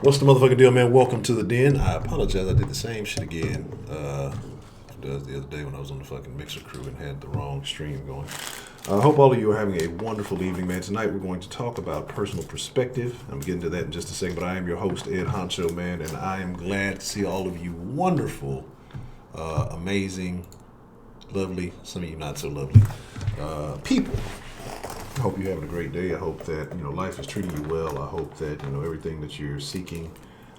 What's the motherfucking deal, man? Welcome to the den. I apologize. I did the same shit again the other day when I was on the fucking mixer crew and had the wrong stream going. I hope all of you are having a wonderful evening, man. Tonight we're going to talk about personal perspective. I'm getting to that in just a second, but I am your host, Ed Honcho, man, and I am glad to see all of you wonderful, amazing, lovely, some of you not so lovely, people. I hope you're having a great day. I hope that life is treating you well. I hope that everything that you're seeking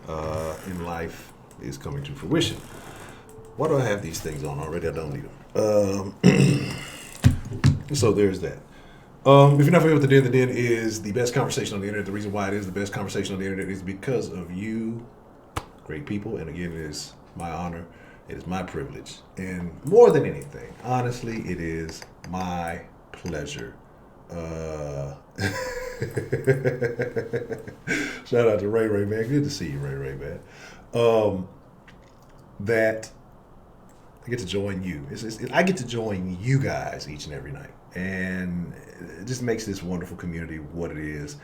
in life is coming to fruition. Why do I have these things on already? I don't need them. So there's that. If you're not familiar with the Den is the best conversation on the internet. The reason why it is the best conversation on the internet is because of you, great people. And again, it is my honor. It is my privilege. And more than anything, honestly, it is my pleasure. Shout out to Ray Ray, man. Good to see you, Ray Ray, man. That I get to join you. I get to join you guys each and every night, and it just makes this wonderful community what it is.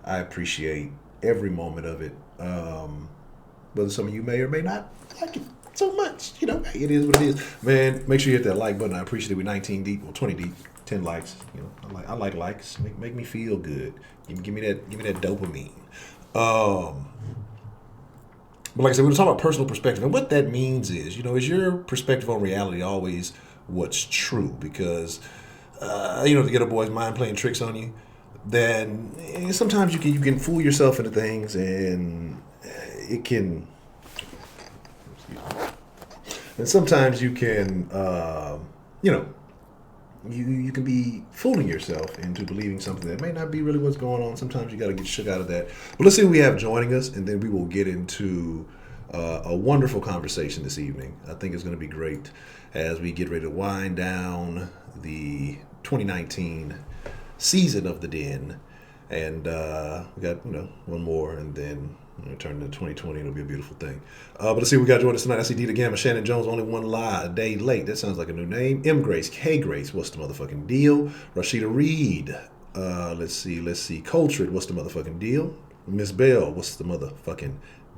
I appreciate every moment of it. Whether some of you may or may not like it so much, it is what it is. Man, make sure you hit that like button. I appreciate it. We're 19 deep, well 20 deep. 10 likes, I like likes. Make me feel good. Give me that dopamine. But like I said, we're talking about personal perspective, and what that means is your perspective on reality always what's true? Because to get a boy's mind playing tricks on you, then sometimes you can fool yourself into things, and it can. And sometimes you can, You can be fooling yourself into believing something that may not be really what's going on. Sometimes you got to get shook out of that. But let's see who we have joining us, and then we will get into a wonderful conversation this evening. I think it's going to be great as we get ready to wind down the 2019 season of the Den. And we got, one more, and then turn into 2020, and it'll be a beautiful thing. But let's see what we got joining us tonight. I see Dita Gamma, Shannon Jones, only one lie, a day late. That sounds like a new name. M. Grace, K. Grace, what's the motherfucking deal? Rashida Reed, let's see. Coltrane, what's the motherfucking deal? Miss Bell, what's the motherfucking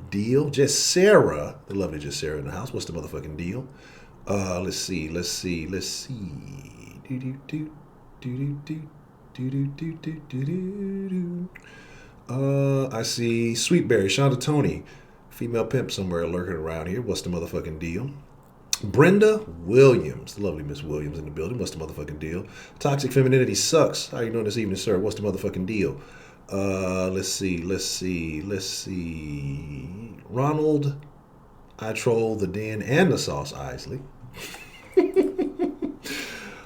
deal? Just Sarah, the lovely Just Sarah in the house, what's the motherfucking deal? Let's see. I see Sweetberry, Shonda Tony, female pimp somewhere lurking around here. What's the motherfucking deal? Brenda Williams, the lovely Miss Williams in the building. What's the motherfucking deal? Toxic femininity sucks. How you doing this evening, sir? What's the motherfucking deal? Let's see. Ronald, I troll the Den and the Sauce Isley.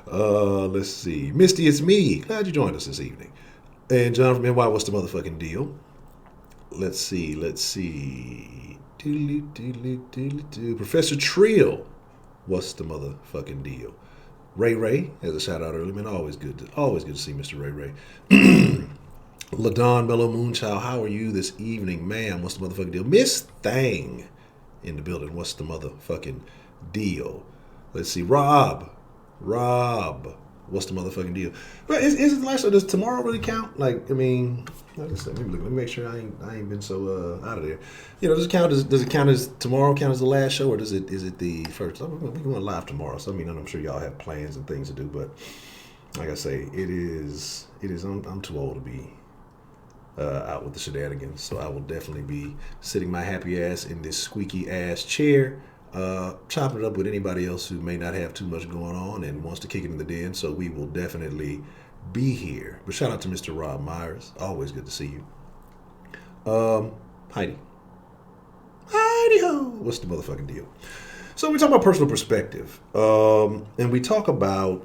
Let's see. Misty, it's me. Glad you joined us this evening. And John from NY, what's the motherfucking deal? Let's see. Professor Trill, what's the motherfucking deal? Ray Ray, as a shout out earlier, man, always good to see Mr. Ray Ray. LaDon Mellow Moonchild, how are you this evening, ma'am? What's the motherfucking deal? Miss Thang in the building, what's the motherfucking deal? Let's see. Rob, what's the motherfucking deal? Well, is it the last show? Does tomorrow really count? Like, I mean, let me make sure I ain't been so out of there. Does it count as tomorrow? Count as the last show, or is it the first? We're going live tomorrow, so I mean, I'm sure y'all have plans and things to do, but like I say, it is. I'm too old to be out with the shenanigans, so I will definitely be sitting my happy ass in this squeaky ass chair. Chopping it up with anybody else who may not have too much going on and wants to kick it in the den, so we will definitely be here. But shout out to Mr. Rob Myers. Always good to see you. Heidi ho! What's the motherfucking deal? So we talk about personal perspective, and we talk about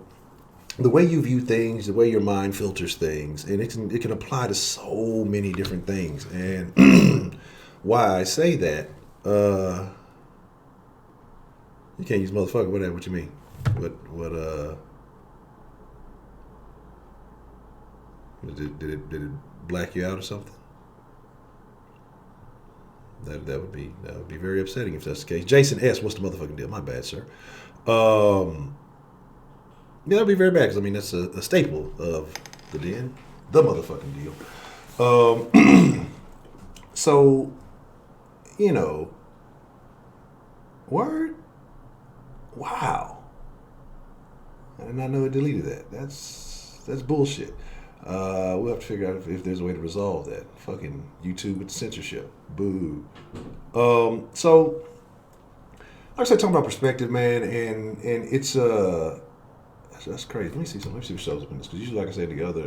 the way you view things, the way your mind filters things, and it can apply to so many different things. And why I say that, you can't use motherfucker. Whatever. What you mean? What? Did it black you out or something? That would be very upsetting if that's the case. Jason S, what's the motherfucking deal? My bad, sir. Yeah, that'd be very bad because I mean that's a staple of the Den, the motherfucking deal. So you know, word, wow. I did not know it deleted that. That's bullshit. We'll have to figure out if there's a way to resolve that. Fucking YouTube with the censorship. Boo. So like I said, talking about perspective, man, and it's that's crazy. Let me see something. Let me see what shows up in this. Because usually, like I said, the other,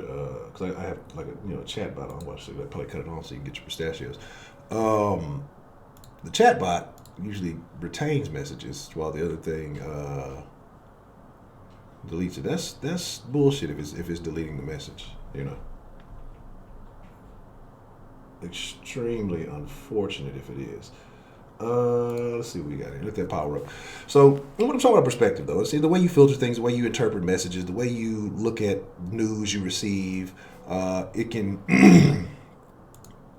because I have like a chat bot on. Watch, so I probably cut it on so you can get your pistachios. The chat bot usually retains messages while the other thing deletes it. That's bullshit if it's deleting the message. You know, extremely unfortunate if it is. Let's see what we got here. Let that power up. So, what I'm talking about perspective, though, see the way you filter things, the way you interpret messages, the way you look at news you receive. It can,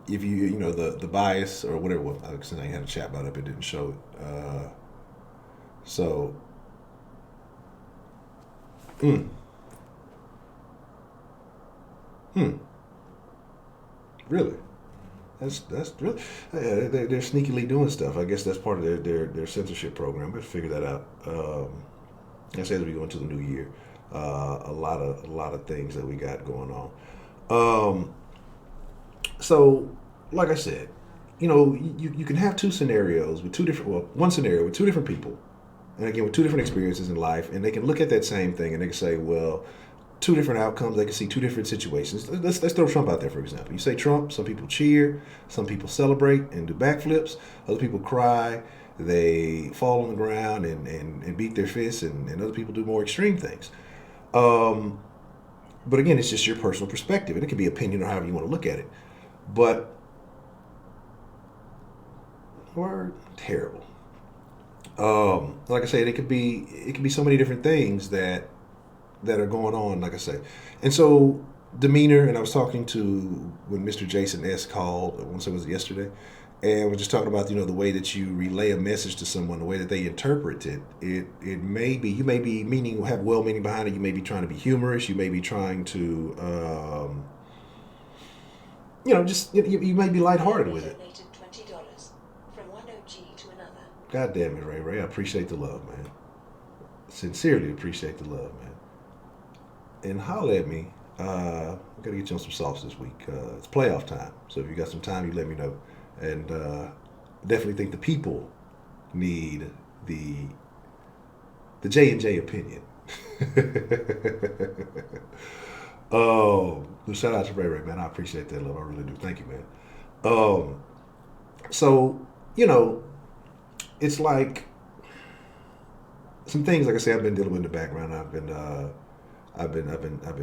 if you know the bias or whatever. Well, since I had a chat about it, it didn't show it. So, hmm, hmm, really. That's really they're sneakily doing stuff. I guess that's part of their censorship program. Let's figure that out. I say as we go into the new year, a lot of things that we got going on. Um, so, like I said, you can have two scenarios with two different one scenario with two different people, and again with two different experiences in life, and they can look at that same thing and they can say, well, two different outcomes. They can see two different situations. Let's throw Trump out there, for example. You say Trump, some people cheer, some people celebrate and do backflips, other people cry, they fall on the ground and beat their fists, and other people do more extreme things. Um, but again, it's just your personal perspective, and it can be opinion or however you want to look at it. But we're terrible. Like I said, it could be so many different things that are going on, like I say. And so demeanor, and I was talking to when Mr. Jason S. called, I want to say it was yesterday, and we're just talking about, the way that you relay a message to someone, the way that they interpret it. It may be, you may be meaning, have well meaning behind it, you may be trying to be humorous, you may be trying to, just, you may be lighthearted with it. $20 from one OG to another. God damn it, Ray Ray, I appreciate the love, man. Sincerely appreciate the love, man. And holler at me. I gotta get you on some sauce this week. It's playoff time, so if you got some time, you let me know. And definitely think the people need the J&J opinion. Oh, shout out to Ray Ray, man. I appreciate that love. I really do. Thank you, man. So it's like some things, like I say, I've been dealing with in the background. I've been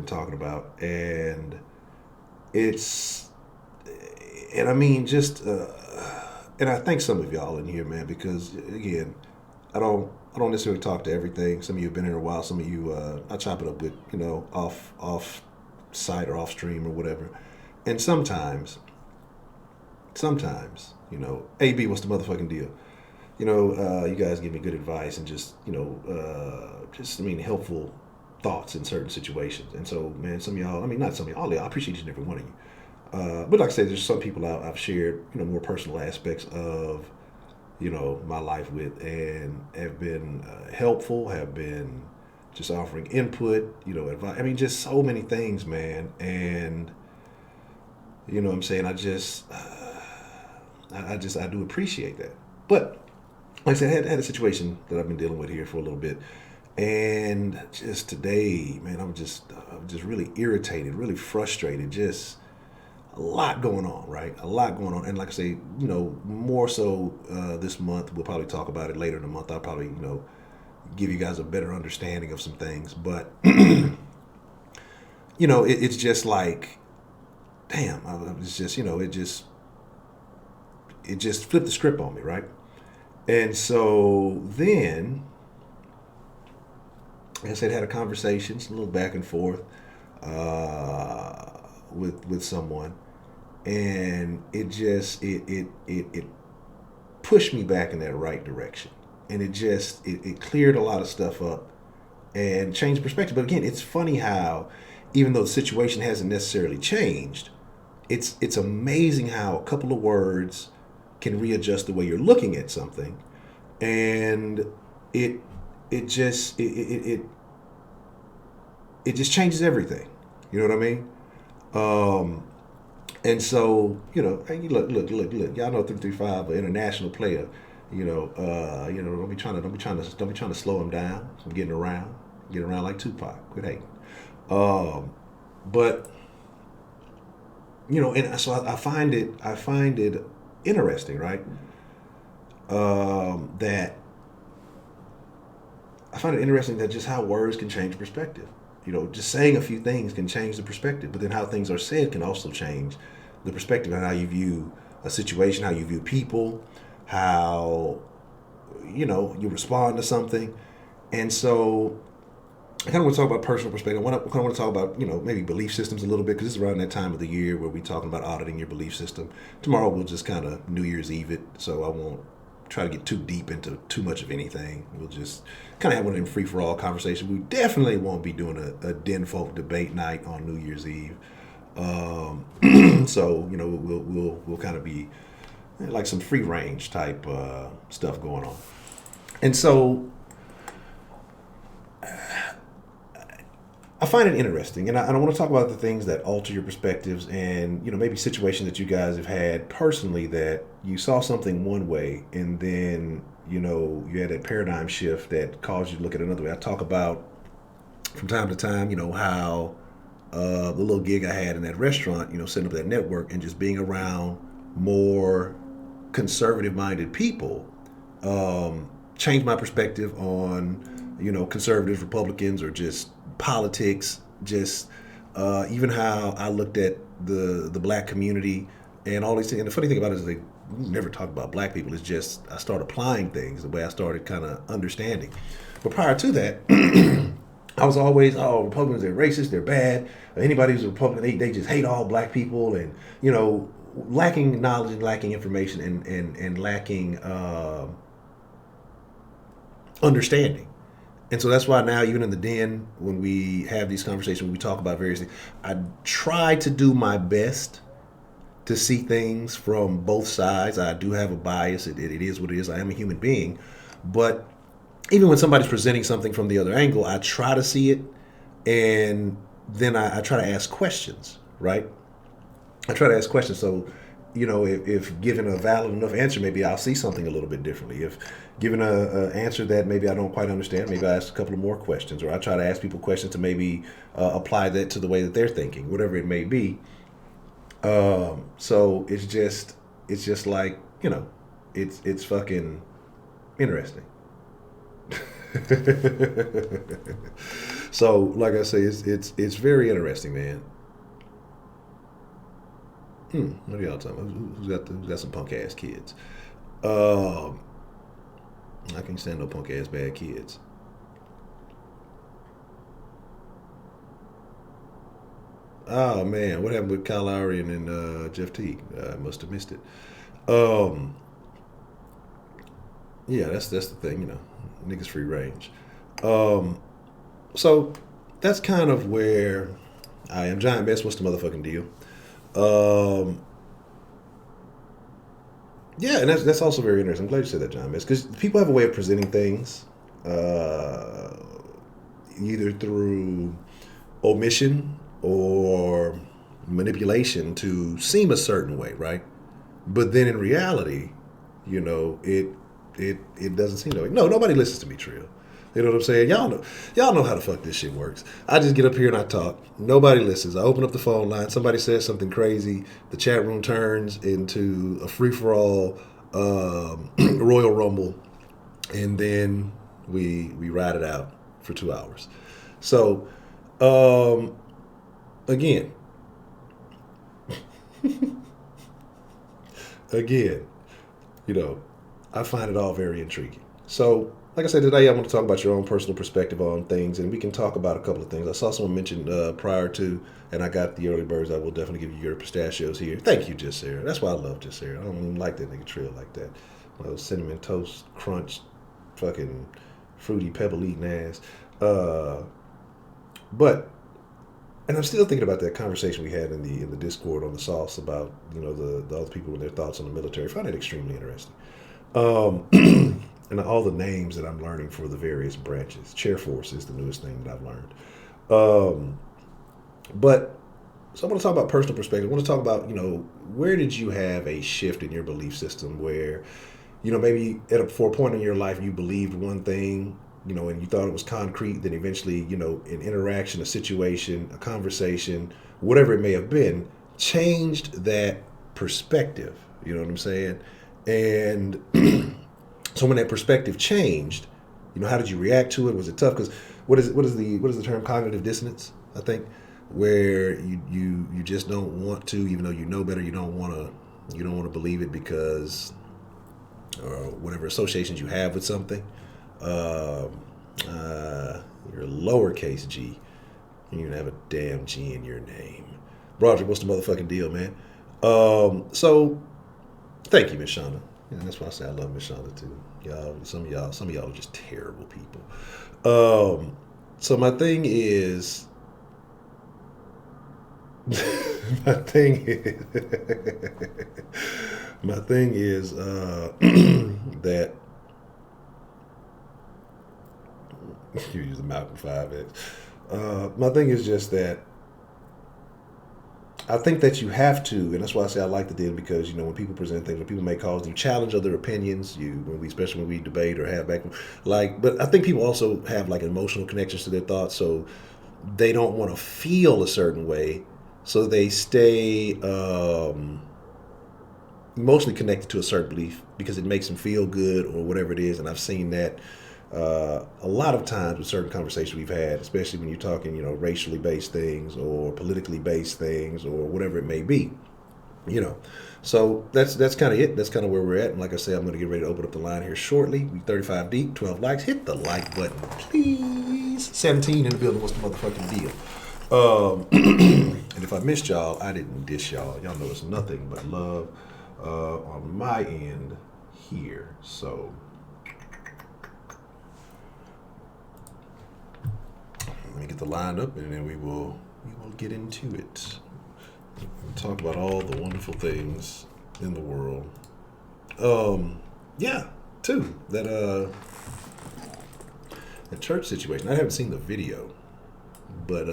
talking about, and it's, and I mean, just, and I thank some of y'all in here, man, because again, I don't necessarily talk to everything. Some of you have been here a while. Some of you, I chop it up with, off site or off stream or whatever. And sometimes, AB, what's the motherfucking deal? You guys give me good advice and just, helpful thoughts in certain situations. And so, man, some of y'all, I mean, not some of y'all, all of y'all, I appreciate each and every one of you. But like I said, there's some people I've shared, more personal aspects of, my life with, and have been helpful, have bbeen just offering input, advice. I mean, just so many things, man. And, what I'm saying? I do appreciate that. But like I said, I had a situation that I've been dealing with here for a little bit. And just today, man, I'm just really irritated, really frustrated, just a lot going on, right? A lot going on. And like I say, more so this month, we'll probably talk about it later in the month. I'll probably, give you guys a better understanding of some things. But, it's just like, damn, it's just, it just flipped the script on me, right? And so then, like I said, had a conversation, a little back and forth with someone, and it pushed me back in that right direction, and it cleared a lot of stuff up and changed perspective. But again, it's funny how even though the situation hasn't necessarily changed, it's amazing how a couple of words can readjust the way you're looking at something, and it it just it just changes everything. You know what I mean? Um, and so, hey, look. Y'all know 335, an international player. Don't be trying to slow him down from getting around like Tupac. Quit hating. Um, but and so I find it interesting, right? That I find it interesting that just how words can change perspective. Just saying a few things can change the perspective, but then how things are said can also change the perspective on how you view a situation, how you view people, how you respond to something. And so I kind of want to talk about personal perspective. I kind of want to talk about maybe belief systems a little bit, because this is around that time of the year where we're talking about auditing your belief system. Tomorrow we'll just kind of New Year's Eve it, so I won't try to get too deep into too much of anything. We'll just kind of have one of them free for all conversations. We definitely won't be doing a den folk debate night on New Year's Eve. So we'll kind of be like some free range type stuff going on. And so I find it interesting, and I want to talk about the things that alter your perspectives, and maybe situations that you guys have had personally that you saw something one way, and then you had that paradigm shift that caused you to look at it another way. I talk about from time to time, how the little gig I had in that restaurant, setting up that network and just being around more conservative-minded people, changed my perspective on conservatives, Republicans, or just politics, just even how I looked at the black community and all these things. And the funny thing about it is they never talk about black people. It's just I started applying things the way I started kind of understanding. But prior to that, I was always, Republicans, they're racist, they're bad. Anybody who's a Republican, they just hate all black people, and lacking knowledge and lacking information, and lacking understanding. And so that's why now, even in the den, when we have these conversations, when we talk about various things, I try to do my best to see things from both sides. I do have a bias. It is what it is. I am a human being. But even when somebody's presenting something from the other angle, I try to see it, and then I try to ask questions, right? I try to ask questions. So, if given a valid enough answer, maybe I'll see something a little bit differently. If given a answer that maybe I don't quite understand, maybe I ask a couple of more questions, or I try to ask people questions to maybe apply that to the way that they're thinking, whatever it may be. So it's just like, it's fucking interesting. So, like I say, it's very interesting, man. What are y'all talking about? Who's got some punk ass kids? I can't stand no punk ass bad kids. Oh man, what happened with Kyle Lowry and Jeff Teague? I must have missed it. Um, yeah, that's the thing, niggas free range. Um, so that's kind of where I am. Giant Mess, what's the motherfucking deal? Um, yeah, and that's also very interesting. I'm glad you said that, John Mess, because people have a way of presenting things, uh, either through omission or manipulation to seem a certain way, right? But then in reality, it doesn't seem that way. No, nobody listens to me, Trill. You know what I'm saying? Y'all know how the fuck this shit works. I just get up here and I talk. Nobody listens. I open up the phone line. Somebody says something crazy. The chat room turns into a free for all Royal Rumble, and then we ride it out for 2 hours. So again, again, I find it all very intriguing. So, like I said, today I want to talk about your own personal perspective on things, and we can talk about a couple of things. I saw someone mention prior to, and I got the early birds. I will definitely give you your pistachios here. Thank you, Just Sarah. That's why I love Just Sarah. I don't even like that nigga Trill like that. Those cinnamon toast crunch, fucking fruity pebble eating ass. But And I'm still thinking about that conversation we had in the Discord on the sauce about the other people and their thoughts on the military. I find it extremely interesting. Um, and all the names that I'm learning for the various branches. Chair Force is the newest thing that I've learned. Um, but so I want to talk about personal perspective. I want to talk about where did you have a shift in your belief system where maybe for a point in your life you believed one thing, and you thought it was concrete. Then eventually, an interaction, a situation, a conversation, whatever it may have been, changed that perspective. You know what I'm saying? And so when that perspective changed, how did you react to it? Was it tough? Because what is the term cognitive dissonance? I think where you just don't want to, even though you know better, you don't want to believe it because or whatever associations you have with something. Um your lowercase g, you don't even have a damn G in your name. Broderick, what's the motherfucking deal, man? So thank you, Miss Shonda. And that's why I say I love Miss Shonda too. Some of y'all are just terrible people. So my thing is, my thing is, my thing is that you use the Malcolm 5X. My thing is just that I think that you have to, and that's why I say I like the deal because when people present things, when people make calls, you challenge other opinions. Especially when we debate or have back, but I think people also have like emotional connections to their thoughts, so they don't want to feel a certain way, so they stay emotionally connected to a certain belief because it makes them feel good or whatever it is. And I've seen that a lot of times with certain conversations we've had, especially when you're talking, racially based things or politically based things or whatever it may be. So that's kind of it. That's kind of where we're at. And like I said, I'm going to get ready to open up the line here shortly. We 35 deep, 12 likes. Hit the like button, please. 17 in the building. What's the motherfucking deal? And if I missed y'all, I didn't dish y'all. Y'all know it's nothing but love on my end here. So let me get the line up, and then we will get into it. We'll talk about all the wonderful things in the world. Yeah, too that church situation. I haven't seen the video, but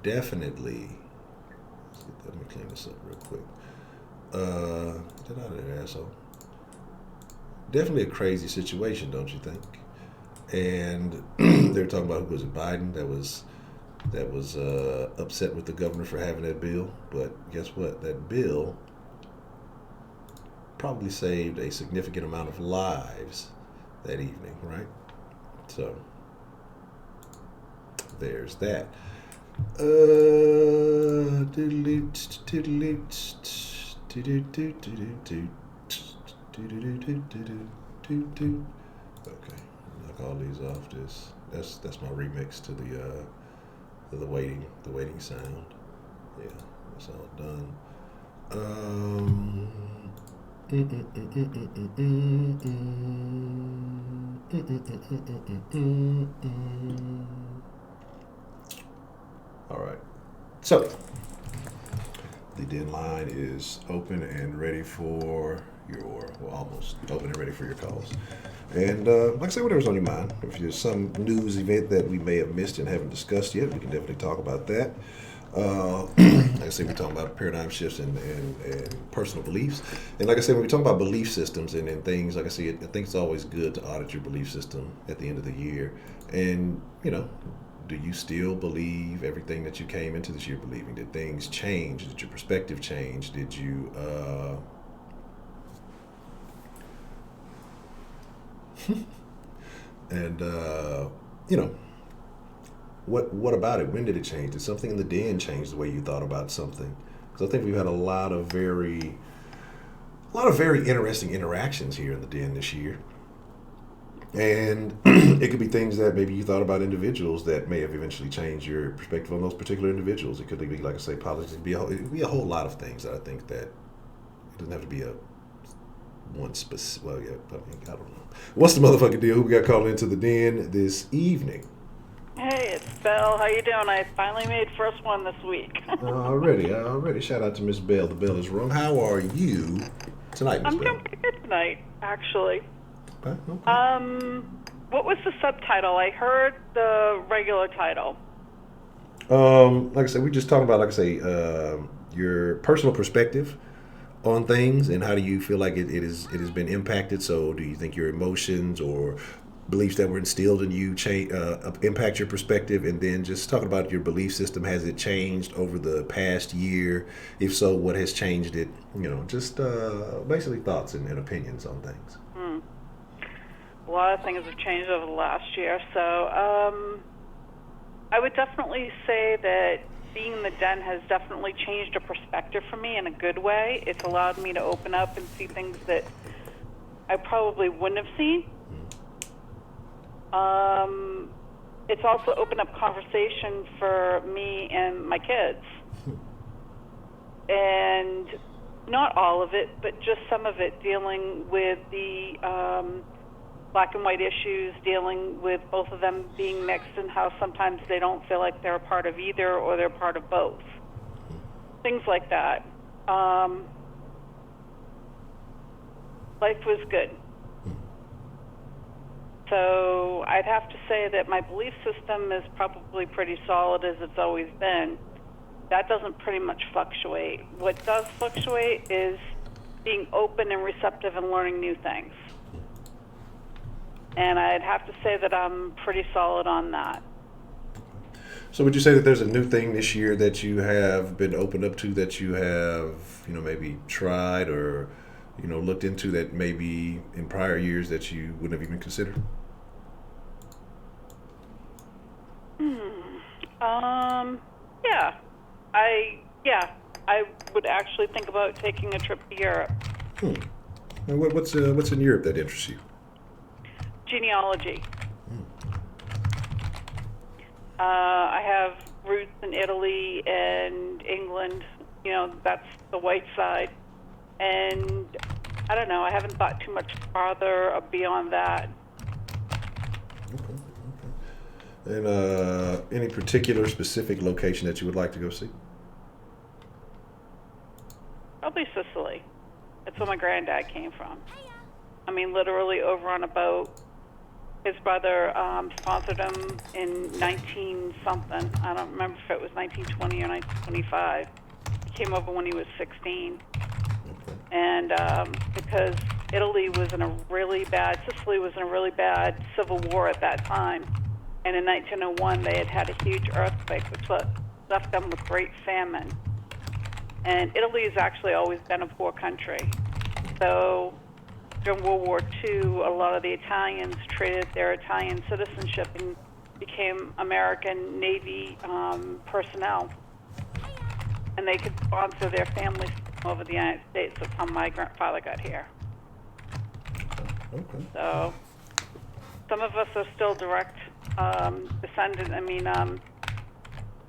definitely. Let me clean this up real quick. Get out of there, asshole. Definitely a crazy situation, don't you think? And they were talking about, who was it, Biden, that was upset with the governor for having that bill. But guess what? That bill probably saved a significant amount of lives that evening, right? So there's that. Okay, knock all these off. That's my remix to the waiting sound. Yeah, that's all done. All right. So the deadline is open and ready for almost open and ready for your calls. And like I said, whatever's on your mind. If there's some news event that we may have missed and haven't discussed yet, we can definitely talk about that. Like I said, we're talking about paradigm shifts and personal beliefs. And like I said, when we talk about belief systems and things, like I said, I think it's always good to audit your belief system at the end of the year. And, do you still believe everything that you came into this year believing? Did things change? Did your perspective change? Did you... and, what about it? When did it change? Did something in the den change the way you thought about something? Because I think we've had a lot of very interesting interactions here in the den this year. And it could be things that maybe you thought about individuals that may have eventually changed your perspective on those particular individuals. It could be, like I say, politics. It could be a whole lot of things that I think that it doesn't have to be one specific. Well, yeah, I don't know. What's the motherfucking deal? Who we got called into the den this evening? Hey, it's Belle. How you doing? I finally made first one this week. Already. Shout out to Miss Bell. The bell is rung. How are you tonight, Miss I'm Bell? doing pretty good tonight, actually. Okay. What was the subtitle? I heard the regular title. Like I said, we just talking about, like I say, your personal perspective on things and how do you feel like it has been impacted. So, do you think your emotions or beliefs that were instilled in you change impact your perspective? And then just talking about your belief system, has it changed over the past year? If so, what has changed it? Just basically thoughts and opinions on things. Hmm. A lot of things have changed over the last year, so I would definitely say that being in the den has definitely changed a perspective for me in a good way. It's allowed me to open up and see things that I probably wouldn't have seen. It's also opened up conversation for me and my kids. And not all of it, but just some of it, dealing with the black and white issues, dealing with both of them being mixed and how sometimes they don't feel like they're a part of either or they're part of both. Things like that. Life was good. So I'd have to say that my belief system is probably pretty solid as it's always been. That doesn't pretty much fluctuate. What does fluctuate is being open and receptive and learning new things. And I'd have to say that I'm pretty solid on that. So would you say that there's a new thing this year that you have been opened up to, that you have, maybe tried or, looked into, that maybe in prior years that you wouldn't have even considered? I would actually think about taking a trip to Europe. And what's in Europe that interests you? Genealogy. I have roots in Italy and England. That's the white side. And I don't know, I haven't thought too much farther or beyond that. Okay. And any particular specific location that you would like to go see? Probably Sicily. That's where my granddad came from. I mean, literally over on a boat. His brother sponsored him in 19-something. I don't remember if it was 1920 or 1925. He came over when he was 16. Okay. And because Sicily was in a really bad civil war at that time. And in 1901, they had a huge earthquake, which left them with great famine. And Italy has actually always been a poor country. So during World War II, a lot of the Italians traded their Italian citizenship and became American Navy personnel. And they could sponsor their families over the United States. That's how my grandfather got here. Okay. So some of us are still direct descendant. I mean, I'm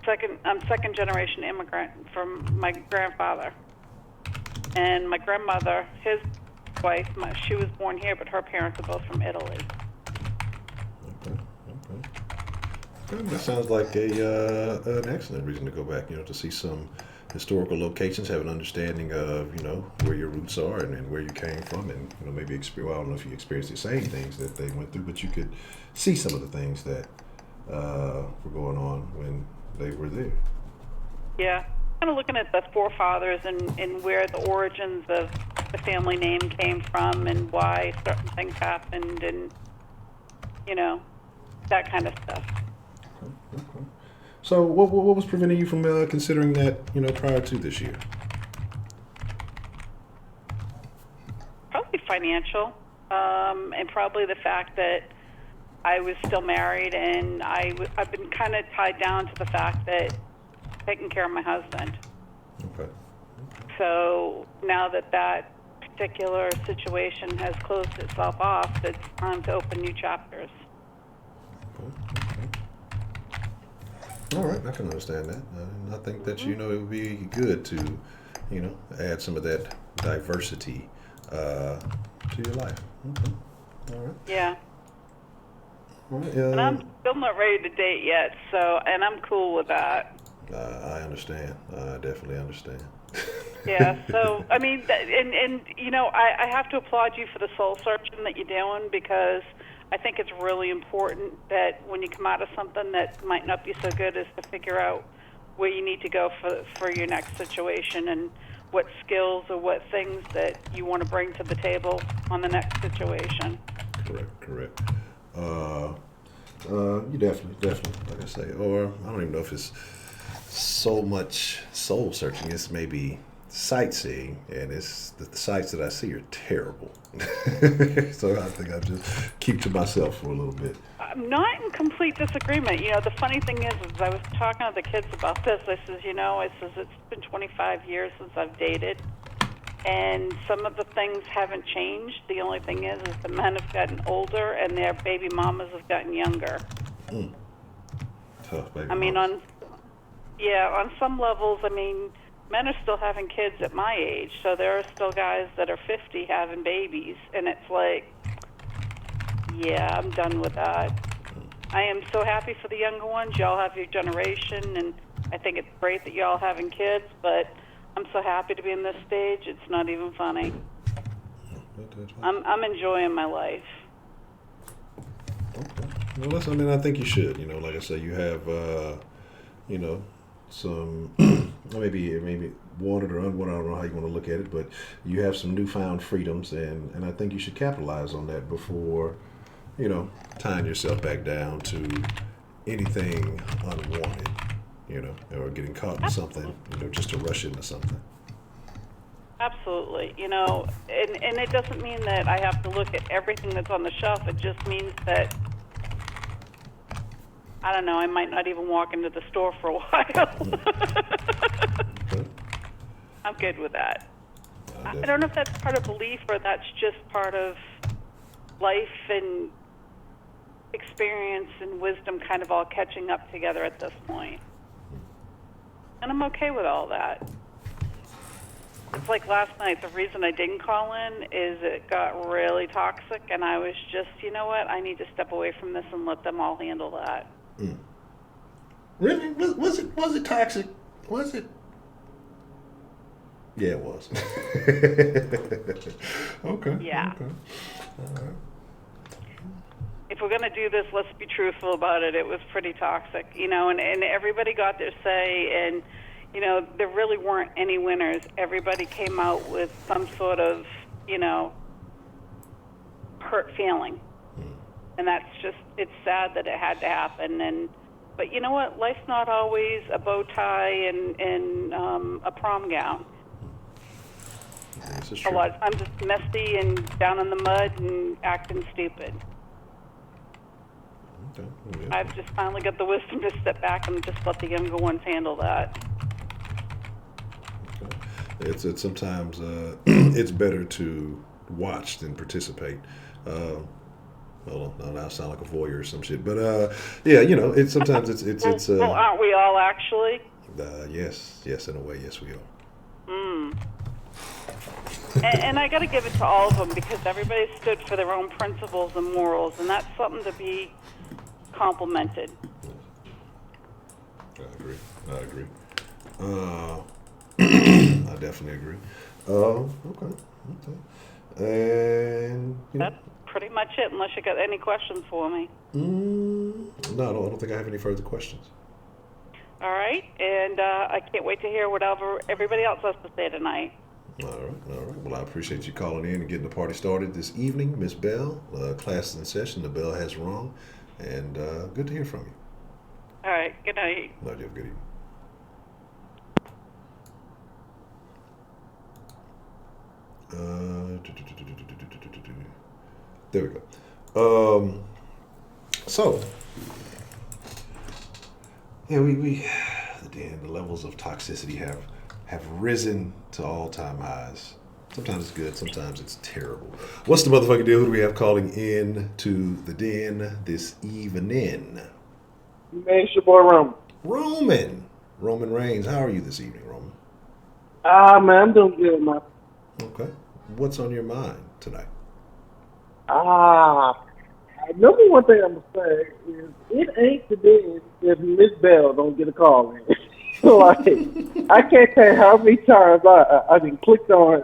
second generation immigrant from my grandfather. And my grandmother, his wife, she was born here, but her parents are both from Italy. Okay. That sounds like an excellent reason to go back, to see some historical locations, have an understanding of, where your roots are and where you came from, and, maybe well, I don't know if you experienced the same things that they went through, but you could see some of the things that were going on when they were there. Yeah, kind of looking at the forefathers and where the origins of the family name came from and why certain things happened and, that kind of stuff. Okay. So what was preventing you from considering that, prior to this year? Probably financial, and probably the fact that I was still married, and I've been kind of tied down to the fact that taking care of my husband. Okay. So now that particular situation has closed itself off, it's time to open new chapters. Okay. All right, I can understand that. I think that, it would be good to, add some of that diversity to your life. Okay. All right. Yeah. Right, And I'm still not ready to date yet, and I'm cool with that. I understand. I definitely understand. Yeah, so, I mean, I have to applaud you for the soul searching that you're doing, because I think it's really important that when you come out of something that might not be so good, is to figure out where you need to go for your next situation, and what skills or what things that you want to bring to the table on the next situation. Correct. You definitely, like I say, or I don't even know if it's so much soul searching. It's maybe sightseeing, and it's the sights that I see are terrible. So I think I just keep to myself for a little bit. I'm not in complete disagreement. The funny thing is I was talking to the kids about this. I says, it's been 25 years since I've dated, and some of the things haven't changed. The only thing is the men have gotten older and their baby mamas have gotten younger. Tough baby. I mean, mamas. on some levels, I mean, men are still having kids at my age, so there are still guys that are 50 having babies, and it's like, yeah, I'm done with that. I am so happy for the younger ones. Y'all have your generation, and I think it's great that y'all having kids, but I'm so happy to be in this stage, it's not even funny. I'm enjoying my life. Okay. Well, I think you should. Like I say, you have, some maybe wanted or unwanted. I don't know how you want to look at it, but you have some newfound freedoms, and I think you should capitalize on that before, tying yourself back down to anything unwanted, or getting caught in something, just to rush into something. Absolutely. And it doesn't mean that I have to look at everything that's on the shelf. It just means that, I don't know, I might not even walk into the store for a while. Okay. I'm good with that. I don't know if that's part of belief or that's just part of life and experience and wisdom kind of all catching up together at this point. And I'm okay with all that. It's like last night, the reason I didn't call in is it got really toxic, and I was just, you know what, I need to step away from this and let them all handle that. Really? Was it toxic? Was it? Yeah, it was. Okay. Yeah. Okay. All right. If we're going to do this, let's be truthful about it. It was pretty toxic, and everybody got their say, and, there really weren't any winners. Everybody came out with some sort of, hurt feeling. And that's just, it's sad that it had to happen. But you know what? Life's not always a bow tie and a prom gown. This is true. A lot of times it's messy and down in the mud and acting stupid. Okay. Yeah. I've just finally got the wisdom to step back and just let the younger ones handle that. Okay. It's sometimes it's better to watch than participate. Well, now I sound like a voyeur or some shit, but yeah, it's sometimes it's. Well, aren't we all actually? Yes, in a way, yes, we are. And I got to give it to all of them, because everybody stood for their own principles and morals, and that's something to be complimented. I agree. I definitely agree. Okay. And That's pretty much it, unless you got any questions for me. No, I don't think I have any further questions. All right, and I can't wait to hear whatever everybody else has to say tonight. All right. Well, I appreciate you calling in and getting the party started this evening, Miss Bell. Class is in session. The bell has rung, and good to hear from you. All right, good night. No, you have a good evening. There we go. So, yeah, we the levels of toxicity have risen to all-time highs. Sometimes it's good, sometimes it's terrible. What's the motherfucking deal? Who do we have calling in to the den this evening? Man, it's your boy Roman. Roman Reigns. How are you this evening, Roman? Man, I'm doing good, man. Okay. What's on your mind tonight? Number one thing I'm gonna say is it ain't the day if Miss Bell don't get a call in. Like I can't tell you how many times I been clicked on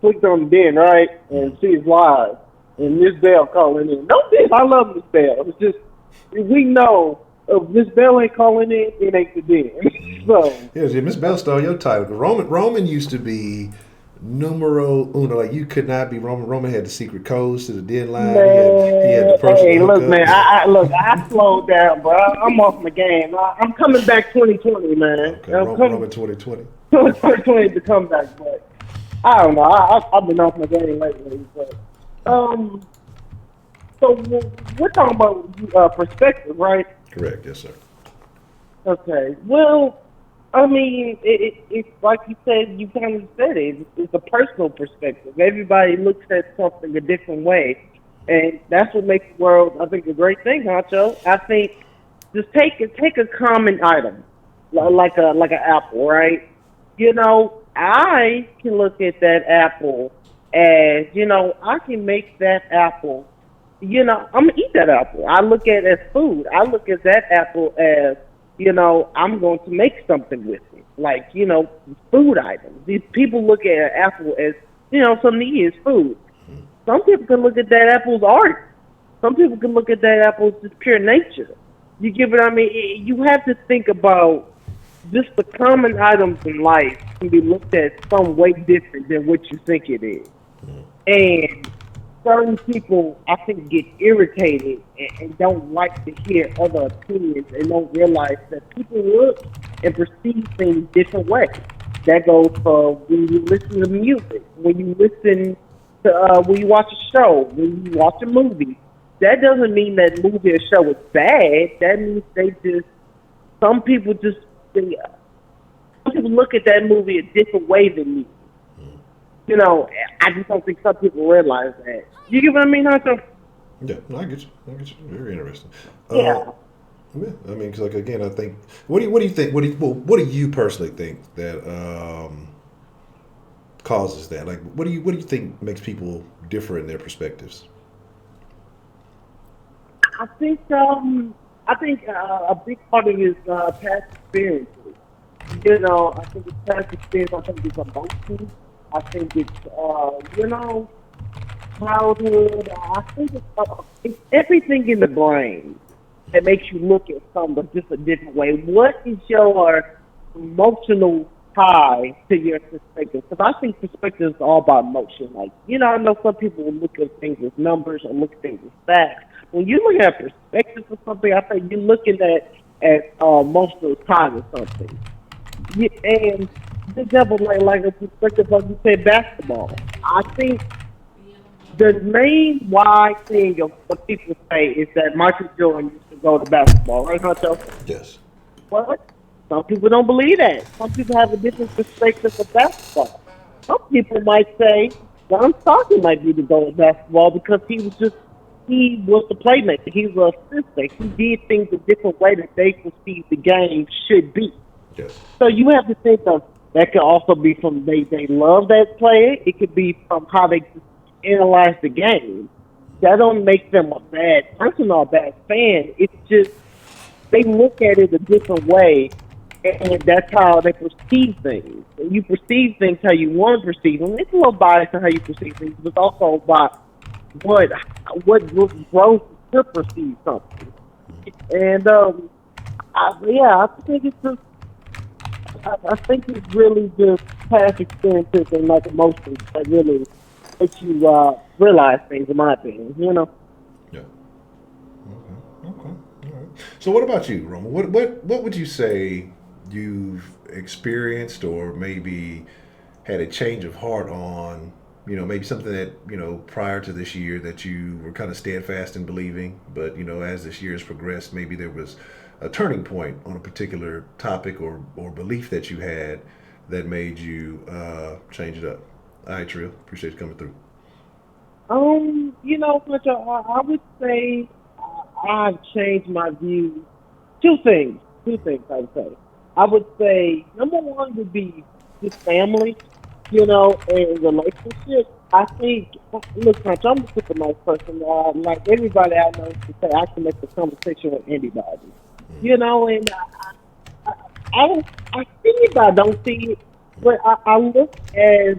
clicked on the den, right, and she's live, and Miss Bell calling in. No this, I love Miss Bell. It's just we know if Miss Bell ain't calling in, it ain't the den. So yeah, Miss Bell stole your title. Roman used to be numero uno. Like you could not be Roman. Roman had the secret codes to the deadline. He had the personal hey, look, hookup. man, I slowed down, bro. I'm off my game. I'm coming back 2020, man. Okay, Roman 2020. 2020 to come back, but I don't know. I've been off my game lately, but so we're talking about perspective, right? Correct. Yes, sir. Okay. Well, I mean, it's like you said. You kind of said it. It's a personal perspective. Everybody looks at something a different way, and that's what makes the world, I think, a great thing, Honcho. I think just take a common item, like an apple, right? You know, I can look at that apple as, you know, I can make that apple. You know, I'm gonna eat that apple. I look at it as food. I look at that apple as, you know, I'm going to make something with it. Like, you know, food items. These people look at an apple as, you know, something to eat as food. Some people can look at that apple as art. Some people can look at that apple as just pure nature. You get what I mean? You have to think about just the common items in life can be looked at some way different than what you think it is. And certain people, I think, get irritated and don't like to hear other opinions and don't realize that people look and perceive things different ways. That goes for when you listen to music, when you listen to, when you watch a show, when you watch a movie. That doesn't mean that movie or show is bad. That means some people look at that movie a different way than me. You know, I just don't think some people realize that. You get what I mean, Honcho? Yeah, no, I get you. Very interesting. Yeah. Yeah, I mean, because like again, I think. What do you think? What do you personally think that causes that? Like, what do you think makes people differ in their perspectives? I think a big part of it is past experiences. You know, I think it's past experience. I think it's emotion. I think it's you know, childhood. I think it's everything in the brain that makes you look at something just a different way. What is your emotional tie to your perspective? Because I think perspective is all about emotion. Like, you know, I know some people will look at things as numbers or look at things as facts. When you look at perspective for something, I think you're looking at emotional tie to something. Yeah, and the example, like a perspective, like you said, basketball. I think the main why thing of what people say is that Michael Jordan used to go to basketball, right, Honcho? Yes. What? Some people don't believe that. Some people have a different perspective of basketball. Some people might say John Stockton might be to go to basketball because he was the playmaker. He was an assistant. He did things a different way that they perceive the game should be. Yes. So you have to think of that could also be from they love that player. It could be from how they analyze the game. That don't make them a bad person or a bad fan. It's just they look at it a different way, and that's how they perceive things. And you perceive things how you want to perceive them. It's a little biased on how you perceive things, but it's also about what growth to perceive something. And I think it's just. I think it's really just past experiences and like emotions that really makes you realize things, in my opinion. You know. Yeah. Okay. All right. So, what about you, Roman? What would you say you've experienced, or maybe had a change of heart on? You know, maybe something that, you know, prior to this year that you were kind of steadfast in believing, but, you know, as this year has progressed, maybe there was a turning point on a particular topic or belief that you had that made you change it up. All right, Trill. Appreciate you coming through. You know, I would say I've changed my view. Two things I would say. I would say number one would be just family, you know, and relationships. I think, look, Hunch, I'm a super nice person. Like everybody I know to say, I can make a conversation with anybody. You know, and I, I don't, I see it, but I don't see it. But I look as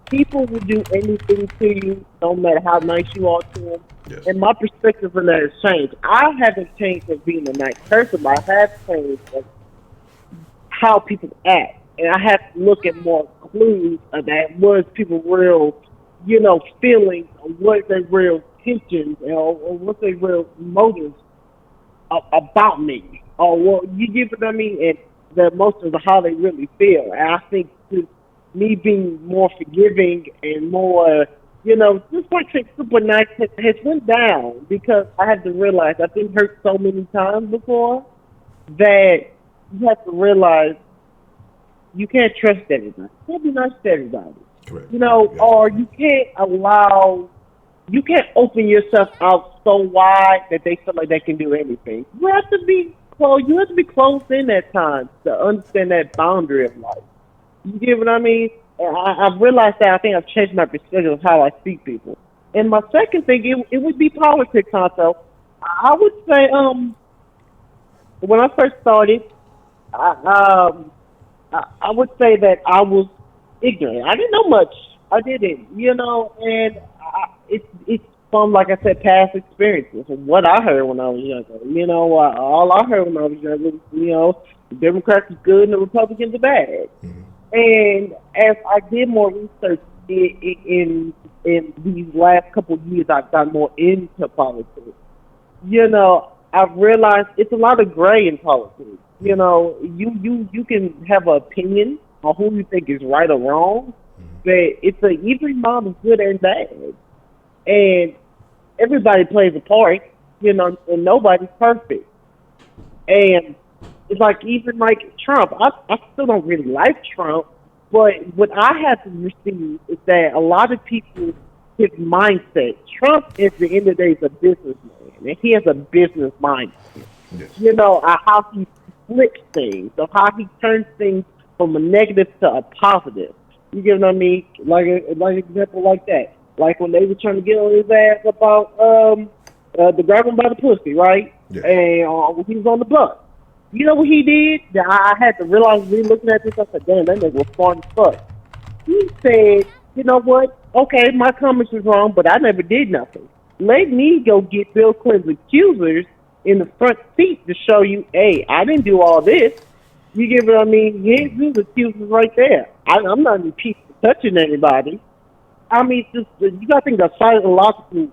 people will do anything to you, no matter how nice you are to them. Yes. And my perspective on that has changed. I haven't changed as being a nice person, but I have changed as how people act. And I have to look at more clues of that. Was people real, feelings, or what their real intentions, or what their real motives about me, or what you get what I mean, and the emotions of how they really feel. And I think just me being more forgiving and more, just like say super nice has went down because I had to realize I've been hurt so many times before that you have to realize you can't trust everybody. You can't be nice to everybody. Correct. Or you can't open yourself out so wide that they feel like they can do anything. You have to be close. You have to be closed in at times to understand that boundary of life. You get what I mean? And I've realized that I think I've changed my perspective of how I see people. And my second thing, it would be politics, Honcho. I would say, when I first started, I would say that I was ignorant. I didn't know much. I didn't, and it's from, like I said, past experiences and what I heard when I was younger. All I heard when I was younger was, the Democrats are good and the Republicans are bad. Mm-hmm. And as I did more research in these last couple of years, I've got more into politics. I've realized it's a lot of gray in politics. You can have an opinion on who you think is right or wrong, but it's an even amount of good and bad. And everybody plays a part, and nobody's perfect. And it's like, even like Trump, I still don't really like Trump, but what I have to receive is that a lot of people, his mindset, Trump at the end of the day is a businessman, and he has a business mindset. Yes. How he flips things, or how he turns things from a negative to a positive. You get what I mean? Like an example like that. Like when they were trying to get on his ass about the grab him by the pussy, right? Yes. And when he was on the bus. You know what he did? That I had to realize, looking at this, I said, damn, that nigga was smart as fuck. He said, you know what? Okay, my comments was wrong, but I never did nothing. Let me go get Bill Clinton's accusers in the front seat to show you, hey, I didn't do all this. You get what I mean? His accusers right there. I'm not impeached for touching anybody. I mean, just you got to think the psychological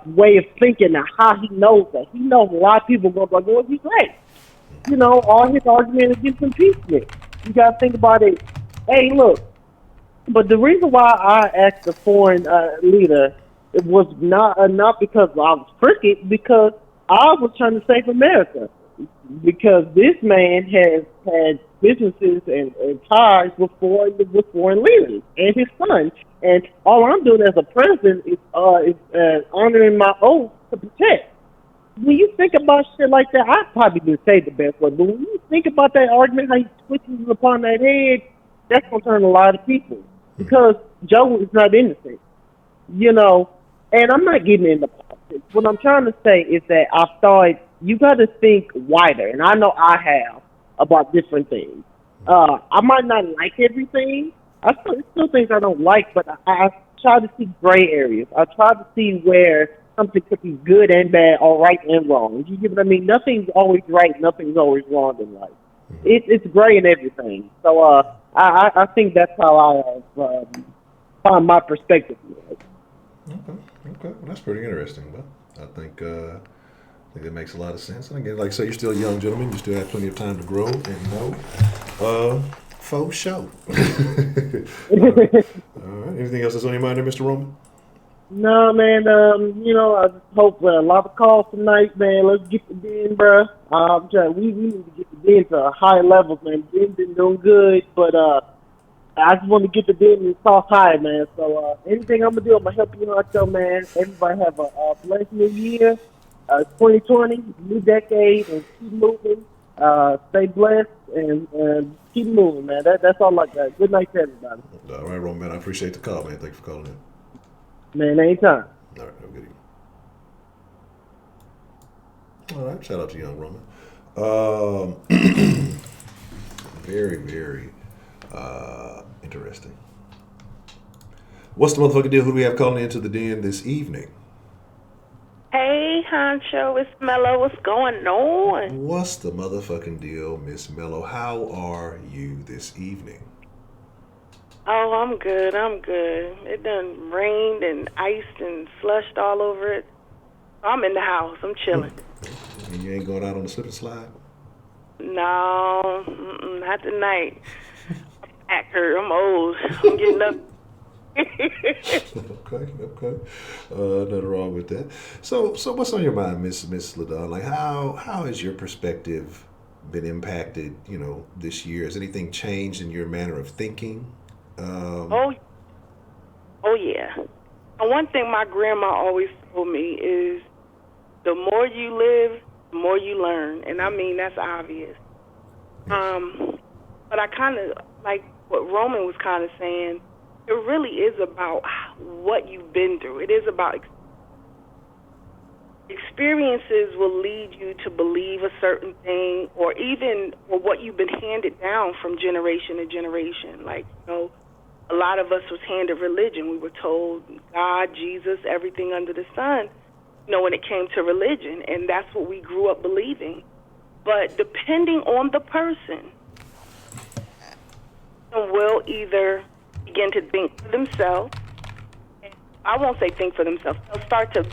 way of thinking and how he knows that. He knows a lot of people go like, well, he's right. All his argument is against impeachment. You got to think about it. Hey, look, but the reason why I asked the foreign leader, it was not because I was crooked, because I was trying to save America. Because this man has had businesses and ties with foreign leaders and his son. And all I'm doing as a president is honoring my oath to protect. When you think about shit like that, I probably didn't say the best word, but when you think about that argument, how he switches upon that head, that's going to turn a lot of people. Because Joe is not innocent, and I'm not getting into politics. What I'm trying to say is that I thought you got to think wider, and I know I have, about different things. I might not like everything. I still things I don't like, but I try to see gray areas. I try to see where something could be good and bad, or right and wrong. You get what I mean? Nothing's always right, nothing's always wrong in life. It's gray in everything. So I think that's how I find my perspective. Okay. Well, that's pretty interesting. But I think that makes a lot of sense. And again, like I say, you're still a young gentleman. You still have plenty of time to grow and know. Faux show. All right. Anything else that's on your mind there, Mr. Roman? No, man. I just hope a lot of calls tonight, man. Let's get the den, bro. We need to get the den to higher levels, man. Den been doing good, but I just want to get the den and talk high, man. So anything I'm gonna do, I'm gonna help you out, man. Everybody have a blessed new year, 2020, new decade, and keep moving. Stay blessed and keep moving, man. That's all I got. Good night to everybody. All right, Roman, I appreciate the call, man. Thanks for calling in. Man, anytime. All right, have a good evening. All right, shout out to young Roman. Very, very interesting. What's the motherfucking deal? Who do we have calling into the den this evening? Hey, Honcho, it's Mello. What's going on? What's the motherfucking deal, Miss Mello? How are you this evening? Oh, I'm good. It done rained and iced and slushed all over it. I'm in the house. I'm chilling. And you ain't going out on the slip and slide? No, not tonight. Back hurt. I'm old. I'm getting up. Okay. Nothing wrong with that. So what's on your mind, Miss LaDon? Like, how has your perspective been impacted, this year? Has anything changed in your manner of thinking? Oh yeah. And one thing my grandma always told me is the more you live, the more you learn. And I mean, that's obvious. But I kind of, like what Roman was kind of saying, it really is about what you've been through. It is about experiences will lead you to believe a certain thing, or what you've been handed down from generation to generation. Like, a lot of us was handed religion. We were told God, Jesus, everything under the sun, when it came to religion, and that's what we grew up believing. But depending on the person, will either begin to think for themselves. I won't say think for themselves. They'll start to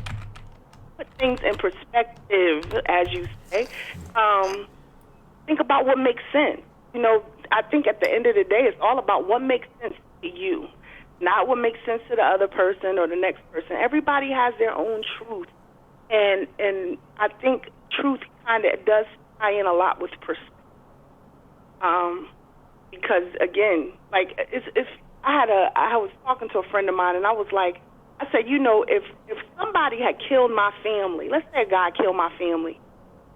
put things in perspective, as you say. Think about what makes sense. I think at the end of the day, it's all about what makes sense to you, not what makes sense to the other person or the next person. Everybody has their own truth, and I think truth kind of does tie in a lot with perspective. Because again, like I was talking to a friend of mine, and I said, if somebody had killed my family, let's say a guy killed my family,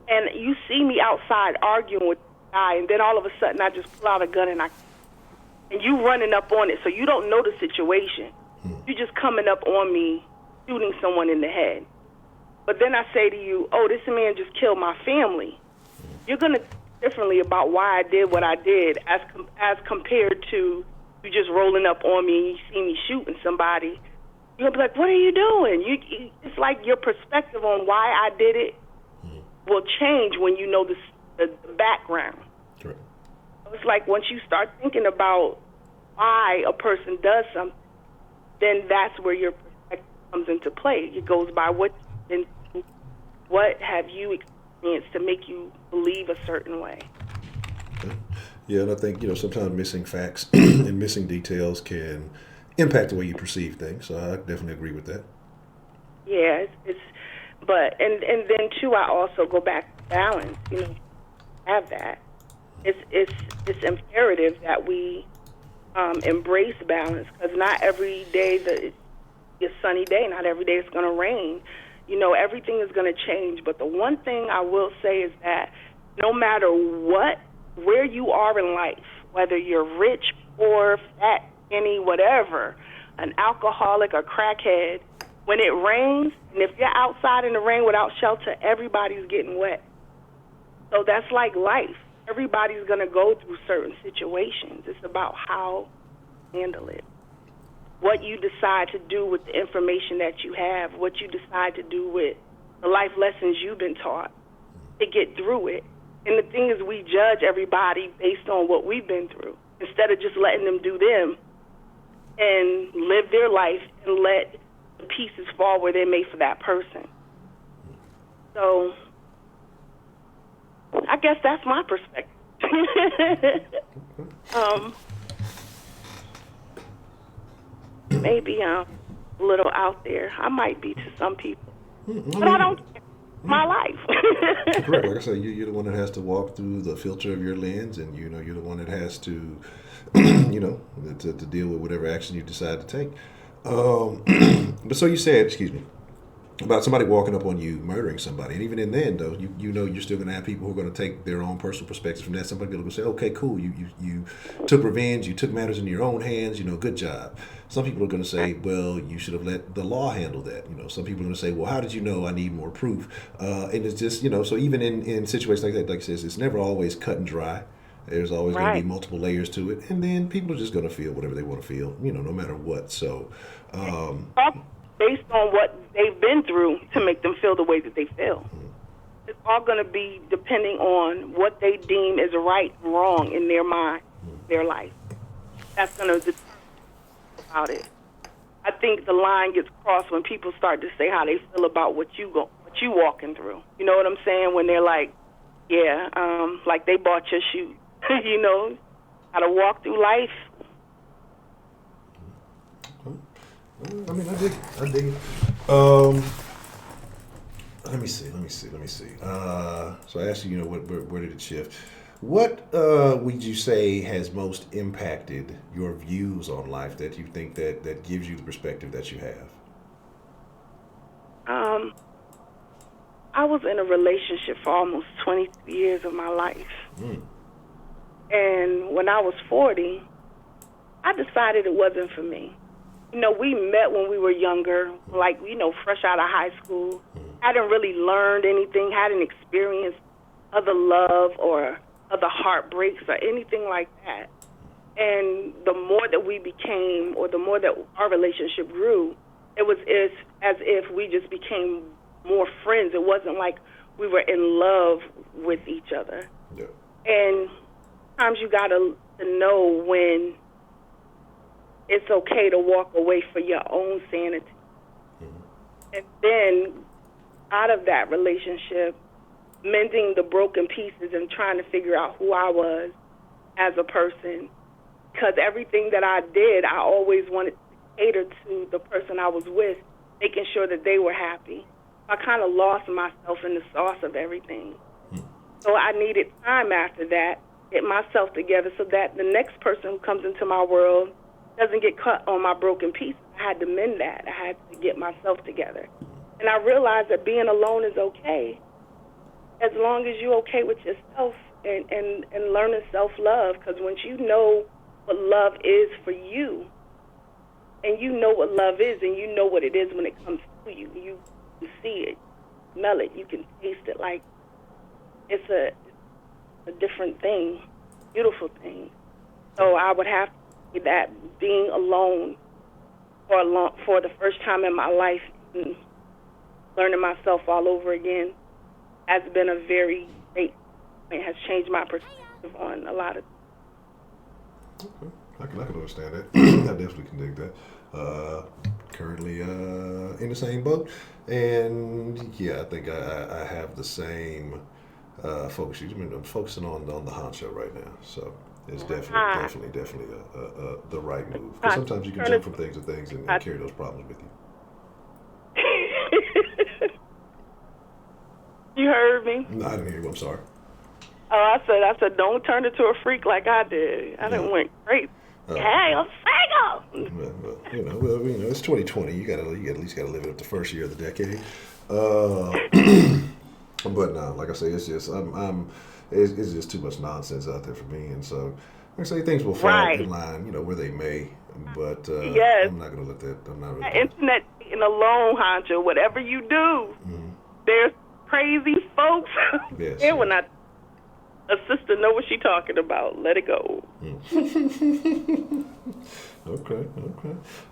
and you see me outside arguing with the guy, and then all of a sudden I just pull out a gun and you running up on it, so you don't know the situation. You're just coming up on me, shooting someone in the head. But then I say to you, oh, this man just killed my family. You're going to think differently about why I did what I did as compared to you just rolling up on me and you see me shooting somebody. You'll be like, what are you doing? It's like your perspective on why I did it will change when you know the background. Right. It's like once you start thinking about why a person does something, then that's where your perspective comes into play. It goes by what have you experienced to make you believe a certain way. Okay. Yeah, and I think, sometimes missing facts and missing details can impact the way you perceive things. So I definitely agree with that. Yeah, but then too, I also go back to balance. Have that. It's imperative that we embrace balance, because not every day it's a sunny day. Not every day it's going to rain. Everything is going to change. But the one thing I will say is that no matter where you are in life, whether you're rich, poor, fat, skinny, whatever, an alcoholic, a crackhead, when it rains, and if you're outside in the rain without shelter, everybody's getting wet. So that's like life. Everybody's going to go through certain situations. It's about how you handle it. What you decide to do with the information that you have, what you decide to do with the life lessons you've been taught to get through it. And the thing is, we judge everybody based on what we've been through instead of just letting them do them and live their life and let the pieces fall where they're made for that person. So I guess that's my perspective. Maybe I'm a little out there. I might be to some people. But I don't care. My life. Correct. Like I said, you're the one that has to walk through the filter of your lens, and you're the one that has to, to deal with whatever action you decide to take. But so you said, excuse me, about somebody walking up on you, murdering somebody. And even in then, though, you know you're still going to have people who are going to take their own personal perspectives from that. Somebody will say, okay, cool, you took revenge, you took matters into your own hands, good job. Some people are going to say, well, you should have let the law handle that. Some people are going to say, well, how did you know? I need more proof. And it's just, so even in situations like that, like I said, it's never always cut and dry. There's always going to be multiple layers to it. And then people are just going to feel whatever they want to feel, no matter what. So, based on what they've been through to make them feel the way that they feel. It's all going to be depending on what they deem is right and wrong in their mind, their life. That's going to determine about it. I think the line gets crossed when people start to say how they feel about what you walking through. You know what I'm saying? When they're like, yeah, like they bought your shoes. How to walk through life. I mean, I dig it. Let me see. So I asked you, where did it shift? What would you say has most impacted your views on life that you think that gives you the perspective that you have? I was in a relationship for almost 22 years of my life. And when I was 40, I decided it wasn't for me. We met when we were younger, like, fresh out of high school. Hadn't really learned anything, hadn't experienced other love or other heartbreaks or anything like that. And the more that we became, or the more that our relationship grew, it was as if we just became more friends. It wasn't like we were in love with each other. Yeah. And sometimes you got to know when it's okay to walk away for your own sanity. And then out of that relationship, mending the broken pieces and trying to figure out who I was as a person. Because everything that I did, I always wanted to cater to the person I was with, making sure that they were happy. I kind of lost myself in the sauce of everything. So I needed time after that, get myself together so that the next person who comes into my world doesn't get cut on my broken pieces. I had to mend that. I had to get myself together. And I realized that being alone is okay, as long as you're okay with yourself and learning self-love. Because once you know what love is for you, and you know what love is, and you know what it is when it comes to you, you can see it, smell it, you can taste it. Like, it's a different thing, beautiful thing. So I would have to say that being alone for the first time in my life, and learning myself all over again, has been a very great, it has changed my perspective on a lot of things. Okay. I can understand that. I definitely can dig that. Currently in the same boat, and yeah, I think I have the same focus. I'm focusing on the Honcho right now, so it's definitely the right move. Because sometimes you can jump from things to things and carry those problems with you. You heard me? No, I didn't hear you. I'm sorry. Oh, I said, don't turn into a freak like I did. I done went crazy. Hey, I'm single. Well, it's 2020. You at least gotta live it up the first year of the decade. But no, like I say, it's just it's just too much nonsense out there for me, and so like I say, things will fall in line, where they may. But yes. I'm not gonna let that. I'm not. That internet dating alone, Honcho. Whatever you do, there's crazy folks. Yes. There when a sister know what she talking about. Let it go. Okay.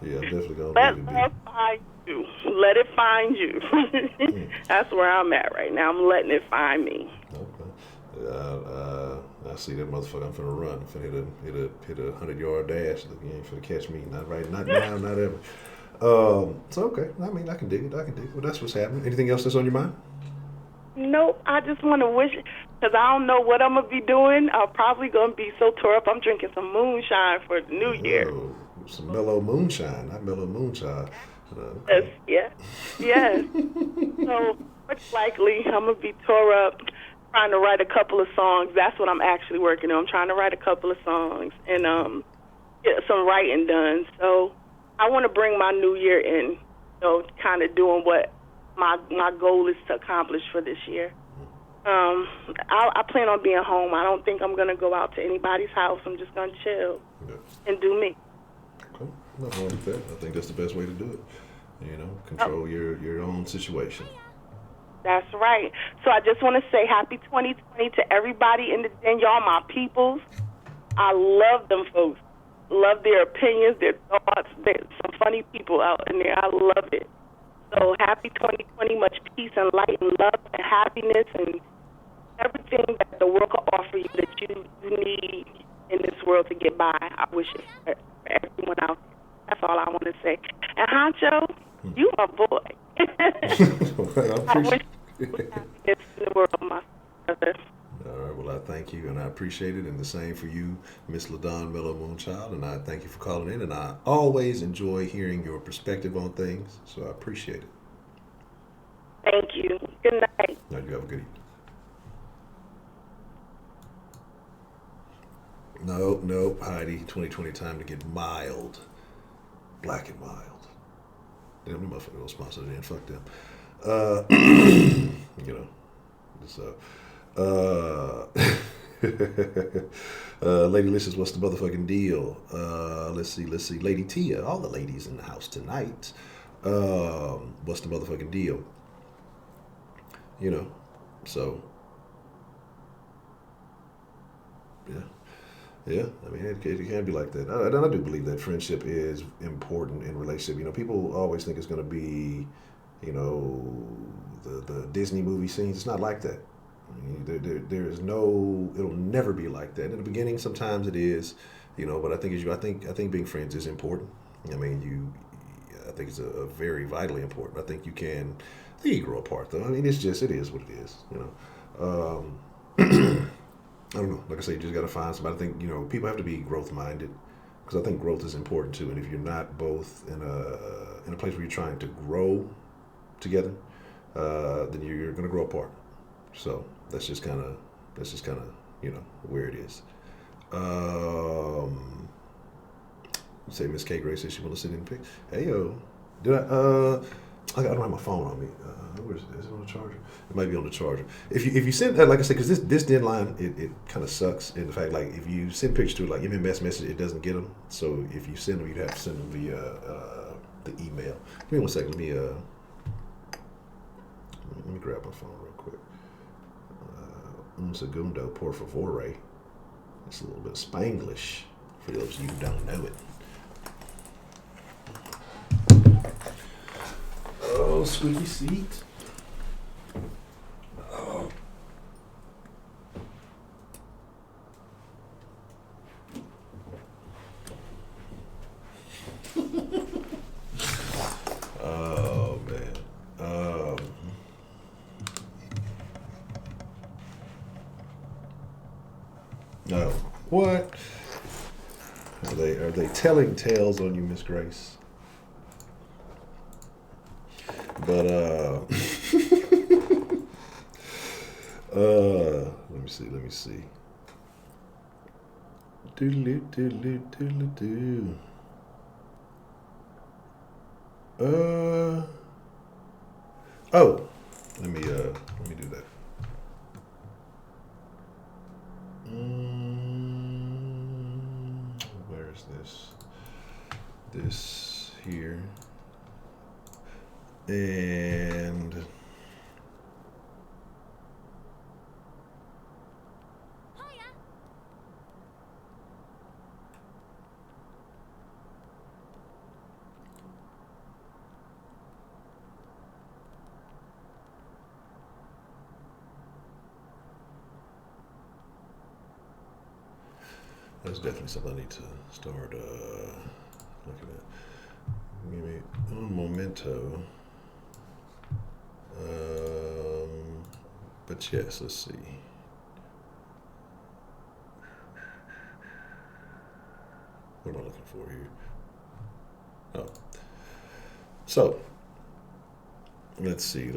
Yeah, I'm definitely gonna let it find you. Let it find you. That's where I'm at right now. I'm letting it find me. Okay. I see that motherfucker. I'm finna run. I'm finna hit a 100-yard dash. You ain't finna catch me. Not right. Not now. Not ever. So okay. I mean, I can dig it. Well, that's what's happening. Anything else that's on your mind? Nope. I just want to wish, because I don't know what I'm going to be doing. I'm probably going to be so tore up. I'm drinking some moonshine for the new year. Some mellow moonshine, not mellow moonshine. Yes. So, much likely, I'm going to be tore up trying to write a couple of songs. That's what I'm actually working on. I'm trying to write a couple of songs and get some writing done. So, I want to bring my new year in, kind of doing what my goal is to accomplish for this year. I plan on being home. I don't think I'm going to go out to anybody's house. I'm just going to chill and do me. Okay. Nothing wrong with that. I think that's the best way to do it. You know, control your own situation. That's right. So I just want to say happy 2020 to everybody in the den. Y'all my peoples. I love them folks. Love their opinions, their thoughts. There's some funny people out in there. I love it. So happy 2020. Much peace and light and love and happiness and everything that the world can offer you that you need in this world to get by. I wish it for everyone out there. That's all I want to say. And Honcho, you my boy. Well, I wish you happiness in the world, my brother. All right, well, I thank you, and I appreciate it, and the same for you, Miss LaDon Mellow Moonchild, and I thank you for calling in, and I always enjoy hearing your perspective on things, so I appreciate it. Thank you. Good night. Now, you have a good evening. Nope, Heidi, 2020 time to get mild. Black and mild. Damn, them motherfuckers don't sponsor it in. Fuck them. You know, so... Lady Licious, what's the motherfucking deal? Let's see. Lady Tia, all the ladies in the house tonight. What's the motherfucking deal? You know, so yeah. I mean, it can be like that. I do believe that friendship is important in relationship. You know, people always think it's going to be, you know, the Disney movie scenes. It's not like that. I mean, there is no. It'll never be like that. In the beginning, sometimes it is, you know. But I think being friends is important. I mean, I think it's a very vitally important. I think you grow apart though. I mean, it is what it is. You know. I don't know. Like I say, you just got to find somebody. I think, you know, people have to be growth minded, because I think growth is important too. And if you're not both in a place where you're trying to grow together, then you're going to grow apart. So that's just kind of you know where it is. Say Miss K Gray says she want to sit in and pick. Hey yo, I don't have my phone on me. Where is it? Is it on the charger? It might be on the charger. If you send, like I said, because this deadline, it kind of sucks in the fact, like, if you send pictures to it, like MMS message, it doesn't get them. So if you send them, you'd have to send them via the email. Give me 1 second. Let me grab my phone real quick. Un segundo, por favor. It's a little bit Spanglish for those of you who don't know it. Oh, squeaky seat. Oh. Oh, man. No. What? Are they telling tales on you, Miss Grace? But let me see. Doodle-doo. Oh, let me do that. Where is this? This here. And that's definitely something I need to start looking at. Give me un momento. But yes, let's see. What am I looking for here? Oh. So, let's see.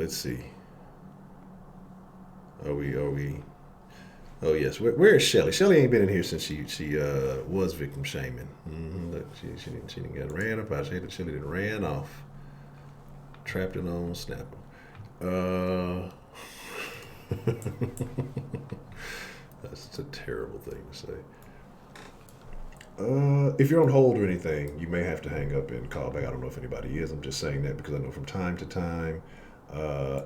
Are we? Oh yes. Where is Shelly? Shelly ain't been in here since she was victim shaming. Look, she didn't get ran up. Shelly done ran off. Trapped in on Snapper. Uh, that's a terrible thing to say. If you're on hold or anything, you may have to hang up and call back. I don't know if anybody is. I'm just saying that because I know from time to time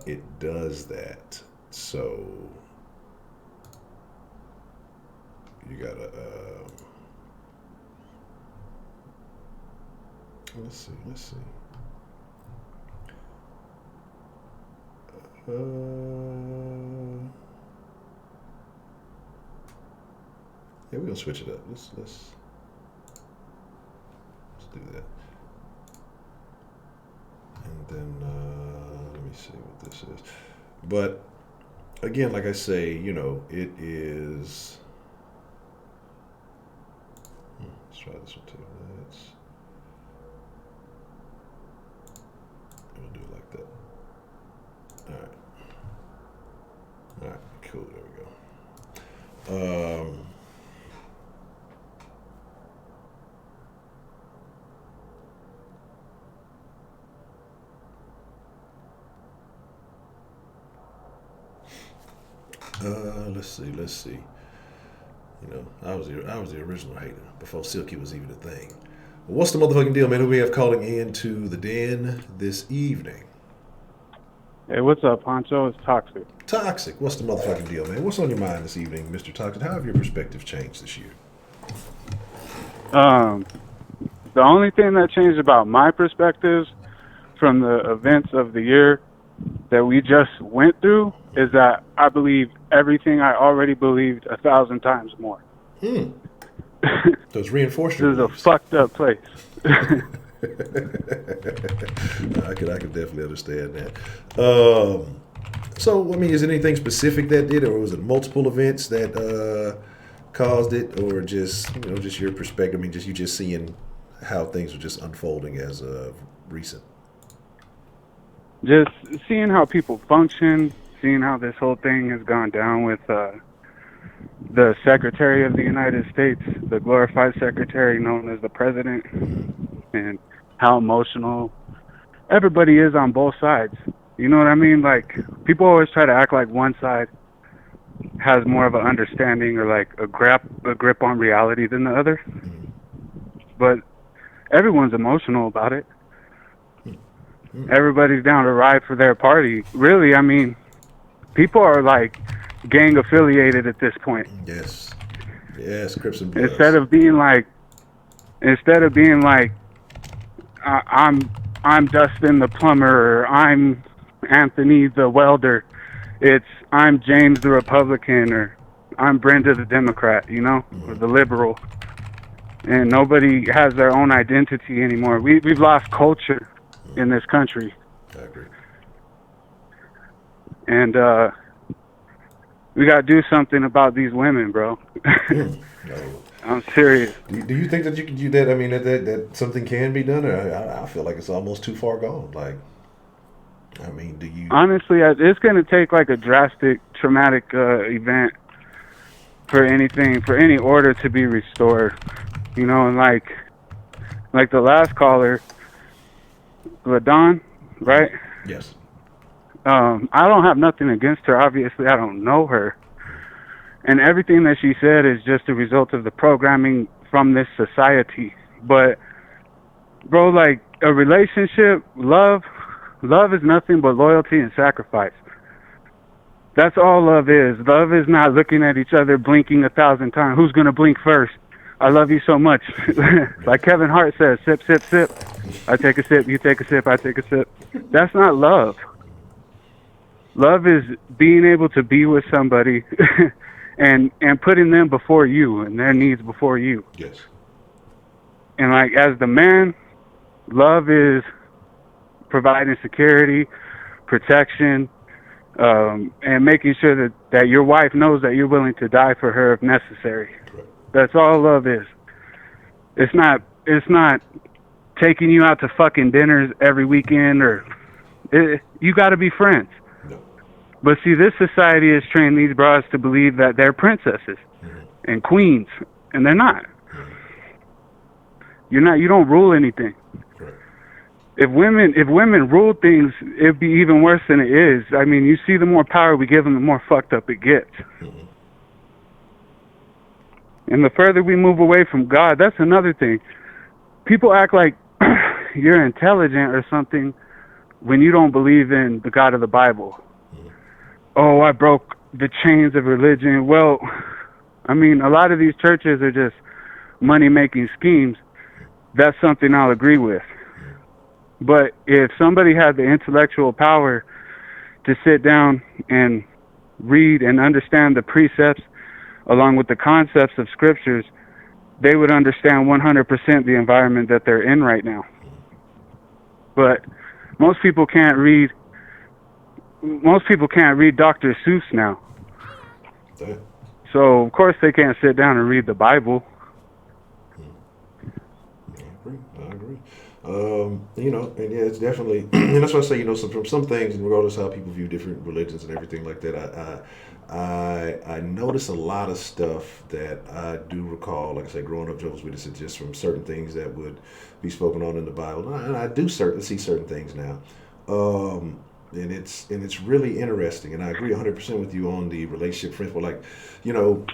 it does that. So you gotta. Let's see. Yeah, we're gonna switch it up. Let's do that. And then let me see what this is. But again, like I say, it is. Let's try this one too. We'll do it like that. All right, cool. There we go. Let's see. I was the original hater before Silky was even a thing. Well, what's the motherfucking deal, man? Who we have calling in to the den this evening? Hey, what's up, Honcho? It's Toxic. Toxic. What's the motherfucking deal, man? What's on your mind this evening, Mr. Toxic? How have your perspectives changed this year? The only thing that changed about my perspectives from the events of the year that we just went through is that I believe everything I already believed 1,000 times more. Those reinforced your This is a fucked up place. I could definitely understand that. So, I mean, is there anything specific that did, or was it multiple events that caused it, or just just your perspective? I mean, you just seeing how things are just unfolding as of recent. Just seeing how people function, seeing how this whole thing has gone down with the Secretary of the United States, the glorified secretary known as the president, and how emotional everybody is on both sides. You know what I mean? Like, people always try to act like one side has more of an understanding or like a grip on reality than the other. But everyone's emotional about it. Everybody's down to ride for their party. Really, I mean, people are like gang affiliated at this point. Yes, Crips and Bloods. Instead of being like, I'm Dustin the plumber, or I'm Anthony the welder. It's I'm James the Republican, or I'm Brenda the Democrat, or the liberal. And nobody has their own identity anymore. We've lost culture in this country. I agree. And we got to do something about these women, bro. No. I'm serious. Do you think that you can do that? I mean, that something can be done? Or I feel like it's almost too far gone. Like, I mean, do you... Honestly, it's going to take like a drastic, traumatic event for any order to be restored. And like the last caller, LaDawn, right? Yes. I don't have nothing against her. Obviously, I don't know her. And everything that she said is just a result of the programming from this society. But, bro, like, a relationship, love is nothing but loyalty and sacrifice. That's all love is. Love is not looking at each other, blinking 1,000 times. Who's going to blink first? I love you so much. Like Kevin Hart says, sip, sip, sip. I take a sip, you take a sip, I take a sip. That's not love. Love is being able to be with somebody and putting them before you and their needs before you. Yes. And like, as the man, love is providing security, protection, and making sure that your wife knows that you're willing to die for her if necessary. Right. That's all love is. It's not taking you out to fucking dinners every weekend, you got to be friends. No. But see, this society has trained these bras to believe that they're princesses and queens, and they're not. You're not. You don't rule anything. Right. If women ruled things, it'd be even worse than it is. I mean, you see, the more power we give them, the more fucked up it gets. Mm-hmm. And the further we move away from God, that's another thing. People act like you're intelligent or something when you don't believe in the God of the Bible. Mm-hmm. Oh, I broke the chains of religion. Well, I mean, a lot of these churches are just money-making schemes. That's something I'll agree with. But if somebody had the intellectual power to sit down and read and understand the precepts along with the concepts of scriptures, they would understand 100% the environment that they're in right now. But most people can't read Dr. Seuss now. Okay. So, of course, they can't sit down and read the Bible. I agree. You know, and yeah, it's definitely, and that's why I say, you know, from some things, regardless of how people view different religions and everything like that, I notice a lot of stuff that I do recall, like I said, growing up Jehovah's Witnesses, just from certain things that would be spoken on in the Bible, and I do see certain things now, and it's really interesting, and I agree 100% with you on the relationship principle, like, you know.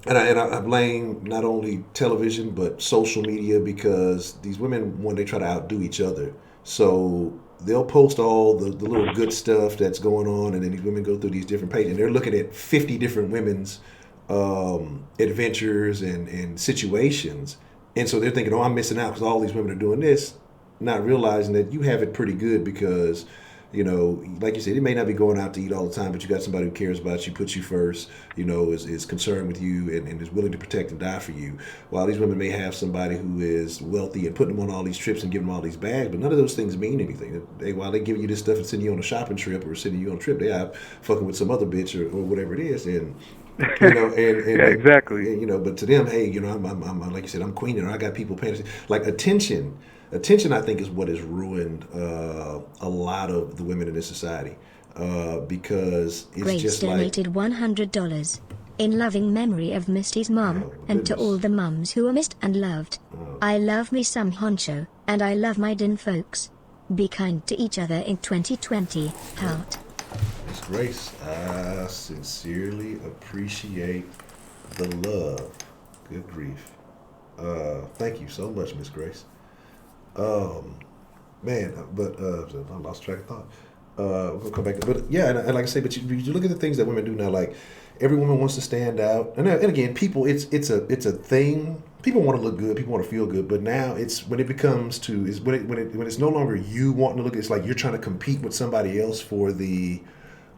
And I blame not only television but social media, because these women, when they try to outdo each other, so they'll post all the little good stuff that's going on, and then these women go through these different pages, and they're looking at 50 different women's adventures and situations, and so they're thinking, oh, I'm missing out because all these women are doing this, not realizing that you have it pretty good because, you know, like you said, it may not be going out to eat all the time, but you got somebody who cares about you, puts you first, you know, is concerned with you, and is willing to protect and die for you. While these women may have somebody who is wealthy and putting them on all these trips and giving them all these bags, but none of those things mean anything. While they giving you this stuff and sending you on a shopping trip or sending you on a trip, they are fucking with some other bitch or whatever it is, and you know, and yeah, exactly. and, you know, but to them, hey, you know, I'm like you said, I'm queen, and I got people paying attention. Like attention, I think, is what has ruined a lot of the women in this society, because it's Grace just donated like $100 in loving memory of Misty's mom, Oh, and to goodness. all the mums who are missed and loved. I love me some Honcho, and I love my din folks. Be kind to each other in 2020. Heart. Miss Grace, I sincerely appreciate the love. Good grief. Thank you so much, Miss Grace. Man, but I lost track of thought. We'll come back to, but yeah, and like I say, but you look at the things that women do now. Like every woman wants to stand out, and again, people, it's a thing. People want to look good, people want to feel good, but now it's when it becomes to is when it's no longer you wanting to look. It's like you're trying to compete with somebody else for the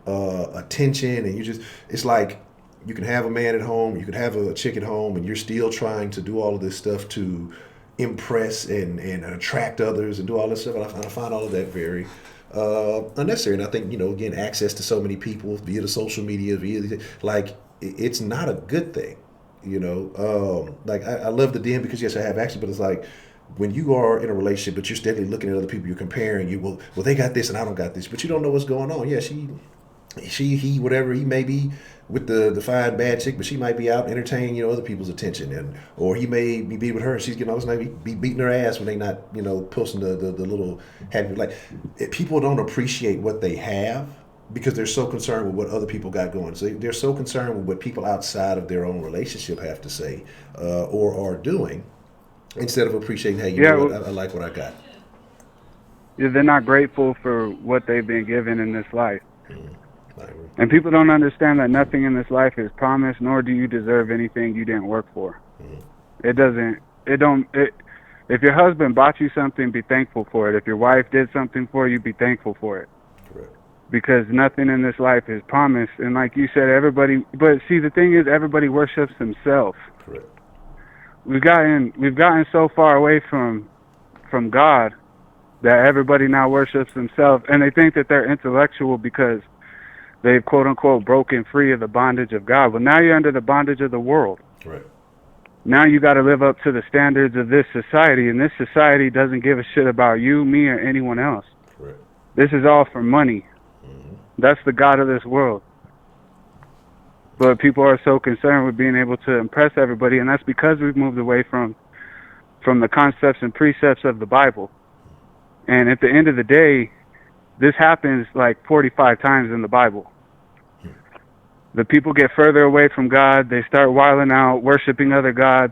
attention, and it's like you can have a man at home, you could have a chick at home, and you're still trying to do all of this stuff to impress and attract others and do all this stuff. And I find all of that very unnecessary. And I think, you know, again, access to so many people via the social media, like it's not a good thing. You know, like I love the den because yes, I have action, but it's like when you are in a relationship, but you're steadily looking at other people, you're comparing. Well, they got this and I don't got this, but you don't know what's going on. Yeah, he, whatever, he may be with the fine bad chick, but she might be out entertaining, you know, other people's attention, or he may be with her and she's getting all this night, be beating her ass when they not, you know, posting the little happy, like people don't appreciate what they have because they're so concerned with what other people got going. So they're so concerned with what people outside of their own relationship have to say or are doing, instead of appreciating, hey, you know what, I like what I got. Yeah, they're not grateful for what they've been given in this life. Mm-hmm. And people don't understand that nothing in this life is promised, nor do you deserve anything you didn't work for. Mm-hmm. If your husband bought you something, be thankful for it. If your wife did something for you, be thankful for it. Correct. Because nothing in this life is promised. And like you said, but see, the thing is, everybody worships themselves. Correct. We've gotten so far away from God that everybody now worships themselves, and they think that they're intellectual because they've quote unquote broken free of the bondage of God. Well, now you're under the bondage of the world. Right. Now you got to live up to the standards of this society, and this society doesn't give a shit about you, me, or anyone else. Correct. This is all for money. Mm-hmm. That's the God of this world. But people are so concerned with being able to impress everybody, and that's because we've moved away from the concepts and precepts of the Bible. And at the end of the day, this happens like 45 times in the Bible. The people get further away from God. They start wilding out, worshiping other gods,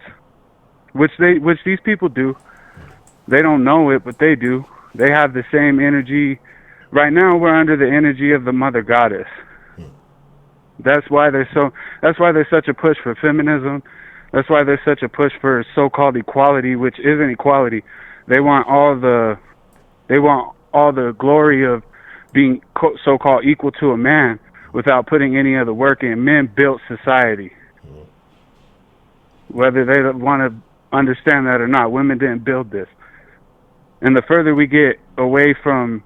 which these people do. They don't know it, but they do. They have the same energy. Right now, we're under the energy of the Mother Goddess. That's why there's such a push for feminism. That's why there's such a push for so-called equality, which isn't equality. They want all the glory of being so-called equal to a man without putting any of the work in. Men built society. Whether they want to understand that or not, women didn't build this. And the further we get away from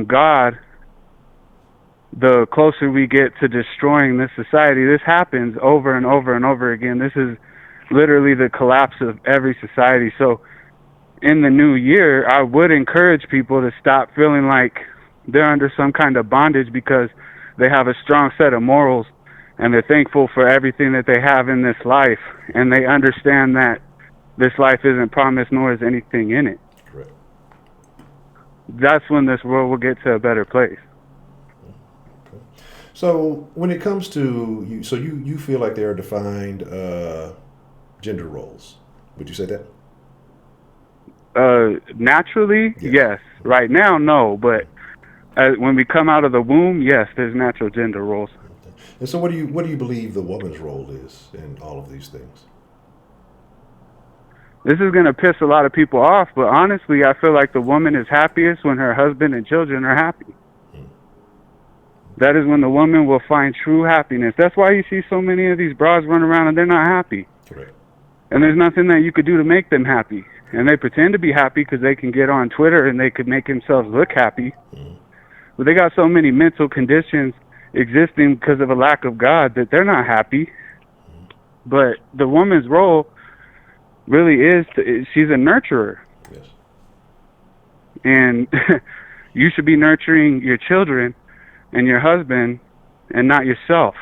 God, the closer we get to destroying this society. This happens over and over and over again. This is literally the collapse of every society. So in the new year, I would encourage people to stop feeling like they're under some kind of bondage because they have a strong set of morals and they're thankful for everything that they have in this life, and they understand that this life isn't promised, nor is anything in it. Correct. That's when this world will get to a better place. Okay. So when it comes to you, so you feel like there are defined gender roles. Would you say that? Naturally, yes. Right now, no. But when we come out of the womb, yes, there's natural gender roles. Okay. And so what do you believe the woman's role is in all of these things? This is going to piss a lot of people off, but honestly, I feel like the woman is happiest when her husband and children are happy. That is when the woman will find true happiness. That's why you see so many of these bras run around and they're not happy. Correct. And there's nothing that you could do to make them happy. And they pretend to be happy because they can get on Twitter and they could make themselves look happy. But they got so many mental conditions existing because of a lack of God that they're not happy. But the woman's role really is, she's a nurturer. Yes. And you should be nurturing your children and your husband and not yourself.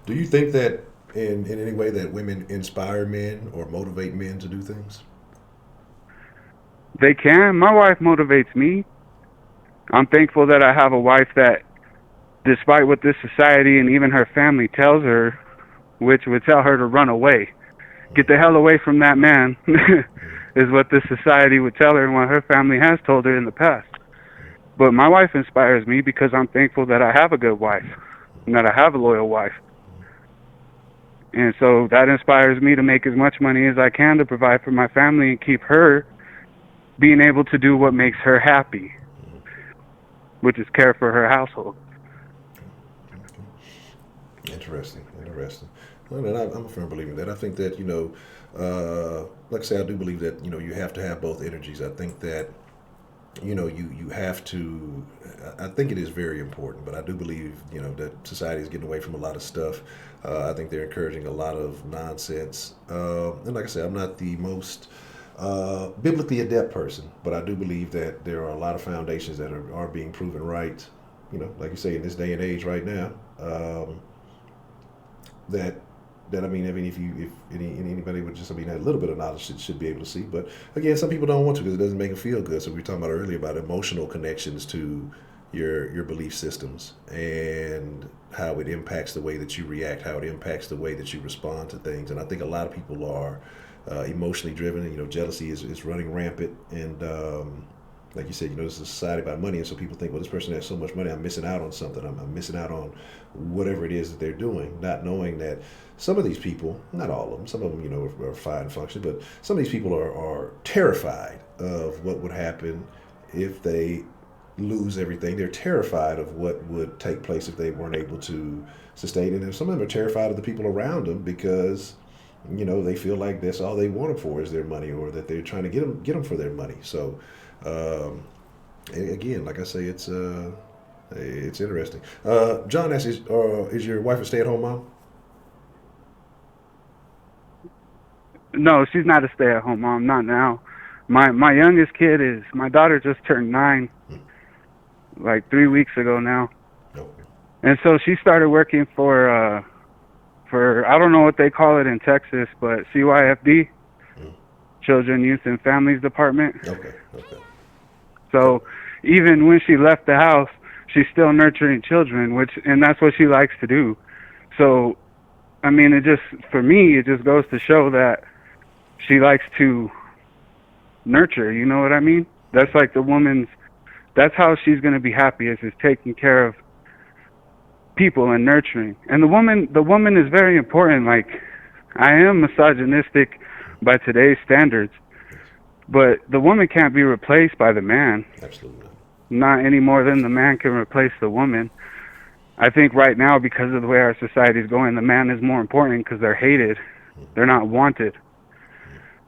Do you think that in any way that women inspire men or motivate men to do things? They can. My wife motivates me. I'm thankful that I have a wife that, despite what this society and even her family tells her, which would tell her to run away, get the hell away from that man, is what this society would tell her and what her family has told her in the past. But my wife inspires me because I'm thankful that I have a good wife and that I have a loyal wife. And so that inspires me to make as much money as I can to provide for my family and keep her being able to do what makes her happy, which is care for her household. Interesting. Well, and I'm a firm believer in that. I think that, like I say, I do believe that, you have to have both energies. I think that, you have to, I think it is very important, but I do believe, that society is getting away from a lot of stuff. I think they're encouraging a lot of nonsense. And like I said, I'm not the most biblically adept person, but I do believe that there are a lot of foundations that are being proven right, like you say, in this day and age right now. That I mean, if anybody would just, a little bit of knowledge should be able to see. But again, some people don't want to because it doesn't make them feel good. So we were talking about earlier about emotional connections to your belief systems and how it impacts the way that you react, how it impacts the way that you respond to things. And I think a lot of people are emotionally driven. And, jealousy is running rampant. And like you said, this is a society about money, and so people think, well, this person has so much money, I'm missing out on something. I'm missing out on whatever it is that they're doing, not knowing that some of these people, not all of them, some of them, are fine and functioning, but some of these people are terrified of what would happen if they lose everything. They're terrified of what would take place if they weren't able to sustain it. And some of them are terrified of the people around them because, they feel like that's all they want them for is their money, or that they're trying to get them for their money. So, again, like I say, it's interesting. John asks, is your wife a stay-at-home mom? No, she's not a stay-at-home mom, not now. My youngest kid my daughter just turned 9, like 3 weeks ago now. Okay. And so she started working for I don't know what they call it in Texas, but CYFD. Children, Youth, and Families Department. Okay. So even when she left the house, she's still nurturing children, and that's what she likes to do. So, I mean, for me, it just goes to show that she likes to nurture, you know what I mean? That's like that's how she's going to be happy, is taking care of people and nurturing. And the woman is very important. Like, I am misogynistic by today's standards, but the woman can't be replaced by the man. Absolutely not any more than the man can replace the woman. I think right now, because of the way our society is going, the man is more important because they're hated. They're not wanted.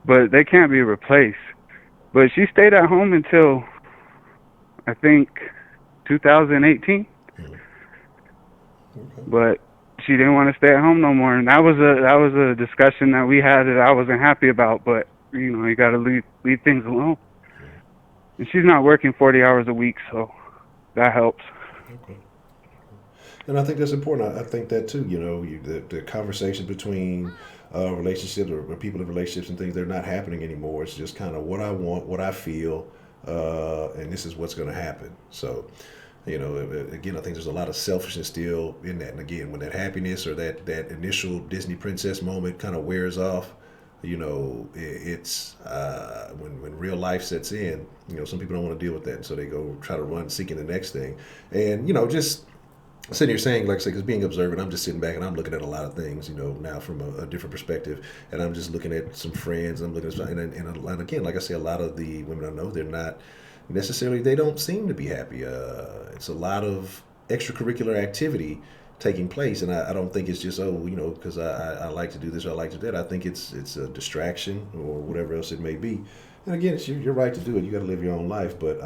But they can't be replaced. But she stayed at home until, I think, 2018. But she didn't want to stay at home no more, and that was a discussion that we had that I wasn't happy about. But you got to leave things alone. And she's not working 40 hours a week, so that helps. Okay. And I think that's important. I think that too. The conversation between relationships or people in relationships and things, they're not happening anymore. It's just kind of what I want, what I feel, and this is what's going to happen. So, again, I think there's a lot of selfishness still in that. And again, when that happiness or that initial Disney princess moment kind of wears off, it's when real life sets in. Some people don't want to deal with that, and so they go try to run seeking the next thing. And just sitting here saying, like I say, because being observant, I'm just sitting back and I'm looking at a lot of things, now from a different perspective, and I'm just looking at some friends. I'm looking at and again, like I say, a lot of the women I know, they're not necessarily. They don't seem to be happy. It's a lot of extracurricular activity taking place, and I don't think it's just because I like to do this or I like to do that. I think it's a distraction or whatever else it may be. And again, it's your right to do it. You got to live your own life, but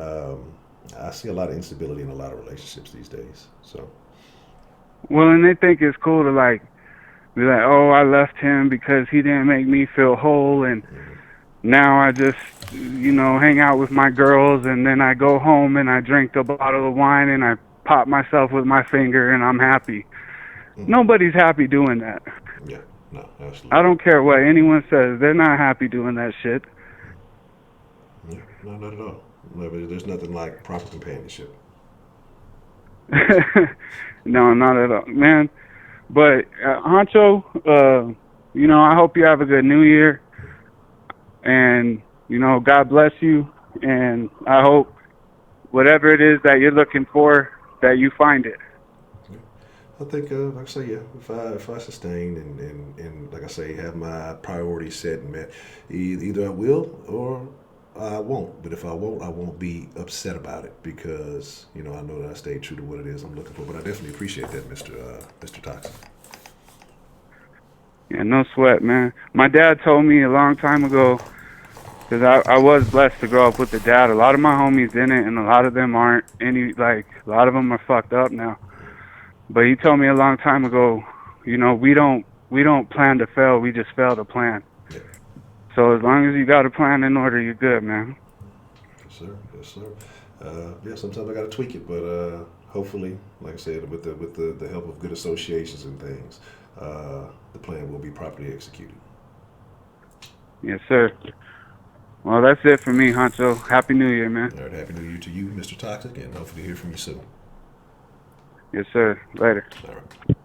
I see a lot of instability in a lot of relationships these days. So, well, and they think it's cool to be like, oh, I left him because he didn't make me feel whole, and now I just hang out with my girls, and then I go home and I drink a bottle of wine and I pop myself with my finger and I'm happy. Nobody's happy doing that. Yeah, no, absolutely. I don't care what anyone says. They're not happy doing that shit. Yeah, no, not at all. No, but there's nothing like proper companionship. No, not at all, man. But Honcho, I hope you have a good New Year, and God bless you, and I hope whatever it is that you're looking for, that you find it. I think, like I say, yeah, if I sustain and like I say, have my priorities set and met, either I will or I won't. But if I won't, I won't be upset about it because I know that I stayed true to what it is I'm looking for. But I definitely appreciate that, Mr. Toxic. Yeah, no sweat, man. My dad told me a long time ago, because I was blessed to grow up with a dad. A lot of my homies in it, and a lot of them aren't a lot of them are fucked up now. But he told me a long time ago, we don't plan to fail, we just fail to plan. Yeah. So as long as you got a plan in order, you're good, man. Yes, sir. Yeah, sometimes I got to tweak it, but hopefully, like I said, with the help of good associations and things, the plan will be properly executed. Yes, sir. Well, that's it for me, Honcho. Happy New Year, man. All right, Happy New Year to you, Mr. Toxic, and hopefully hear from you soon. Yes, sir. Later. All right.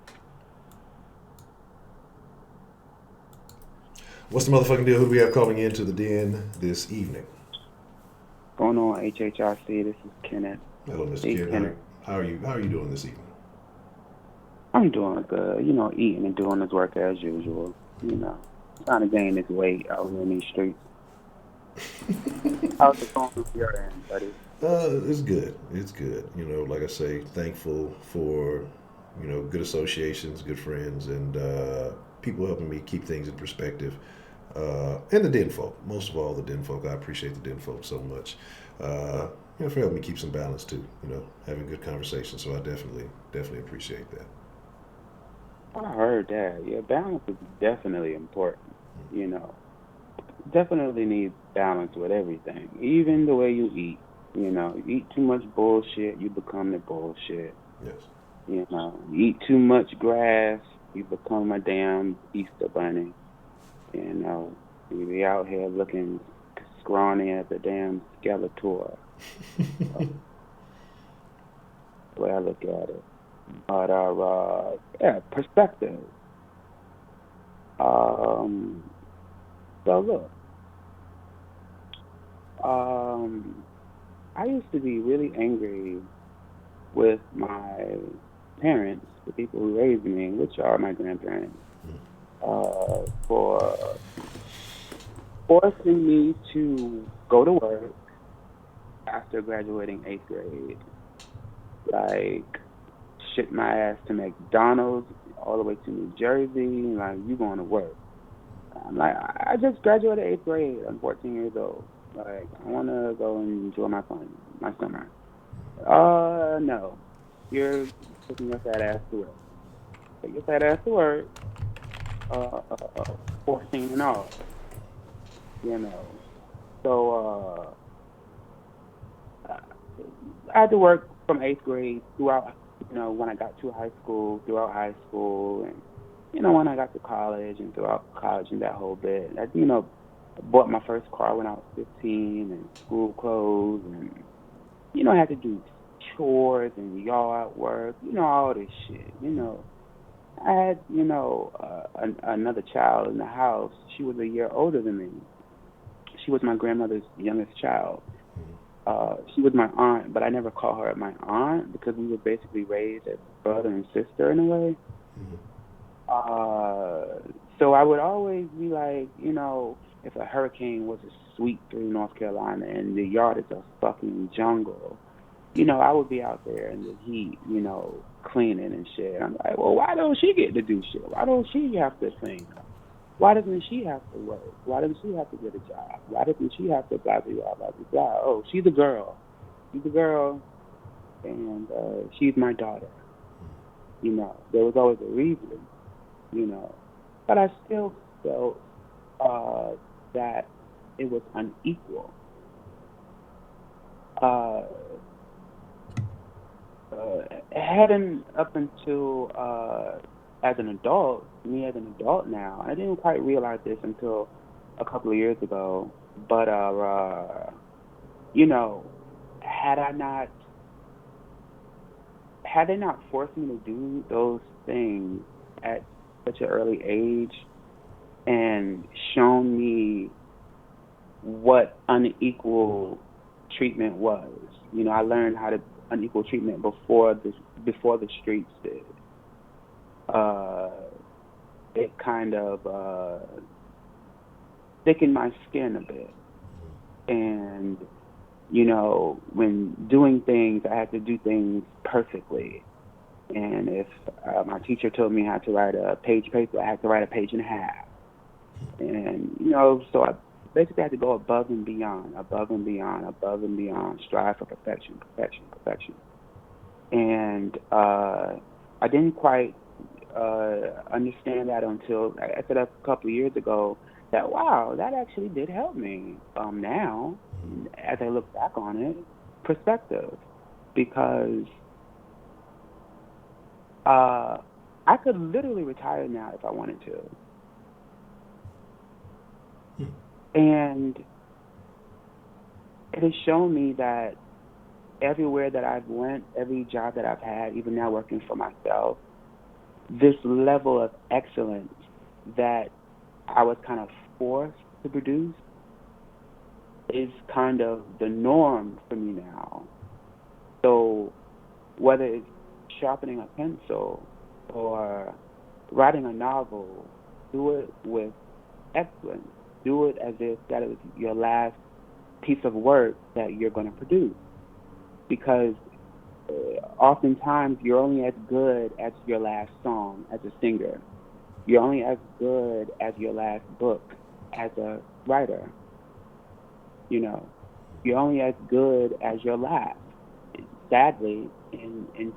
What's the motherfucking deal? Who do we have calling into the den this evening? Going on, HHRC. This is Kenneth. Hello, Mr. Hey, Kenneth. How are you doing this evening? I'm doing good. Eating and doing this work as usual. Trying to gain this weight out here in these streets. How's it going from your end, buddy? It's good. It's good. Like I say, thankful for, good associations, good friends, and people helping me keep things in perspective. And the den folk. Most of all, the den folk. I appreciate the den folk so much. For helping me keep some balance too. Having good conversations. So I definitely appreciate that. I heard that. Yeah, balance is definitely important. Definitely need balance with everything. Even the way you eat. You eat too much bullshit, you become the bullshit. Yes. You eat too much grass, you become a damn Easter bunny. You be out here looking scrawny as a damn Skeletor. The way I look at it. But yeah, perspective. So look, I used to be really angry with my parents, the people who raised me, which are my grandparents, for forcing me to go to work after graduating 8th grade. Like, ship my ass to McDonald's all the way to New Jersey. Like, you going to work? I'm like, I just graduated 8th grade. I'm 14 years old. Like, I want to go and enjoy my summer. No. You're taking your fat ass to work. Take your fat ass to work. 14 and all. You know. So, I had to work from 8th grade throughout, when I got to throughout high school, and, when I got to college and throughout college and that whole bit. I bought my first car when I was 15 and school clothes and, I had to do chores and yard work, all this shit, I had, another child in the house. She was a year older than me. She was my grandmother's youngest child. She was my aunt, but I never called her my aunt because we were basically raised as brother and sister in a way. So I would always be like, if a hurricane was to sweep through North Carolina and the yard is a fucking jungle, I would be out there in the heat, cleaning and shit. I'm like, well, why don't she get to do shit? Why don't she have to clean? Why doesn't she have to work? Why doesn't she have to get a job? Why doesn't she have to blah, blah, blah, blah, blah? Oh, she's a girl. She's a girl, and she's my daughter. There was always a reason, But I still felt that it was unequal. Heading up until as an adult now, I didn't quite realize this until a couple of years ago, but had they not forced me to do those things at such an early age and shown me what unequal treatment was, I learned how to unequal treatment before the streets did. It kind of thickened my skin a bit. And, when doing things, I had to do things perfectly. And if my teacher told me how to write a page paper, I had to write a page and a half. And, so I basically had to go above and beyond, strive for perfection. And I didn't quite understand that until I said a couple of years ago that, wow, that actually did help me now, as I look back on it, perspective. Because I could literally retire now if I wanted to. And it has shown me that everywhere that I've went, every job that I've had, even now working for myself, this level of excellence that I was kind of forced to produce is kind of the norm for me now. So whether it's sharpening a pencil or writing a novel, do it with excellence. Do it as if that is your last piece of work that you're going to produce. Because oftentimes you're only as good as your last song as a singer. You're only as good as your last book as a writer. You're only as good as your last. Sadly, in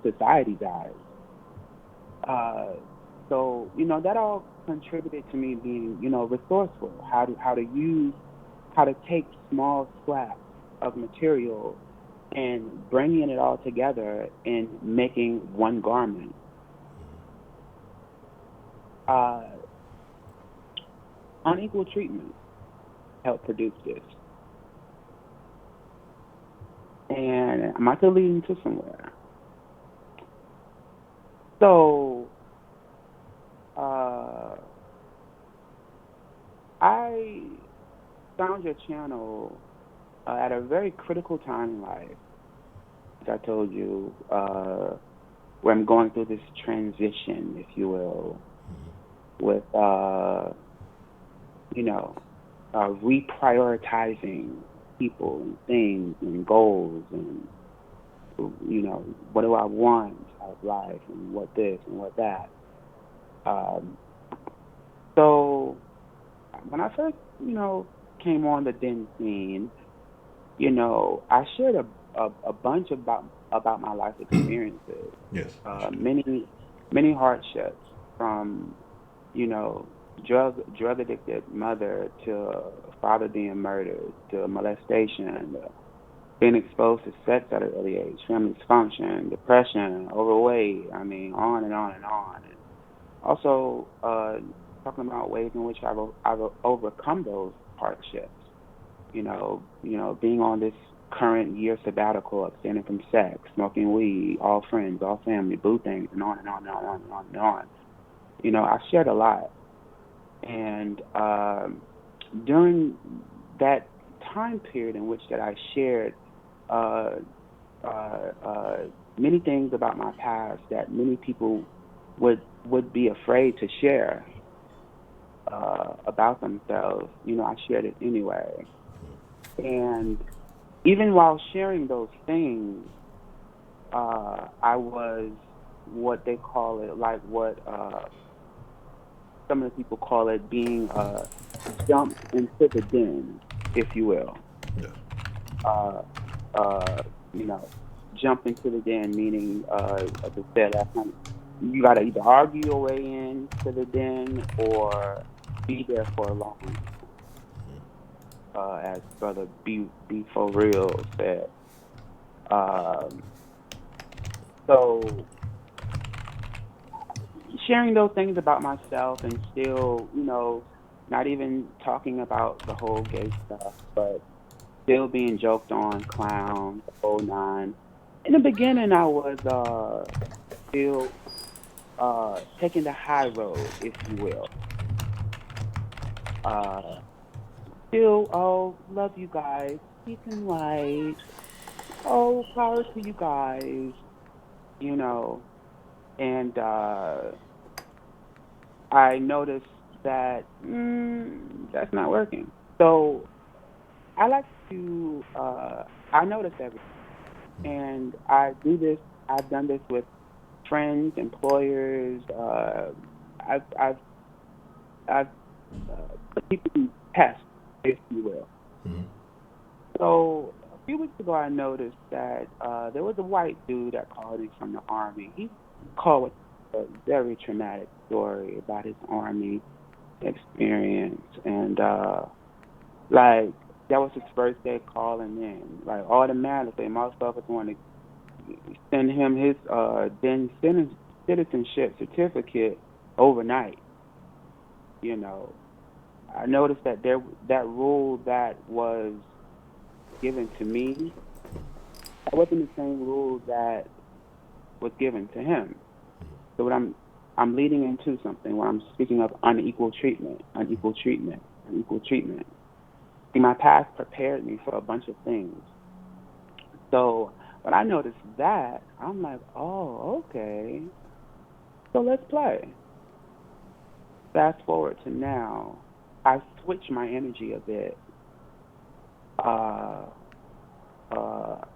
society's eyes. So, that all contributed to me being, resourceful. How to take small scraps of material and bringing it all together and making one garment. unequal treatment helped produce this. And I'm about to lead into somewhere. So, I found your channel at a very critical time in life, as I told you, where I'm going through this transition, if you will, with, reprioritizing people and things and goals and, what do I want out of life and what this and what that. So when I first, came on the den scene, I shared a bunch about my life experiences. Yes. Many hardships from, drug addicted mother to father being murdered to molestation, being exposed to sex at an early age, family dysfunction, depression, overweight. I mean, on and on and on. And also, talking about ways in which I've overcome those hardships. Being on this current year sabbatical, abstaining from sex, smoking weed, all friends, all family, boo things, and on and on and on and on and on. I shared a lot. And during that time period in which that I shared many things about my past that many people would be afraid to share about themselves, I shared it anyway. And even while sharing those things, I was what they call it, like what some of the people call it, being jumped into the den, if you will. Jump into the den, meaning, as I said last time, you got to either argue your way into the den or be there for a long time, as Brother B For Real said. So sharing those things about myself and still, not even talking about the whole gay stuff, but still being joked on, clown, the whole nine. In the beginning, I was still taking the high road, if you will. Still, love you guys, peace and light. Oh, power to you guys, And I noticed that that's not working. So I like to, I notice everything. And I do this, I've done this with friends, employers, I've put people through tests, if you will. Mm-hmm. So a few weeks ago, I noticed that there was a white dude that called me from the Army. He called with a very traumatic story about his Army experience. And, that was his first day calling in. Like, automatically, motherfuckers want to send him his then citizenship certificate overnight. I noticed that that rule that was given to me, that wasn't the same rule that was given to him. So what I'm leading into something when I'm speaking of unequal treatment. See, my past prepared me for a bunch of things. So when I noticed that, I'm like, oh, okay. So let's play. Fast forward to now, I switched my energy a bit.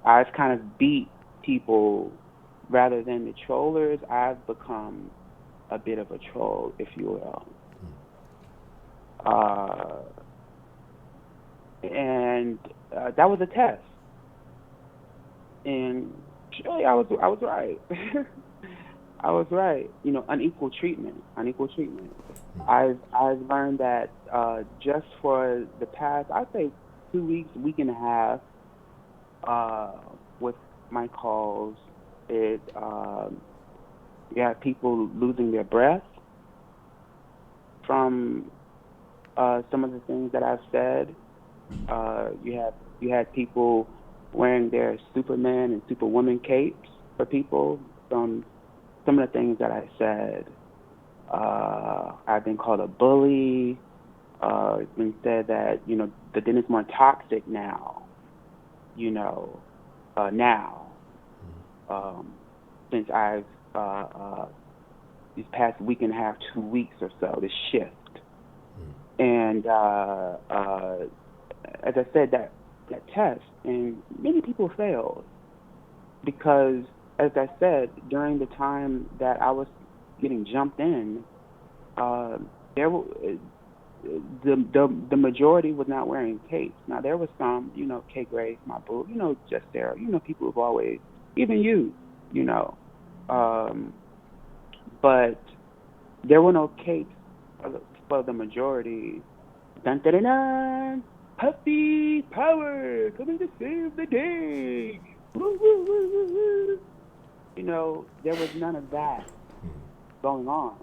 I've kind of beat people rather than the trollers. I've become a bit of a troll, if you will. And that was a test. And surely I was right. I was right. Unequal treatment. I've learned that just for the past, I'd say 2 weeks, week and a half, with my calls, you have people losing their breath from some of the things that I've said. You had people wearing their Superman and Superwoman capes for people from some of the things that I said. I've been called a bully. It's been said that, the den is more toxic now, now, since I've, these past week and a half, 2 weeks or so, this shift. And as I said, that test, and many people failed because, as I said, during the time that I was getting jumped in, there were the majority was not wearing capes. Now there was some, K Grace, my boo, just there, people have always, even you, but there were no capes for the majority. Dun dun dun dun. Puffy power coming to save the day. Woo, woo, woo, woo, woo. There was none of that going on.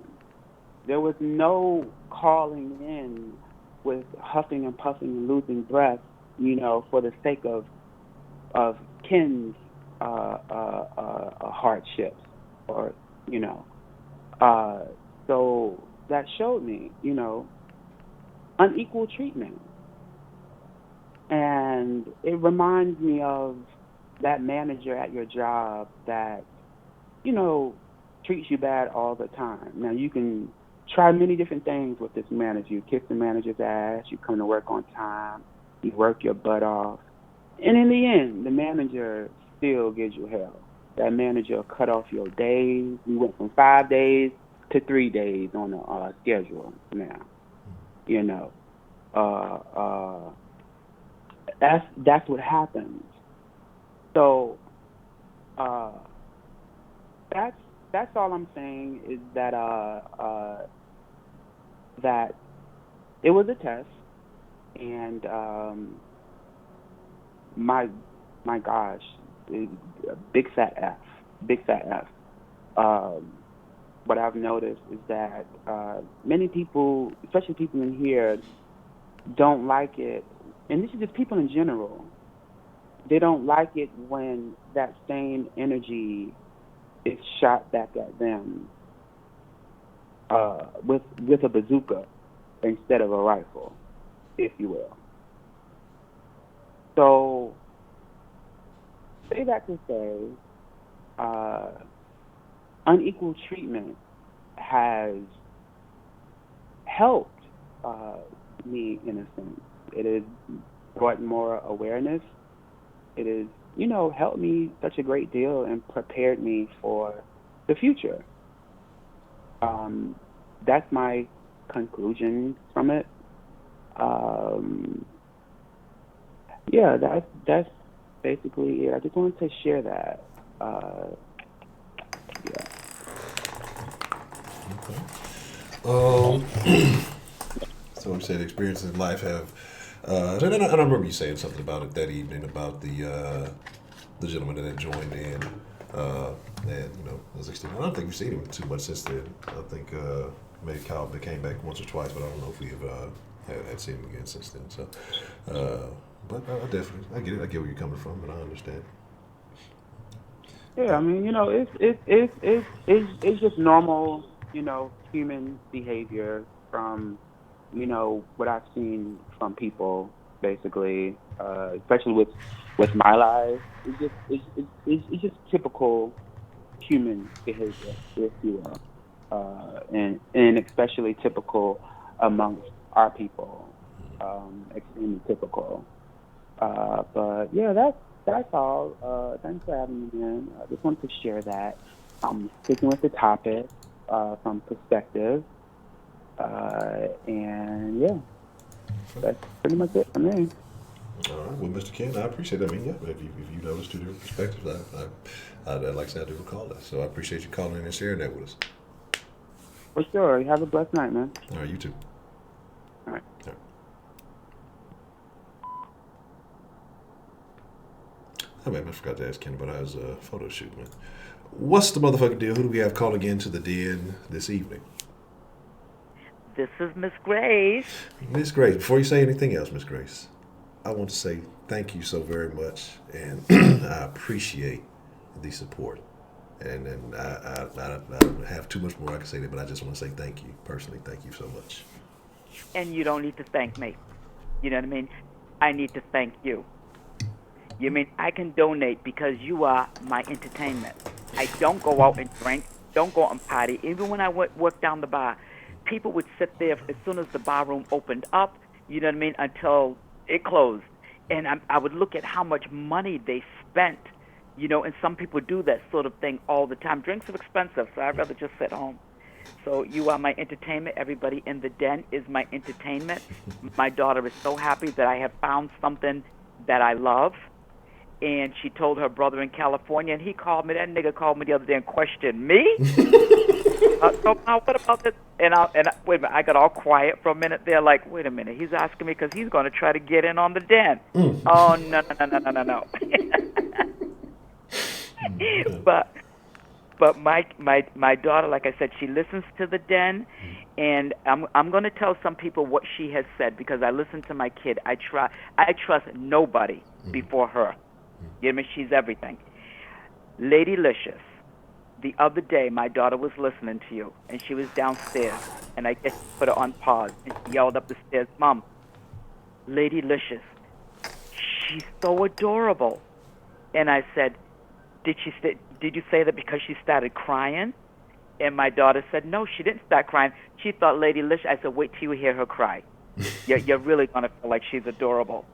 There was no calling in with huffing and puffing and losing breath, for the sake of Ken's hardships, or so that showed me, unequal treatment. And it reminds me of that manager at your job that, treats you bad all the time. Now, you can try many different things with this manager. You kiss the manager's ass, you come to work on time, you work your butt off. And in the end, the manager still gives you hell. That manager will cut off your days. We went from 5 days to 3 days on the schedule now. That's what happens. So that's all I'm saying is that that it was a test, and my gosh, big fat F. What I've noticed is that many people, especially people in here, don't like it, and this is just people in general. They don't like it when that same energy is shot back at them with a bazooka instead of a rifle, if you will. So, say that to say, unequal treatment has helped me in a sense. It has brought more awareness. It has, helped me such a great deal and prepared me for the future. That's my conclusion from it. Yeah, that's basically it. I just wanted to share that. Yeah. Okay. So you said experiences in life have. I remember you saying something about it that evening about the gentleman that had joined in. And was extended. I don't think we've seen him too much since then. I think maybe Kyle came back once or twice, but I don't know if we have had seen him again since then. So, but I definitely I get it. I get where you're coming from, and I understand. Yeah, I mean, it's just normal, human behavior from, what I've seen from people, basically, especially with my life. It's just typical human behavior, if you will, and especially typical amongst our people, extremely typical. But yeah, that's all. Thanks for having me again. I just wanted to share that. I'm sticking with the topic from perspective, and yeah, that's pretty much it for me. All right, well, Mr. Ken, I appreciate it. I mean, yeah, if you noticed two different perspectives, I'd like to say I do recall that. So I appreciate you calling in and sharing that with us. For sure. You have a blessed night, man. All right, you too. All right. All right. Oh, man, I forgot to ask Ken about his photo shoot, man. What's the motherfucking deal? Who do we have calling in to the den this evening? This is Miss Grace. Miss Grace, before you say anything else, Miss Grace, I want to say thank you so very much, and I appreciate the support. And I don't have too much more I can say there, but I just want to say thank you personally. Thank you so much. And you don't need to thank me. You know what I mean? I need to thank you. You mean I can donate because you are my entertainment. I don't go out and drink, don't go out and party. Even when I worked down the bar, people would sit there as soon as the bar room opened up, you know what I mean, until it closed. And I would look at how much money they spent, you know, and some people do that sort of thing all the time. Drinks are expensive, so I'd rather just sit home. So you are my entertainment. Everybody in the den is my entertainment. My daughter is so happy that I have found something that I love. And she told her brother in California, and he called me. That nigga called me the other day and questioned me. So now what about this? And wait a minute, I got all quiet for a minute there, like, wait a minute, he's asking me because he's going to try to get in on the den. Oh, no. But my daughter, like I said, she listens to the den, and I'm going to tell some people what she has said because I listen to my kid. I trust nobody before her. You know, she's everything. Lady Licious, the other day my daughter was listening to you, and she was downstairs, and I just put her on pause, and she yelled up the stairs, Mom, Lady Licious, she's so adorable. And I said, did you say that because she started crying? And my daughter said, no, she didn't start crying. She thought Lady Licious. I said, wait till you hear her cry. You're really going to feel like she's adorable.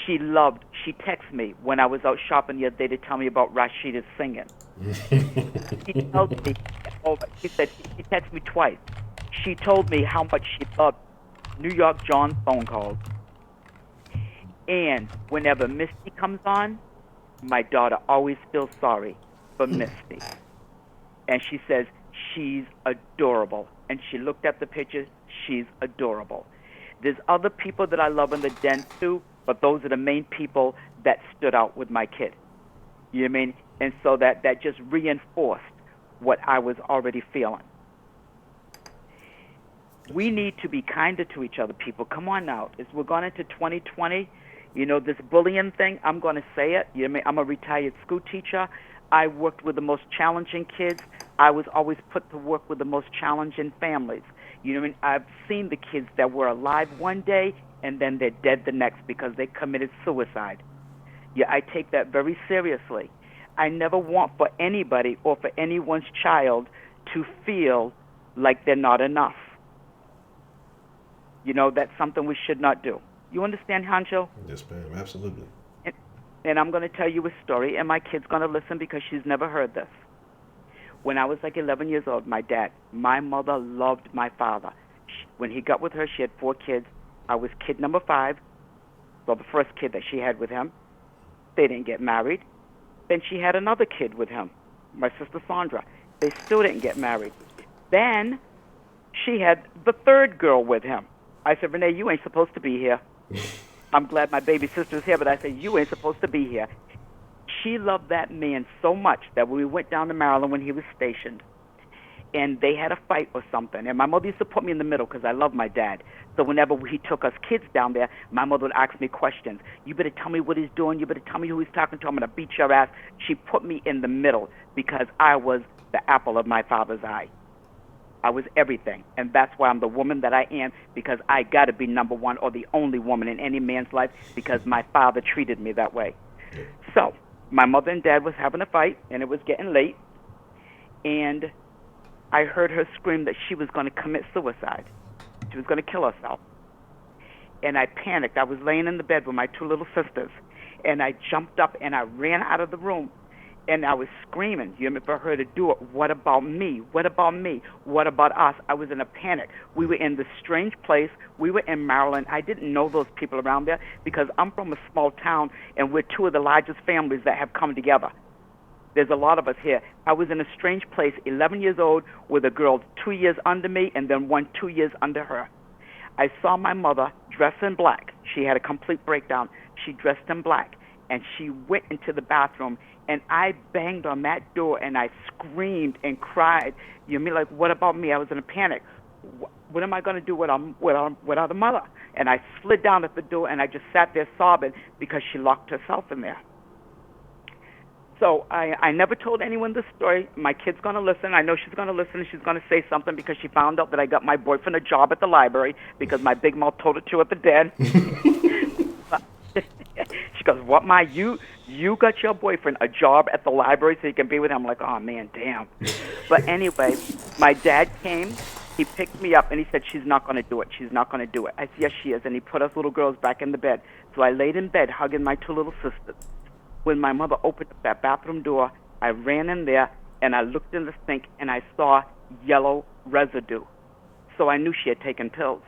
She texted me when I was out shopping the other day to tell me about Rashida's singing. She told me, she said, she texted me twice. She told me how much she loved New York John's phone calls. And whenever Misty comes on, my daughter always feels sorry for Misty. And she says, she's adorable. And she looked at the pictures, she's adorable. There's other people that I love in the den too, but those are the main people that stood out with my kid. You know what I mean? And so that just reinforced what I was already feeling. We need to be kinder to each other, people. Come on now. As we're going into 2020, you know, this bullying thing, I'm going to say it. You know what I mean? I'm a retired school teacher. I worked with the most challenging kids. I was always put to work with the most challenging families. You know what I mean? I've seen the kids that were alive one day and then they're dead the next because they committed suicide. Yeah, I take that very seriously. I never want for anybody or for anyone's child to feel like they're not enough. You know, that's something we should not do. You understand, Honcho? Yes, ma'am, absolutely. And I'm going to tell you a story, and my kid's going to listen because she's never heard this. When I was like 11 years old, my mother loved my father. When he got with her, she had 4 kids. I was kid number 5, well, the first kid that she had with him. They didn't get married. Then she had another kid with him, my sister Sandra. They still didn't get married. Then she had the 3rd girl with him. I said, Renee, you ain't supposed to be here. I'm glad my baby sister's here, but I said, you ain't supposed to be here. She loved that man so much that when we went down to Maryland when he was stationed, and they had a fight or something, and my mother used to put me in the middle because I love my dad. So whenever he took us kids down there, my mother would ask me questions. You better tell me what he's doing. You better tell me who he's talking to. I'm going to beat your ass. She put me in the middle because I was the apple of my father's eye. I was everything, and that's why I'm the woman that I am, because I got to be number one or the only woman in any man's life because my father treated me that way. So my mother and dad was having a fight, and it was getting late, and I heard her scream that she was going to commit suicide. She was going to kill herself. And I panicked. I was laying in the bed with my 2 little sisters, and I jumped up, and I ran out of the room. And I was screaming, you know, for her to do it. What about me? What about me? What about us? I was in a panic. We were in this strange place. We were in Maryland. I didn't know those people around there because I'm from a small town, and we're 2 of the largest families that have come together. There's a lot of us here. I was in a strange place, 11 years old, with a girl 2 years under me and then one 2 years under her. I saw my mother dressed in black. She had a complete breakdown. She dressed in black, and she went into the bathroom, and I banged on that door, and I screamed and cried. You mean, like, what about me? I was in a panic. what am I going to do without a mother? And I slid down at the door, and I just sat there sobbing because she locked herself in there. So I never told anyone this story. My kid's going to listen. I know she's going to listen, and she's going to say something because she found out that I got my boyfriend a job at the library because my big mouth told her to at the den. She goes, what, Ma, you got your boyfriend a job at the library so you can be with him? I'm like, oh, man, damn. But anyway, my dad came. He picked me up, and he said, she's not going to do it. She's not going to do it. I said, yes, she is. And he put us little girls back in the bed. So I laid in bed hugging my two little sisters. When my mother opened up that bathroom door, I ran in there, and I looked in the sink, and I saw yellow residue. So I knew she had taken pills.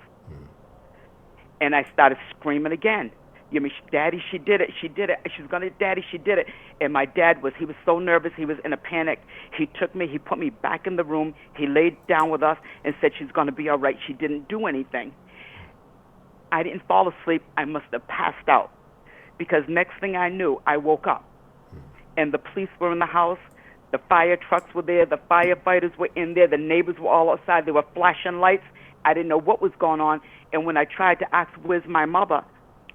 And I started screaming again. You mean, Daddy, she did it. She did it. She's going to, Daddy, she did it. And my dad he was so nervous. He was in a panic. He took me, he put me back in the room. He laid down with us and said she's going to be all right. She didn't do anything. I didn't fall asleep. I must have passed out. Because next thing I knew, I woke up. And the police were in the house. The fire trucks were there. The firefighters were in there. The neighbors were all outside. They were flashing lights. I didn't know what was going on. And when I tried to ask, where's my mother?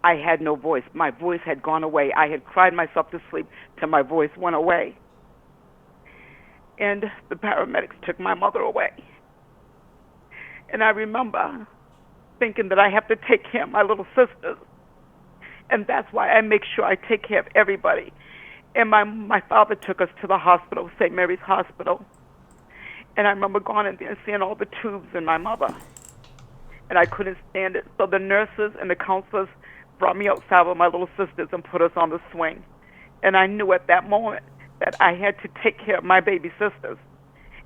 I had no voice. My voice had gone away. I had cried myself to sleep till my voice went away. And the paramedics took my mother away. And I remember thinking that I have to take care of my little sisters. And that's why I make sure I take care of everybody. And my father took us to the hospital, St. Mary's Hospital. And I remember going in there and seeing all the tubes in my mother. And I couldn't stand it. So the nurses and the counselors brought me outside with my little sisters and put us on the swing. And I knew at that moment that I had to take care of my baby sisters.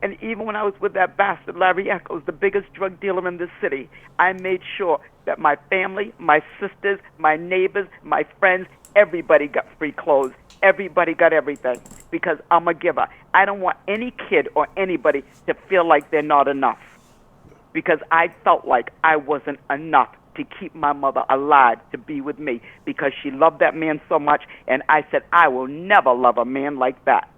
And even when I was with that bastard, Larry Echoes, the biggest drug dealer in this city, I made sure that my family, my sisters, my neighbors, my friends, everybody got free clothes. Everybody got everything because I'm a giver. I don't want any kid or anybody to feel like they're not enough because I felt like I wasn't enough to keep my mother alive to be with me because she loved that man so much, and I said, I will never love a man like that.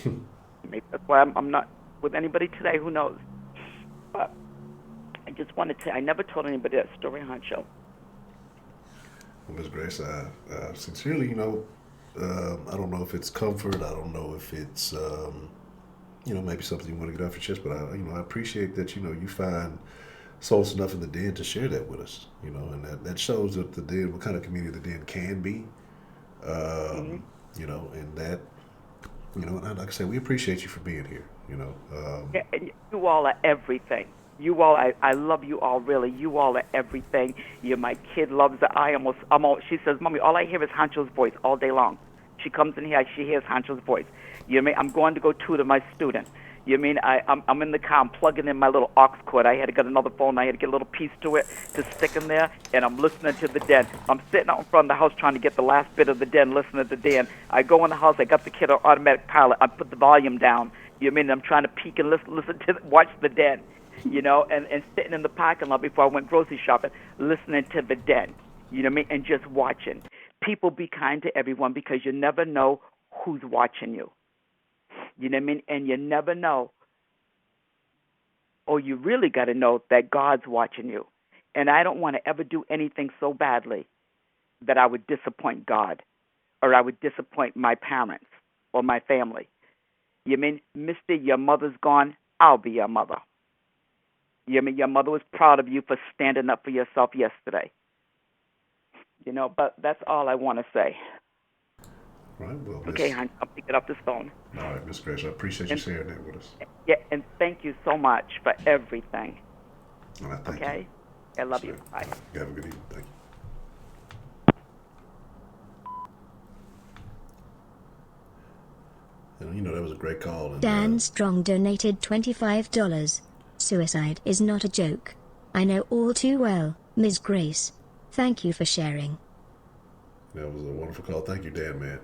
Maybe that's why I'm not with anybody today, who knows. But I just wanted to, I never told anybody that story, Honcho. Well, Ms. Grace, sincerely, I don't know if it's comfort, I don't know if it's, maybe something you want to get off your chest, but I appreciate that, you find solace enough in the den to share that with us, and that shows that the den, what kind of community the den can be, and that, and like I said, we appreciate you for being here, Yeah, and you all are everything. You all, I love you all, really. You all are everything. My kid loves it. She says, Mommy, all I hear is Honcho's voice all day long. She comes in here, she hears Honcho's voice. I'm going to go tutor my student. I'm in the car, I'm plugging in my little aux cord. I had to get another phone, I had to get a little piece to it to stick in there, and I'm listening to the den. I'm sitting out in front of the house trying to get the last bit of the den, listening to the den. I go in the house, I got the kid on automatic pilot, I put the volume down. I'm trying to peek and listen to, watch the den, and sitting in the parking lot before I went grocery shopping, listening to the den, and just watching. People, be kind to everyone because you never know who's watching you. And you never know, or you really got to know that God's watching you. And I don't want to ever do anything so badly that I would disappoint God or I would disappoint my parents or my family. Mister, your mother's gone, I'll be your mother. Your mother was proud of you for standing up for yourself yesterday. But that's all I want to say. All right, well, okay, hon, I'll pick it up this phone. All right, Miss Grace, I appreciate you sharing that with us. Yeah, and thank you so much for everything. All right, thank you. I love you. Bye. You have a good evening. Thank you. And that was a great call. And, Dan Strong donated $25. Suicide is not a joke. I know all too well, Ms. Grace. Thank you for sharing. That was a wonderful call. Thank you, Dan, man.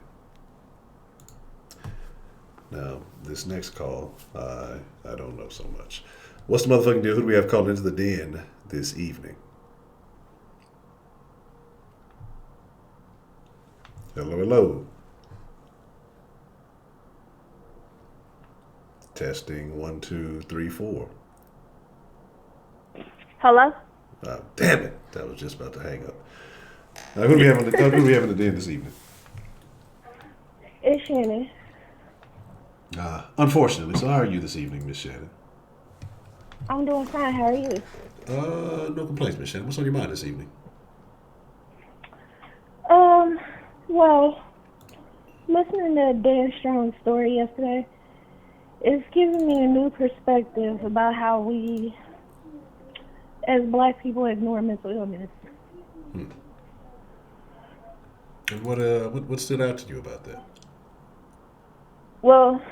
Now, this next call, I don't know so much. What's the motherfucking deal? Who do we have called into the den this evening? Hello, hello. Testing 1, 2, 3, 4. Hello? Damn it. That was just about to hang up. Who do we have on the den this evening? It's Shannon. Unfortunately. So how are you this evening, Miss Shannon? I'm doing fine. How are you? No complaints, Miss Shannon. What's on your mind this evening? Well, listening to Dan Strong's story yesterday, it's giving me a new perspective about how we, as black people, ignore mental illness. And what stood out to you about that? Well,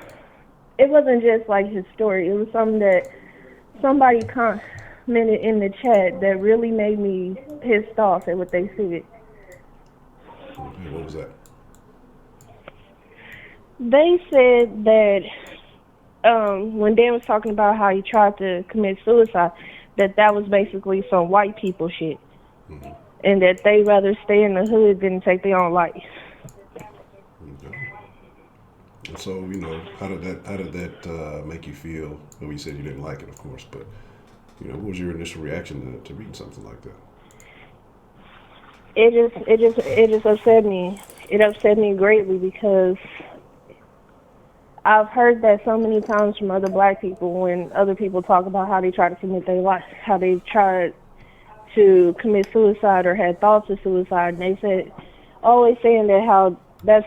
it wasn't just like his story. It was something that somebody commented in the chat that really made me pissed off at what they said. What was that? They said that when Dan was talking about how he tried to commit suicide, that was basically some white people shit. Mm-hmm. And that they rather stay in the hood than take their own life. Okay. And so, how did that make you feel? Well, you said you didn't like it, of course, but what was your initial reaction to reading something like that? It just upset me. It upset me greatly because I've heard that so many times from other black people when other people talk about how they try to commit their life, how they tried to commit suicide or had thoughts of suicide, and they said, always saying that how that's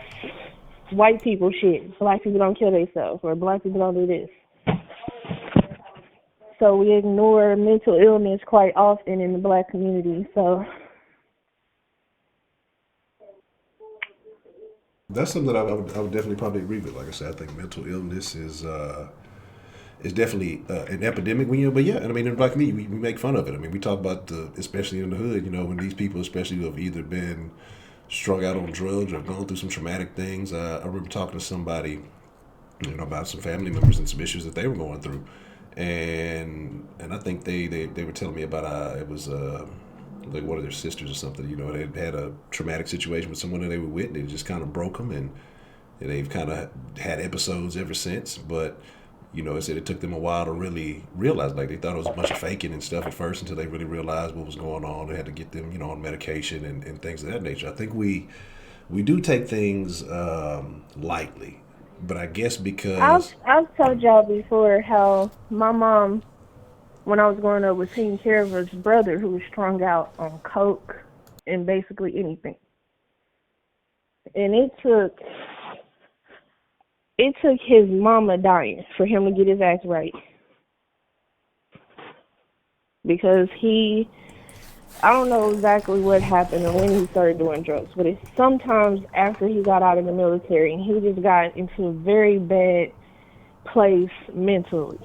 white people shit. Black people don't kill themselves, or black people don't do this. So we ignore mental illness quite often in the black community. So that's something that I would definitely probably agree with. Like I said, I think mental illness is definitely an epidemic. But yeah, and I mean, in black community, we make fun of it. I mean, we talk about especially in the hood, when these people, especially who have either been strung out on drugs or gone through some traumatic things. I remember talking to somebody, about some family members and some issues that they were going through, and I think they were telling me about it was like one of their sisters or something. They had a traumatic situation with someone that they were with, and it just kind of broke them, and they've kind of had episodes ever since. But it said it took them a while to really realize. Like, they thought it was a bunch of faking and stuff at first until they really realized what was going on. They had to get them, on medication and things of that nature. I think we do take things lightly, but I guess because I've told y'all before how my mom, when I was growing up, was taking care of his brother who was strung out on coke and basically anything. And it took his mama dying for him to get his act right. Because I don't know exactly what happened or when he started doing drugs, but it's sometimes after he got out of the military, and he just got into a very bad place mentally.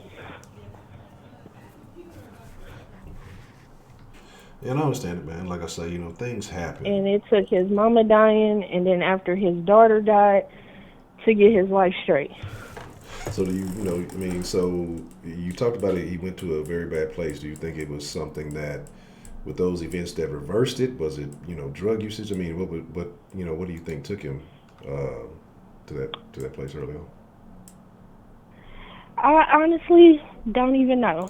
Yeah, I understand it, man. Like I say, things happen. And it took his mama dying, and then after his daughter died, to get his life straight. So do you, so you talked about it, he went to a very bad place. Do you think it was something that, with those events, that reversed it? Was it, drug usage? I mean, what do you think took him to that place early on? I honestly don't even know.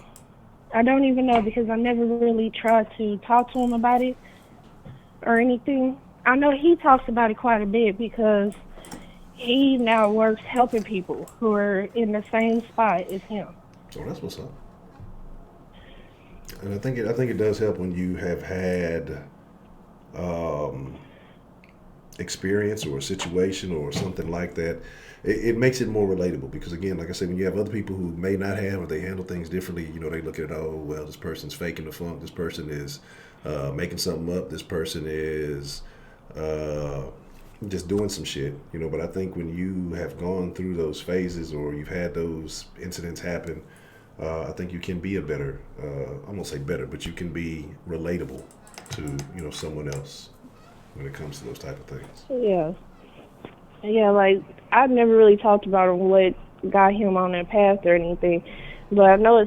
I don't even know because I never really tried to talk to him about it or anything. I know he talks about it quite a bit because he now works helping people who are in the same spot as him. So that's what's up. And I think it does help when you have had experience or a situation or something like that. It makes it more relatable because, again, like I said, when you have other people who may not have or they handle things differently, they look at, oh, well, this person's faking the funk, this person is making something up, this person is just doing some shit, but I think when you have gone through those phases or you've had those incidents happen, I think you can be a better, I won't say better, but you can be relatable to, someone else when it comes to those type of things. Yeah, like, I've never really talked about what got him on that path or anything, but I know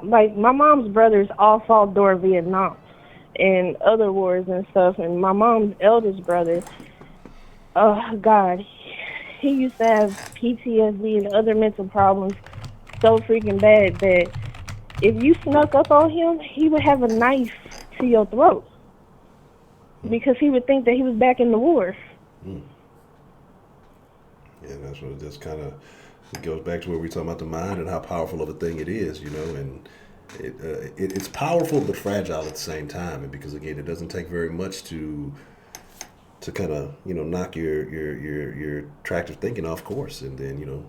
like, my mom's brothers all fought during Vietnam and other wars and stuff, and my mom's eldest brother, oh, God, he used to have PTSD and other mental problems so freaking bad that if you snuck up on him, he would have a knife to your throat because he would think that he was back in the war. Yeah, that's what it just kind of it goes back to where we talking about the mind and how powerful of a thing it is, you know, and it's powerful but fragile at the same time, and because again, it doesn't take very much to kind of knock your attractive thinking off course, and then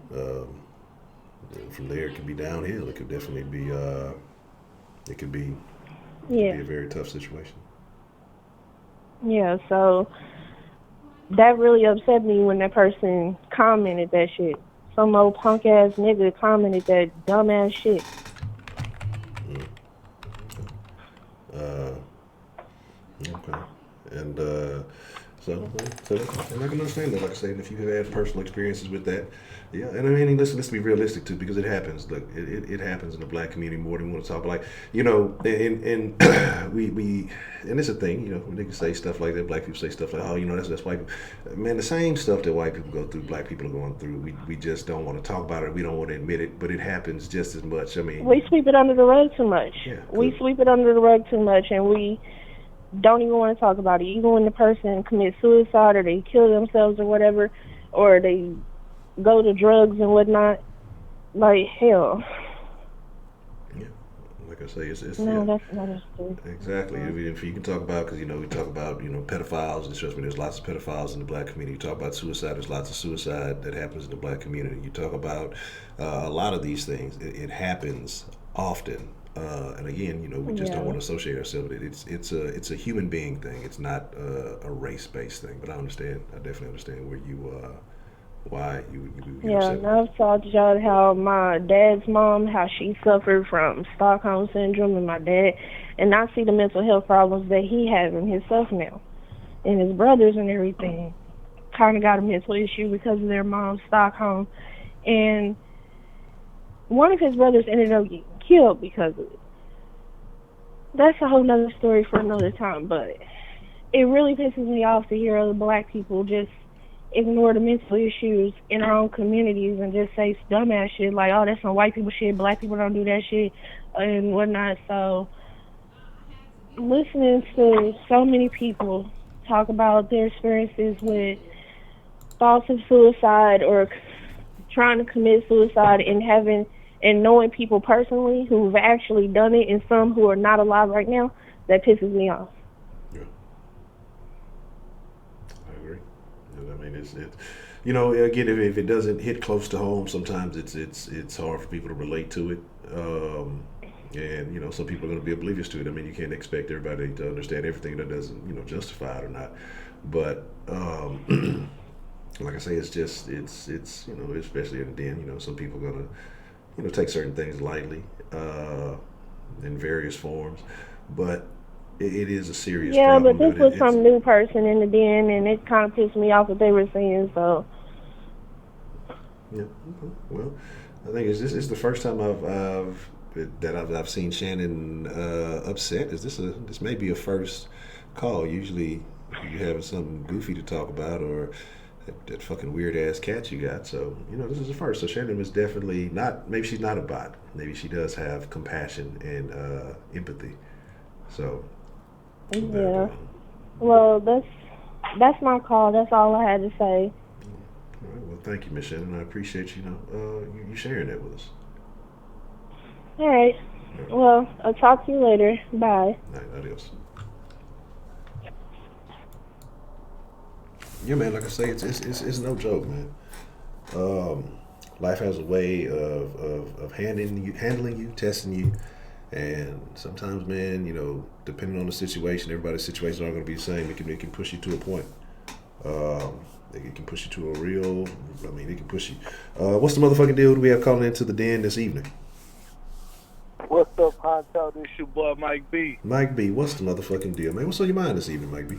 from there it could be downhill. It could definitely be it could be a very tough situation. Yeah, so that really upset me when that person commented that shit. Some old punk ass nigga commented that dumb ass shit. Okay. And so and I can understand that. Like I said, if you have had personal experiences with that, yeah. And I mean, listen, let's be realistic too, because it happens. Look, it happens in the black community more than we want to talk about. Like, and we and it's a thing, when they can say stuff like that. Black people say stuff like, oh, that's white people. Man, the same stuff that white people go through, black people are going through. We just don't want to talk about it. We don't want to admit it, but it happens just as much. I mean, we sweep it under the rug too much. Yeah, we sweep it under the rug too much, and we don't even want to talk about it. Even when the person commits suicide or they kill themselves or whatever, or they go to drugs and whatnot, like, hell. Yeah, like I say, it's no, yeah. That's not true. Exactly. If you can talk about, because we talk about pedophiles, and trust me, there's lots of pedophiles in the black community. You talk about suicide, there's lots of suicide that happens in the black community. You talk about a lot of these things. It happens often. And again, we just don't want to associate ourselves with it. It's a human being thing. It's not a race-based thing. But I definitely understand where why you yeah, and I've talked y'all how my dad's mom, how she suffered from Stockholm syndrome, and my dad, and I see the mental health problems that he has in himself now, and his brothers and everything, kind of got a mental issue because of their mom's Stockholm, and one of his brothers ended up getting killed because of it. That's a whole nother story for another time, but it really pisses me off to hear other black people just ignore the mental issues in our own communities and just say dumbass shit like, oh, that's some white people shit, black people don't do that shit, and whatnot. So listening to so many people talk about their experiences with thoughts of suicide or trying to commit suicide and knowing people personally who've actually done it and some who are not alive right now, that pisses me off. Yeah, I agree. I mean, it's again, if it doesn't hit close to home, sometimes it's hard for people to relate to it. And some people are going to be oblivious to it. I mean, you can't expect everybody to understand everything that doesn't justify it or not. But like I say, it's especially in the den. Some people are gonna take certain things lightly in various forms, but it is a serious problem. Yeah, but this was some new person in the den, and it kind of pissed me off what they were saying. So. Yeah. Okay. Well, I think it's the first time I've seen Shannon upset. This may be a first call. Usually, you having something goofy to talk about or that fucking weird ass cat you got. So this is the first. So Shannon is definitely not. Maybe she's not a bot. Maybe she does have compassion and empathy. So. Yeah. Well, that's my call. That's all I had to say. All right. Well, thank you, Miss Shannon. I appreciate you sharing that with us. All right. Well, I'll talk to you later. Bye. All right. Adios. Yeah, man. Like I say, it's no joke, man. Life has a way of handling you, testing you. And sometimes, man, depending on the situation, everybody's situations aren't going to be the same. It can push you to a point. It can push you to a real. It can push you. What's the motherfucking deal? Do we have calling into the den this evening? What's up, Honcho? This your boy Mike B. Mike B, what's the motherfucking deal, man? What's on your mind this evening, Mike B?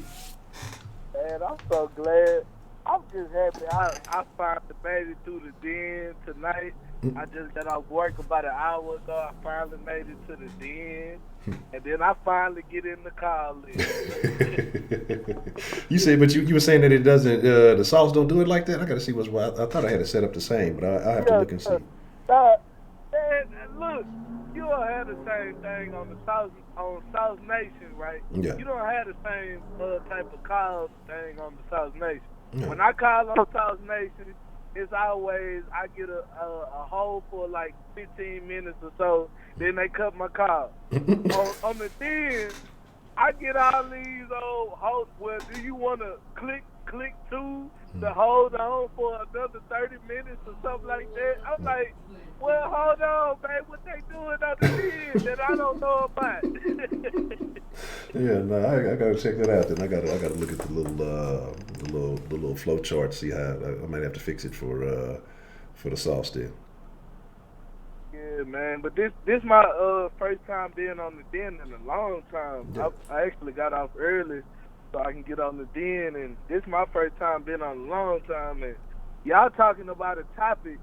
Man, I'm so glad. I'm just happy I finally made it through the den tonight. I just got off work about an hour ago. I finally made it to the den. And then I finally get in the call list. You say, but you were saying that it doesn't, the sauce don't do it like that? I got to see what's wrong. I thought I had it set up the same, but I'll have to look and see. Man, look, you don't have the same thing on the South Nation, right? Yeah. You don't have the same type of call thing on the South Nation. Yeah. When I call on South Nation, it's always I get a hold for like 15 minutes or so, then they cut my call. on the den, I get all these old hosts. Well, do you want to click two to hold on for another 30 minutes or something like that? I'm like, well, hold on, man. What they doing on the den that I don't know about? Yeah, no, I gotta check that out. Then I gotta look at the little flow chart. See how I might have to fix it for the sauce then. Yeah, man. But this my first time being on the den in a long time. Yeah. I actually got off early so I can get on the den, and this my first time being on a long time. And y'all talking about a topic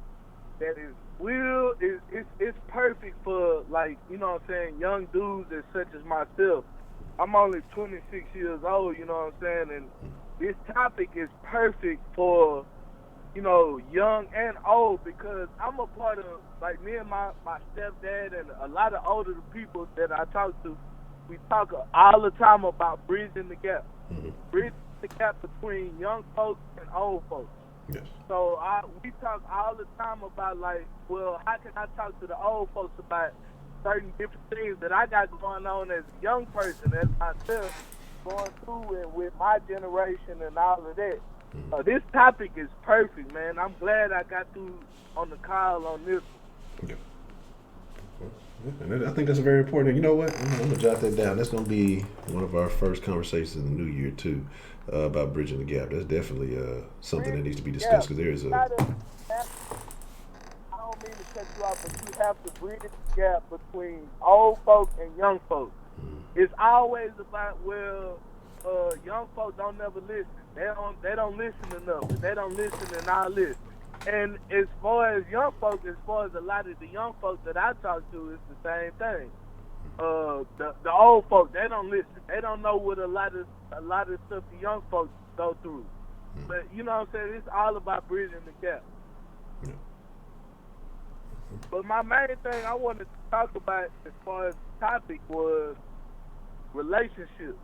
that is real. It's perfect for, like, you know what I'm saying, young dudes as such as myself. I'm only 26 years old, you know what I'm saying, and this topic is perfect for, you know, young and old, because I'm a part of, like, me and my stepdad and a lot of older people that I talk to, we talk all the time about bridging the gap. Mm-hmm. Bridging the gap between young folks and old folks. Yes. So we talk all the time about, like, well, how can I talk to the old folks about certain different things that I got going on as a young person, as myself, going through and with my generation and all of that. This topic is perfect, man. I'm glad I got through on the call on this one. Okay. And I think that's very important. You know what? I'm gonna jot that down. That's gonna be one of our first conversations in the new year too, about bridging the gap. That's definitely something that needs to be discussed, because there is a. I don't mean to cut you off, but you have to bridge the gap between old folks and young folks. It's always about, well, young folks don't never listen. They don't listen enough. They don't listen and all this. And as far as young folks, as far as a lot of the young folks that I talk to, it's the same thing. The old folks, they don't listen. They don't know what a lot of stuff the young folks go through. But you know what I'm saying? It's all about bridging the gap. But my main thing I wanted to talk about as far as the topic was relationships.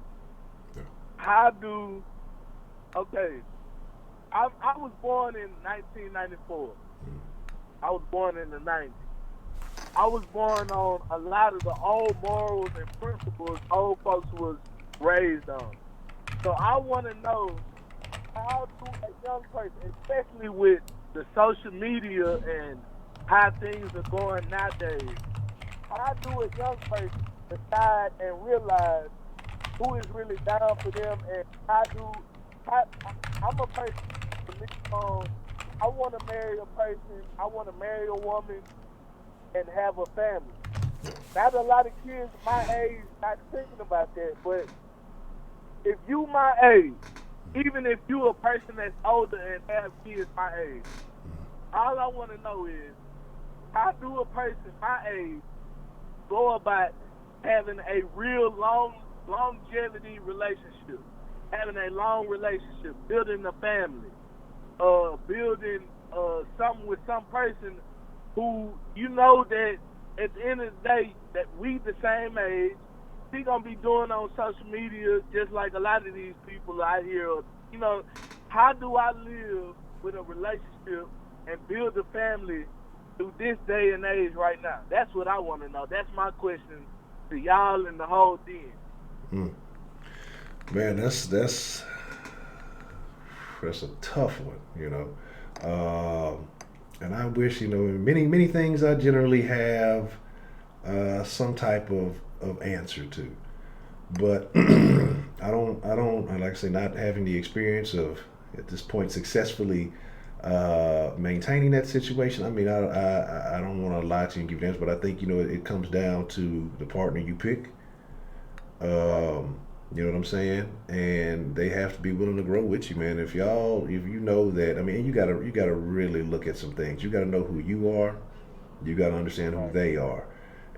I was born in 1994. I was born in the 90s. I was born on a lot of the old morals and principles old folks was raised on. So I want to know, how do a young person, especially with the social media and how things are going nowadays, how do a young person decide and realize who is really down for them, and I'm a person who believes on, I want to marry a person, I want to marry a woman and have a family. Not a lot of kids my age not thinking about that, but if you my age, even if you a person that's older and have kids my age, all I want to know is, how do a person my age go about having a real longevity relationship, having a long relationship, building a family, building something with some person who you know that at the end of the day that we the same age, he gonna be doing on social media just like a lot of these people out here. You know, how do I live with a relationship and build a family through this day and age right now? That's what I want to know. That's my question to y'all and the whole den. Man, that's a tough one, you know. And I wish, you know, many things I generally have some type of answer to, but I don't, like I say, not having the experience of at this point successfully maintaining that situation. I mean, I don't want to lie to you and give you an answer, but I think, you know, it comes down to the partner you pick. You know what I'm saying? And they have to be willing to grow with you, man. If you know that, I mean, you gotta really look at some things. You gotta know who you are. You gotta understand who they are.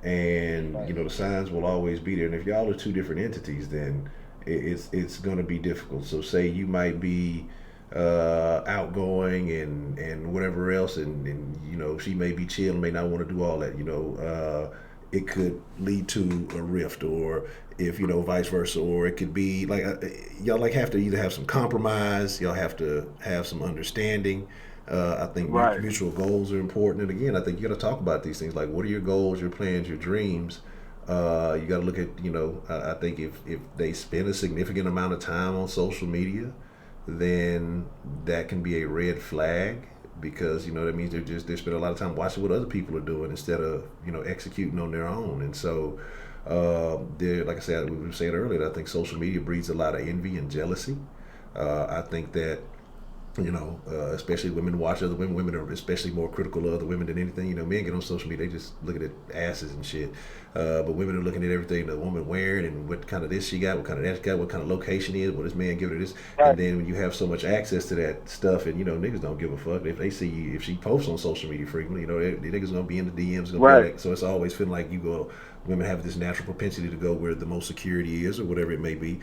And you know, the signs will always be there. And if y'all are two different entities, then it's gonna be difficult. So say you might be outgoing and whatever else, and you know, she may be chill, may not want to do all that, you know. it could lead to a rift, or if vice versa, or it could be like y'all like have to either have some compromise, y'all have to have some understanding. I think mutual goals are important, and again, I think you got to talk about these things. Like, what are your goals, your plans, your dreams? You got to look at I think if they spend a significant amount of time on social media, then that can be a red flag, because that means they spend a lot of time watching what other people are doing instead of executing on their own. And so like I said, we were saying earlier, I think social media breeds a lot of envy and jealousy. I think that especially women watch other women. Women are especially more critical of other women than anything. Men get on social media, they just looking at asses and shit. But women are looking at everything the woman wearing and what kind of this she got, what kind of that she got, what kind of location is, what this man giving her this. And then when you have so much access to that stuff, and niggas don't give a fuck if they see you, if she posts on social media frequently, the niggas gonna be in the DMs. So it's always feeling like women have this natural propensity to go where the most security is, or whatever it may be.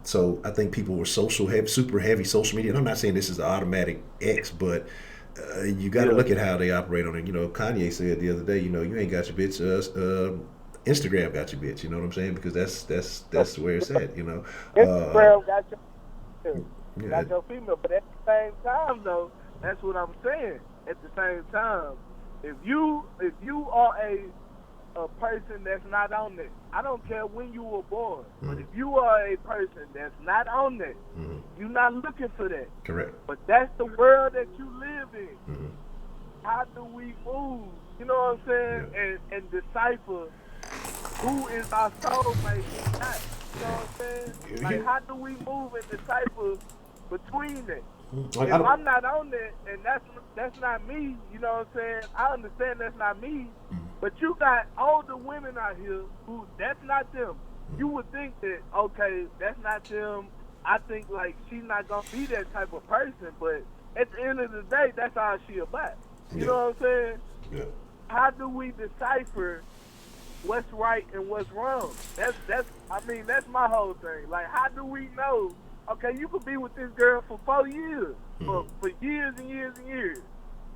So I think people were super heavy social media. And I'm not saying this is the automatic X, but you got to look at how they operate on it. Kanye said the other day, you ain't got your bitch. Instagram got your bitch. You know what I'm saying? Because that's where it's at. Instagram got your female, but at the same time, though, that's what I'm saying. At the same time, if you are a person that's not on there, I don't care when you were born, but if you are a person that's not on there, you're not looking for that. Correct. But that's the world that you live in. How do we move? You know what I'm saying? Yeah. And decipher who is our soulmate and not. You know what I'm saying? Like, how do we move and decipher between that? If I'm not on that, and that's not me, you know what I'm saying? I understand that's not me, but you got older women out here who that's not them. You would think that, okay, that's not them. I think, like, she's not going to be that type of person, but at the end of the day, that's how she about. You know what I'm saying? Yeah. How do we decipher what's right and what's wrong? That's my whole thing. Like, how do we know? Okay, you could be with this girl for 4 years, for years and years and years.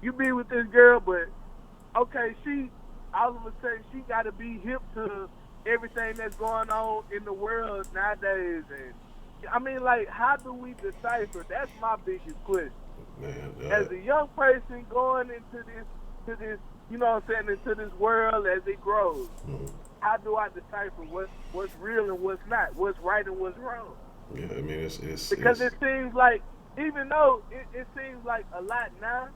You be with this girl, but okay, all of a sudden she got to be hip to everything that's going on in the world nowadays. And like, how do we decipher? That's my biggest question. Man, as a young person going into this, you know what I'm saying, into this world as it grows, how do I decipher what's real and what's not, what's right and what's wrong? Yeah, it's because it seems like, even though it seems like a lot now,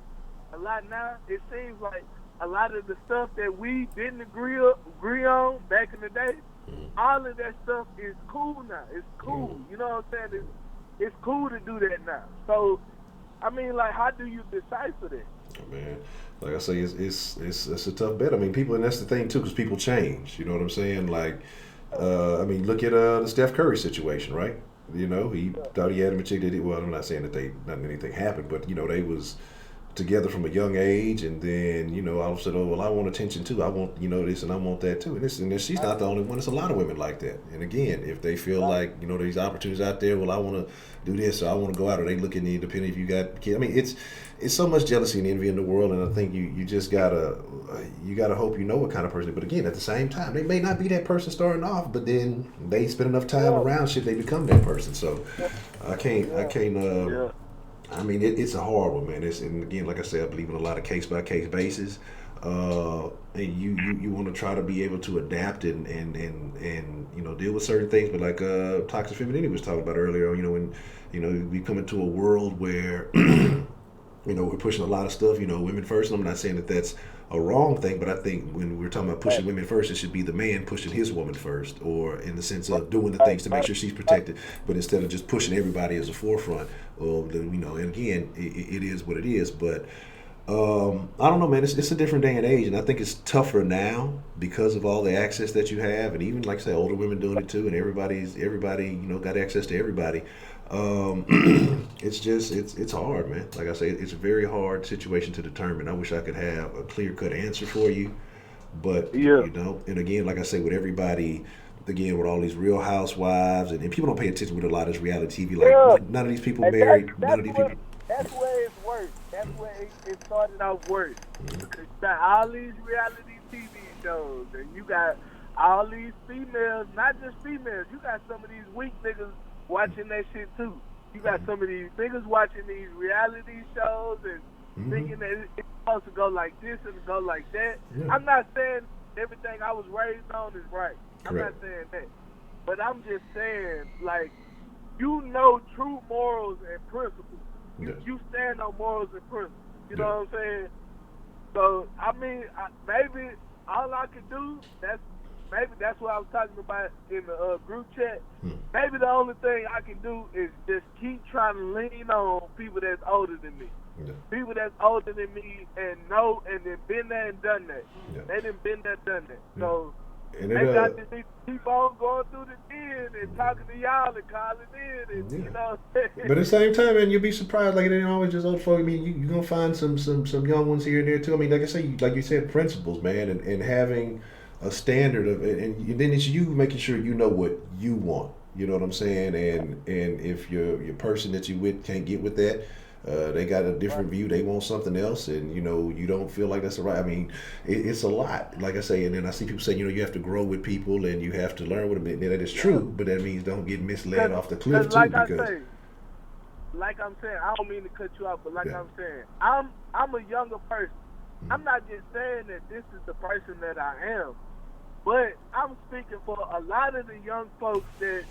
it seems like a lot of the stuff that we didn't agree on back in the day, all of that stuff is cool now. It's cool. You know what I'm saying? It's cool to do that now. So, like, how do you decipher that? Oh, man, like I say, it's a tough bet. People, and that's the thing too, because people change. You know what I'm saying? Like, look at the Steph Curry situation, right? He thought he had a chick that I'm not saying that nothing anything happened, but they was together from a young age, and then all of a sudden, I want attention too. I want this and I want that too. And she's not the only one. There's a lot of women like that. And again, if they feel like these opportunities out there, I want to do this, or I want to go out, or they look at you, depending if you got kids. It's so much jealousy and envy in the world, and I think you just gotta hope you know what kind of person. But again, at the same time, they may not be that person starting off, but then they spend enough time around shit, they become that person. So I can't. It's a hard one, man. And again, like I said, I believe in a lot of case by case basis. And you want to try to be able to adapt and deal with certain things. But like toxic femininity was talking about earlier, when we come into a world where we're pushing a lot of stuff, women first. And I'm not saying that that's a wrong thing, but I think when we're talking about pushing women first, it should be the man pushing his woman first, or in the sense of doing the things to make sure she's protected, but instead of just pushing everybody as a forefront. And again, it is what it is. But I don't know, man. It's a different day and age, and I think it's tougher now because of all the access that you have, and even, like I say, older women doing it too, and everybody got access to everybody. It's hard, man. Like I say, it's a very hard situation to determine. I wish I could have a clear-cut answer for you, but and again, like I say, with everybody, again, with all these Real Housewives, and people don't pay attention with a lot of this reality TV. Like, none of these people married. None of these people. That's where it's worse. That's where it started off worse. It's got all these reality TV shows, and you got all these females, not just females. You got some of these weak niggas watching that shit too. You got some of these niggas watching these reality shows and thinking that it's supposed to go like this and go like that. Yeah. I'm not saying everything I was raised on is right. I'm Correct. not saying that. But I'm just saying, like, you know true morals and principles. Yes. You stand on morals and principles. You know Yeah. what I'm saying? So, I mean, maybe all I can do, maybe that's what I was talking about in the group chat. Maybe the only thing I can do is just keep trying to lean on people that's older than me. Yeah. People that's older than me and know and then been there and done that. Yeah. They done been there, done that. Yeah. So And maybe it, I just need to keep on going through the den and talking to y'all and calling in and you know what I'm saying? but at the same time, man, you'll be surprised. Like, it ain't always just old folk. I mean, you're going to find some young ones here and there, too. I mean, like I say, like you said, principles, man, and having a standard of it. And then it's you making sure you know what you want. You know what I'm saying? And if your person that you with can't get with that, they got a different view. They want something else, and you know you don't feel like that's the right. I mean, it's a lot. Like I say, and then I see people saying, you know, you have to grow with people and you have to learn with them. And that is true, but that means don't get misled off the cliff too. Like I'm saying, I don't mean to cut you off, but like I'm saying, I'm a younger person. I'm not just saying that this is the person that I am, but I'm speaking for a lot of the young folks that's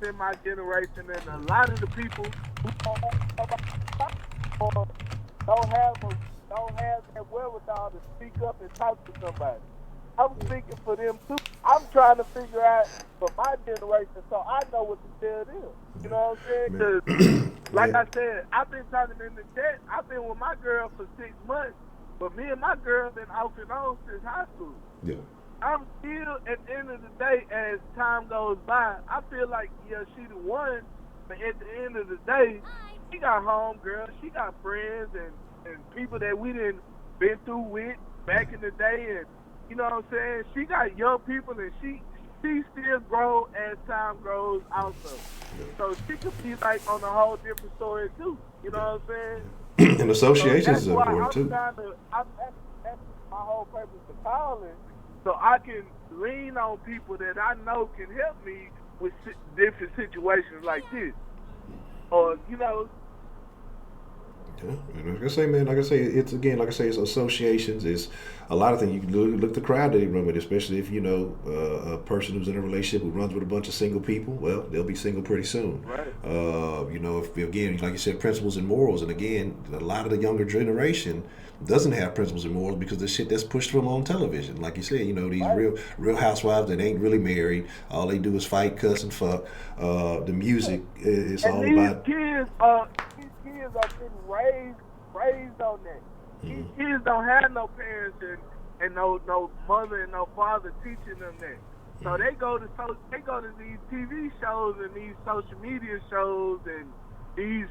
in my generation, and a lot of the people who don't have that wherewithal to speak up and talk to somebody. I'm speaking for them too. I'm trying to figure out for my generation so I know what to tell them. You know what I'm saying? Because, like I said, I've been talking in the chat. I've been with my girl for 6 months, but me and my girl been off and on since high school. Yeah. I'm still, at the end of the day, as time goes by, I feel like, yeah, she the one, but at the end of the day, she got homegirls, she got friends and people that we done been through with back in the day, and you know what I'm saying? She got young people, and she still grow as time grows also. So she could be like on a whole different story too. You know what I'm saying? And associations is so important too. That's my whole purpose of calling, so I can lean on people that I know can help me with different situations like this, or you know. Yeah, and like I say, man, it's again, like I say, it's associations. It's a lot of things. You can look the crowd that they run with, especially if you know a person who's in a relationship who runs with a bunch of single people. Well, they'll be single pretty soon. Right. You know, if again, like you said, principles and morals, and again, a lot of the younger generation doesn't have principles and morals because the shit that's pushed from on television. Like you said, you know, these real housewives that ain't really married. All they do is fight, cuss, and fuck. The music is all about. These kids are getting raised on that. These kids don't have no parents and no mother and no father teaching them that. So they go to these TV shows and these social media shows and these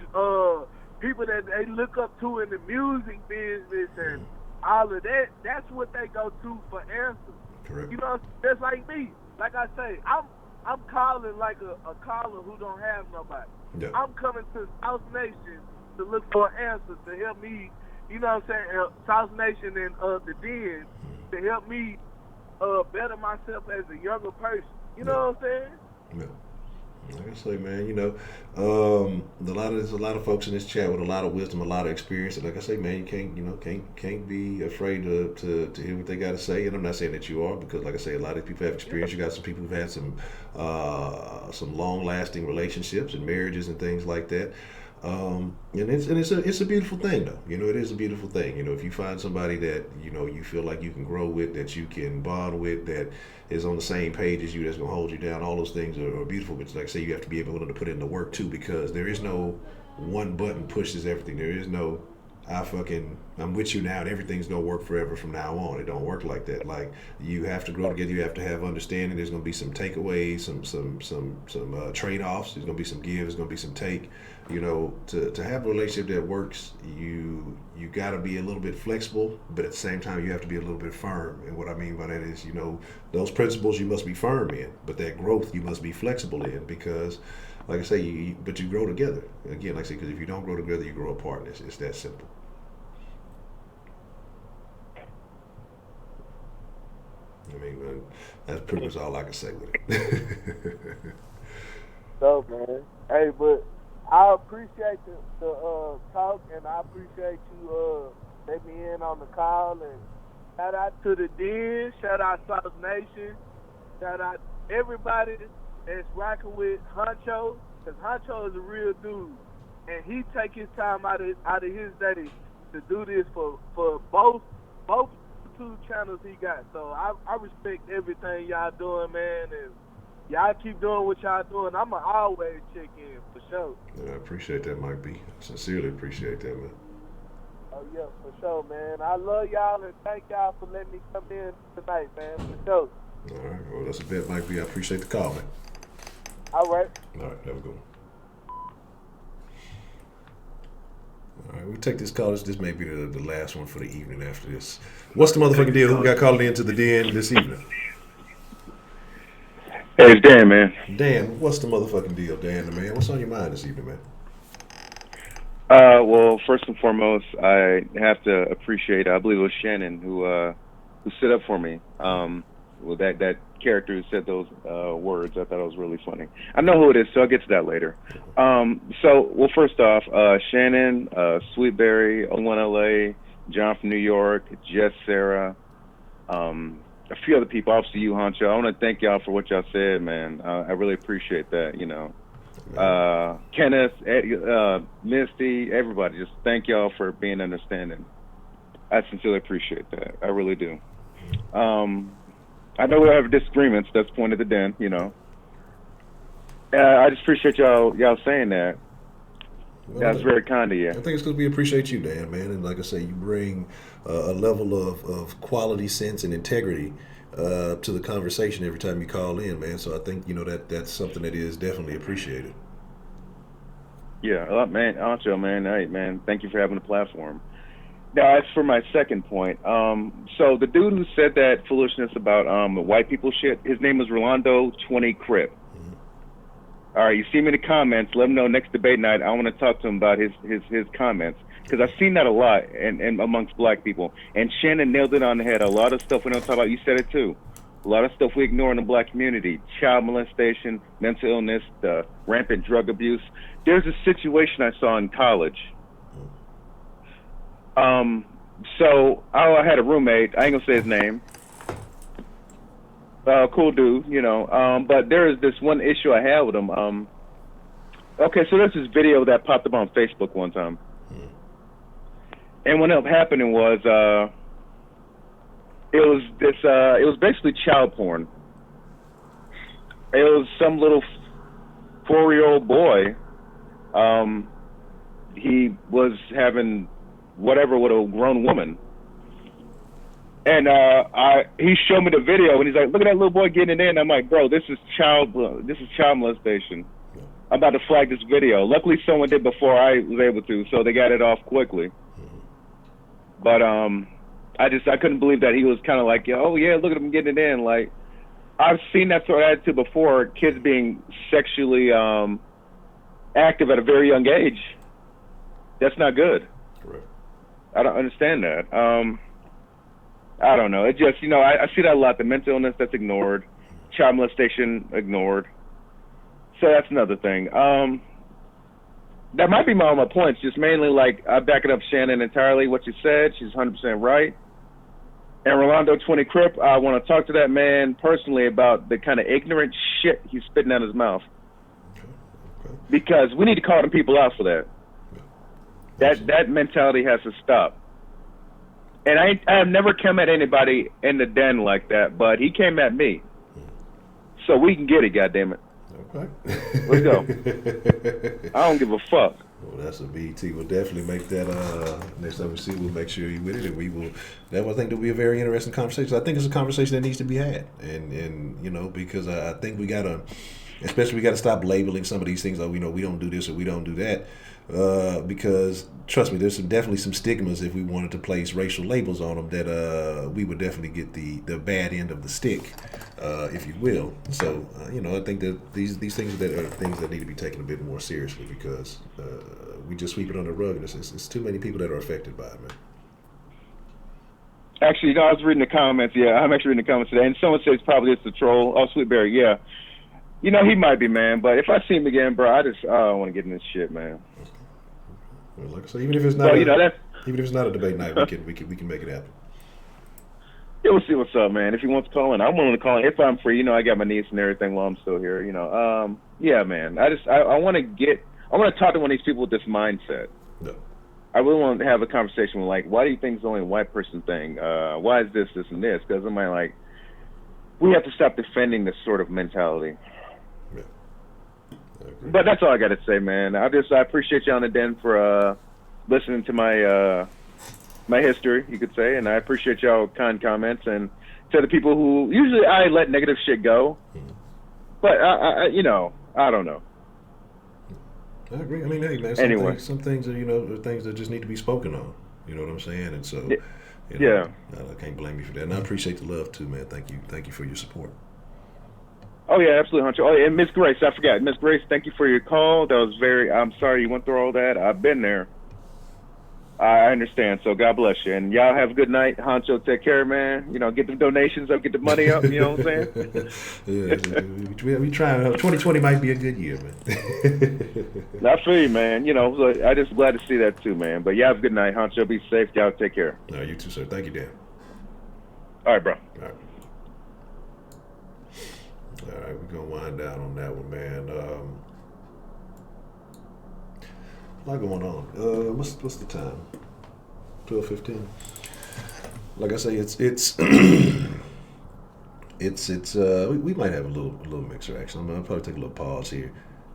people that they look up to in the music business and all of that. That's what they go to for answers. Correct. You know, just like me. Like I say, I'm calling like a caller who don't have nobody. Yeah. I'm coming to South Nation to look for answers to help me, you know what I'm saying, South Nation and the Den to help me better myself as a younger person. You know what I'm saying? Yeah. Like I say, man, you know, there's a lot of folks in this chat with a lot of wisdom, a lot of experience. And like I say, man, you can't be afraid to hear what they got to say. And I'm not saying that you are, because like I say, a lot of people have experience. You got some people who've had some long-lasting relationships and marriages and things like that. And it's a beautiful thing, though. You know, it is a beautiful thing. You know, if you find somebody that, you know, you feel like you can grow with, that you can bond with, that is on the same page as you, that's going to hold you down, all those things are beautiful. But like I say, you have to be able to put in the work, too, because there is no one button pushes everything. There is no, I'm with you now and everything's going to work forever from now on. It don't work like that. Like, you have to grow together. You have to have understanding. There's going to be some takeaways, some trade-offs. There's going to be some give. There's going to be some take. You know, to have a relationship that works, you got to be a little bit flexible, but at the same time, you have to be a little bit firm. And what I mean by that is, you know, those principles you must be firm in, but that growth you must be flexible in, because, like I say, but you grow together. Again, like I say, because if you don't grow together, you grow apart. It's that simple. I mean, that's pretty much all I can say with it. So, man. Hey, but I appreciate the talk, and I appreciate you letting me in on the call. And shout out to the Den, shout out South Nation, shout out everybody that's rocking with Honcho, because Honcho is a real dude, and he take his time out of his day to do this for both YouTube channels he got. So I respect everything y'all doing, man, and y'all keep doing what y'all doing. I'ma always check in for sure. Yeah, I appreciate that, Mike B. Sincerely appreciate that, man. Oh yeah, for sure, man. I love y'all and thank y'all for letting me come in tonight, man. For sure. All right, well, that's a bet, Mike B. I appreciate the call, man. All right. All right, have a good one. All right, we'll take this call. This may be the last one for the evening after this. What's the motherfucking deal? Who got called into the Den this evening? Hey, it's Dan, man. Dan, what's the motherfucking deal, Dan, the man? What's on your mind this evening, man? Well, first and foremost, I have to appreciate, I believe it was Shannon who stood up for me. Well, that character who said those words, I thought it was really funny. I know who it is, so I'll get to that later. Well, first off, Shannon, Sweetberry, 01LA, John from New York, Jess, Sarah, a few other people, obviously you, Honcho. I want to thank y'all for what y'all said, man. I really appreciate that, you know. Kenneth, Misty, everybody, just thank y'all for being understanding. I sincerely appreciate that. I really do. I know we have disagreements. That's the point of the Den, you know. I just appreciate y'all saying that. Well, that's very kind of you. I think it's because we appreciate you, Dan, man. And like I say, you bring a level of quality, sense, and integrity to the conversation every time you call in, man. So I think, you know, that's something that is definitely appreciated. Yeah, man, Honcho, man. Hey, man, thank you for having the platform. Now, as for my second point, so the dude who said that foolishness about white people shit, his name is Rolando 20 Crip. All right, you see me in the comments. Let him know next debate night. I want to talk to him about his comments, because I've seen that a lot and amongst black people. And Shannon nailed it on the head. A lot of stuff we don't talk about. You said it too. A lot of stuff we ignore in the black community: child molestation, mental illness, the rampant drug abuse. There's a situation I saw in college. So I had a roommate. I ain't gonna say his name. Cool dude, you know. But there is this one issue I had with him. Okay, so there's this video that popped up on Facebook one time, and what ended up happening was it was basically child porn. It was some little 4-year-old boy. He was having whatever with a grown woman. And he showed me the video, and he's like, "Look at that little boy getting it in." I'm like, "Bro, this is child molestation. I'm about to flag this video." Luckily, someone did before I was able to, so they got it off quickly. But I couldn't believe that he was kind of like, "Oh yeah, look at him getting it in." Like, I've seen that sort of attitude before, kids being sexually active at a very young age. That's not good. Correct. I don't understand that. I don't know. It just, you know, I see that a lot. The mental illness, that's ignored. Child molestation, ignored. So that's another thing. That might be my points. Just mainly, like, I back it up Shannon entirely. What you said, she's 100% right. And Rolando 20 Crip, I want to talk to that man personally about the kind of ignorant shit he's spitting out his mouth. Okay. Because we need to call them people out for that. That mentality has to stop. And I have never come at anybody in the Den like that, but he came at me. So we can get it, goddammit. Okay. Let's go. I don't give a fuck. Well, that's a BT. We'll definitely make that next time we see. We'll make sure you're with it, and we will. That I think will be a very interesting conversation. I think it's a conversation that needs to be had, and you know, because I think we gotta stop labeling some of these things. Oh, you know, we don't do this or we don't do that. Because trust me, there's definitely some stigmas if we wanted to place racial labels on them that we would definitely get the bad end of the stick, if you will. So you know, I think that these things that are things that need to be taken a bit more seriously, because we just sweep it under the rug. It's too many people that are affected by it, man. Actually, I was reading the comments. Yeah, I'm actually reading the comments today, and someone says probably it's the troll. Oh, Sweetberry, yeah. He might be, man. But if I see him again, bro, I don't want to get in this shit, man. Well, like I say, even if it's not, a debate night, we can make it happen. Yeah, we'll see what's up, man. If he wants to call in, I'm willing to call in. If I'm free, I got my niece and everything while I'm still here. Yeah, man. I want to talk to one of these people with this mindset. No. I really want to have a conversation with, why do you think it's only a white person thing? Why is this, and this? Because we have to stop defending this sort of mentality. Yeah. But that's all I got to say, man. I appreciate you on the den for listening to my history, you could say, and I appreciate y'all kind comments, and to the people who usually I let negative shit go, but I don't know. I agree. I mean, hey, man. Some things are are things that just need to be spoken on. You know what I'm saying? And so, yeah, I can't blame you for that. And I appreciate the love too, man. Thank you for your support. Oh yeah, absolutely, Honcho. Oh, and Miss Grace, I forgot. Miss Grace, thank you for your call. I'm sorry you went through all that. I've been there. I understand. So God bless you, and y'all have a good night. Honcho, take care, man. Get the donations up, get the money up. You know what I'm saying? Yeah, we trying. 2020 might be a good year, man. I feel you, man. I just glad to see that too, man. But y'all have a good night, Honcho. Be safe. Y'all take care. No, you too, sir. Thank you, Dan. All right, bro. All right, we're gonna wind down on that one, man. A lot going on. What's the time? 12:15. Like I say, it's we might have a little mixer action. I'll probably take a little pause here.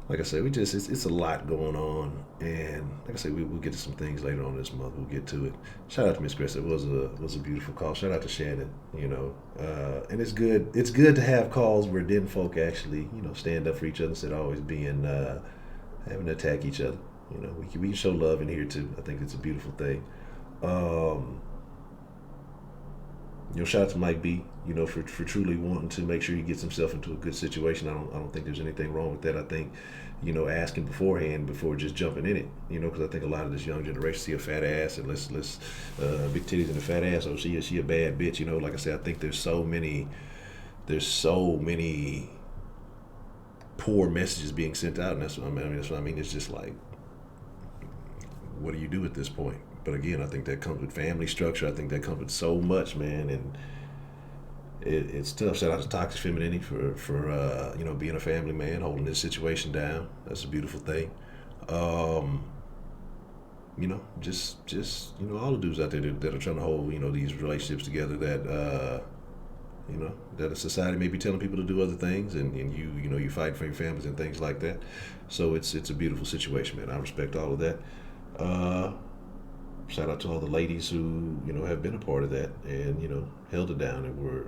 Like I say, it's a lot going on, and like I say, we'll get to some things later on this month. We'll get to it. Shout out to Miss Chris. It was a beautiful call. Shout out to Shannon. And it's good to have calls where den folk actually stand up for each other instead of always being having to attack each other. We can show love in here too. I think it's a beautiful thing. Shout out to Mike B. For truly wanting to make sure he gets himself into a good situation. I don't think there's anything wrong with that. I think asking beforehand before just jumping in it. Because I think a lot of this young generation see a fat ass and let's big titties and a fat ass. Oh, she a bad bitch. Like I said, I think there's so many poor messages being sent out, and that's what I mean. It's just like, what do you do at this point? But again, I think that comes with family structure. I think that comes with so much, man, and it's tough. Shout out to Toxic Femininity for being a family man, holding this situation down. That's a beautiful thing. Just all the dudes out there that are trying to hold these relationships together that that a society may be telling people to do other things, and you fight for your families and things like that. So it's a beautiful situation, man. I respect all of that. Shout out to all the ladies who have been a part of that and held it down and were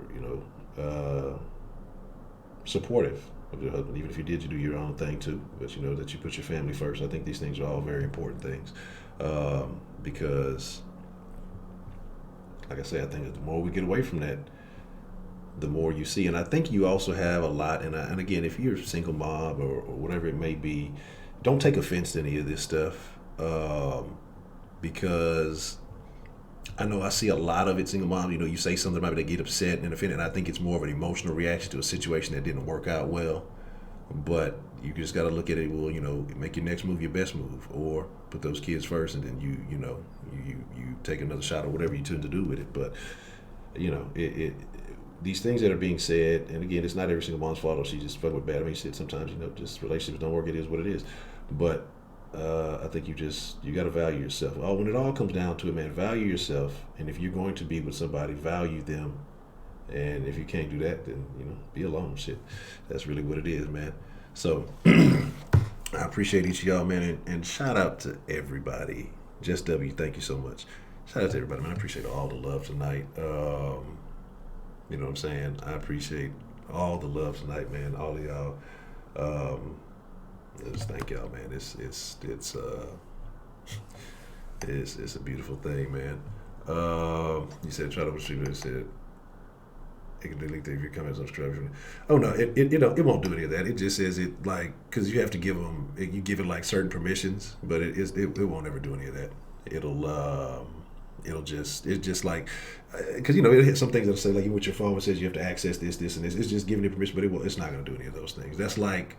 supportive of your husband. Even if you do your own thing too, but that you put your family first. I think these things are all very important things, because like I say, I think that the more we get away from that, the more you see. And I think you also have a lot, and again, if you're a single mom or whatever it may be, don't take offense to any of this stuff, because I know I see a lot of it, single mom, you say something about it, they get upset and offended, and I think it's more of an emotional reaction to a situation that didn't work out well. But you just got to look at it, well, make your next move your best move, or put those kids first, and then you take another shot or whatever you tend to do with it. But these things that are being said, and again, it's not every single mom's fault, or she just fucking with bad. I mean, shit, sometimes just relationships don't work. It is what it is. But I think you got to value yourself. When it all comes down to it, man, value yourself. And if you're going to be with somebody, value them. And if you can't do that, then be alone. Shit, that's really what it is, man. So I appreciate each of y'all, man, and shout out to everybody. Just W, thank you so much. Shout out to everybody, man. I appreciate all the love tonight. You know what I'm saying? I appreciate all the love tonight, man. All of y'all. Just thank y'all, man. It's a beautiful thing, man. You said try to retrieve it. Said it can delete if your comments on subscribe. Oh no, it won't do any of that. It just says it because you have to give them, you give it certain permissions, but it won't ever do any of that. It'll it's just like, because it hit some things that'll say, like, even with your phone, it says you have to access this, and this. It's just giving you permission, but it's not going to do any of those things. That's like,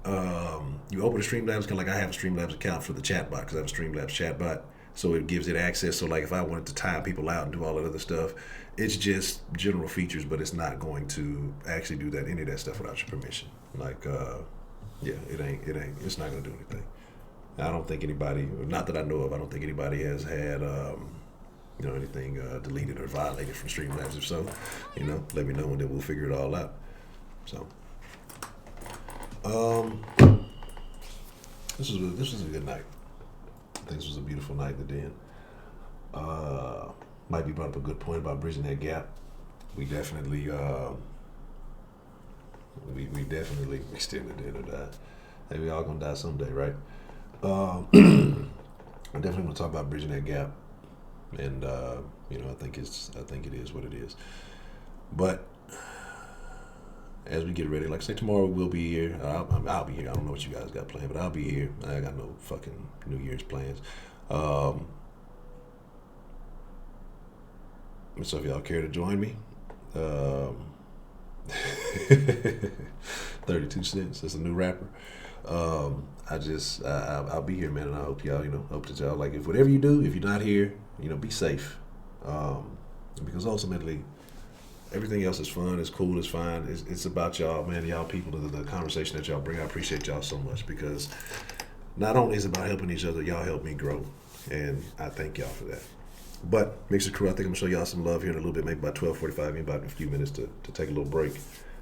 you open a Streamlabs, kind of like I have a Streamlabs account for the chatbot, because I have a Streamlabs chatbot, so it gives it access. So like if I wanted to time people out and do all that other stuff, it's just general features, but it's not going to actually do any of that stuff without your permission. Like, it's not going to do anything. I don't think anybody, not that I know of, I don't think anybody has had, anything deleted or violated from Streamlabs. If so, let me know, and then we'll figure it all out. So, this was a good night. I think this was a beautiful night in the den. Might be brought up a good point about bridging that gap. We definitely, we definitely extended it or die. Hey, we all gonna die someday, right? I definitely want to talk about bridging that gap, and I think it is what it is. But as we get ready, like I say, tomorrow we'll be here. I'll be here. I don't know what you guys got planned, but I'll be here. I got no fucking New Year's plans. So if y'all care to join me, 32 cents. That's a new rapper. I'll be here, man, and I hope y'all, hope that y'all, like, if whatever you do, if you're not here, be safe. Because ultimately, everything else is fun, it's cool, it's fine. It's about y'all, man, y'all people, the conversation that y'all bring. I appreciate y'all so much, because not only is it about helping each other, y'all help me grow, and I thank y'all for that. But Mixer Crew, I think I'm gonna show y'all some love here in a little bit, maybe about 12:45, about a few minutes to take a little break,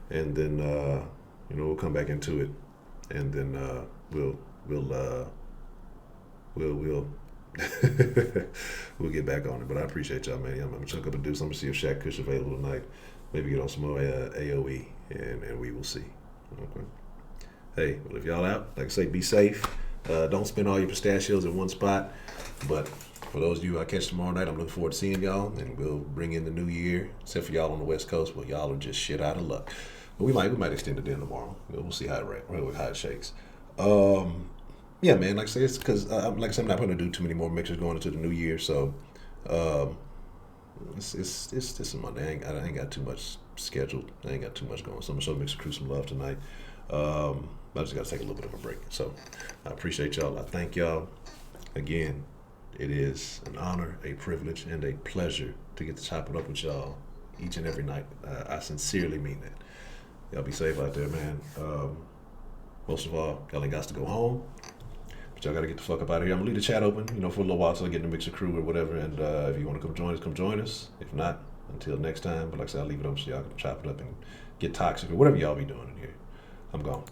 and then we'll come back into it, and then we'll we'll get back on it. But I appreciate y'all, man. I'm gonna chuck up a deuce. I'm gonna see if Shaq Kush available tonight. Maybe get on some more AOE, and we will see. Okay. Hey, well, if y'all out, like I say, be safe. Don't spend all your pistachios in one spot. But for those of you I catch tomorrow night, I'm looking forward to seeing y'all, and we'll bring in the new year. Except for y'all on the West Coast, well, y'all are just shit out of luck. But we might extend it in tomorrow. We'll see how it shakes. Yeah, man. Like I say, it's because I'm not going to do too many more mixers going into the new year. So it's a Monday. I ain't got too much scheduled. I ain't got too much going. So I'm gonna show Mixer Crew some love tonight. I just got to take a little bit of a break. So I appreciate y'all. I thank y'all again. It is an honor, a privilege, and a pleasure to get to chop it up with y'all each and every night. I sincerely mean that. Y'all be safe out there, man. Most of all, y'all ain't got to go home, but y'all got to get the fuck up out of here. I'm going to leave the chat open, for a little while till I get in the Mixer Crew or whatever, and if you want to come join us. If not, until next time. But like I said, I'll leave it up so y'all can chop it up and get toxic or whatever y'all be doing in here. I'm gone.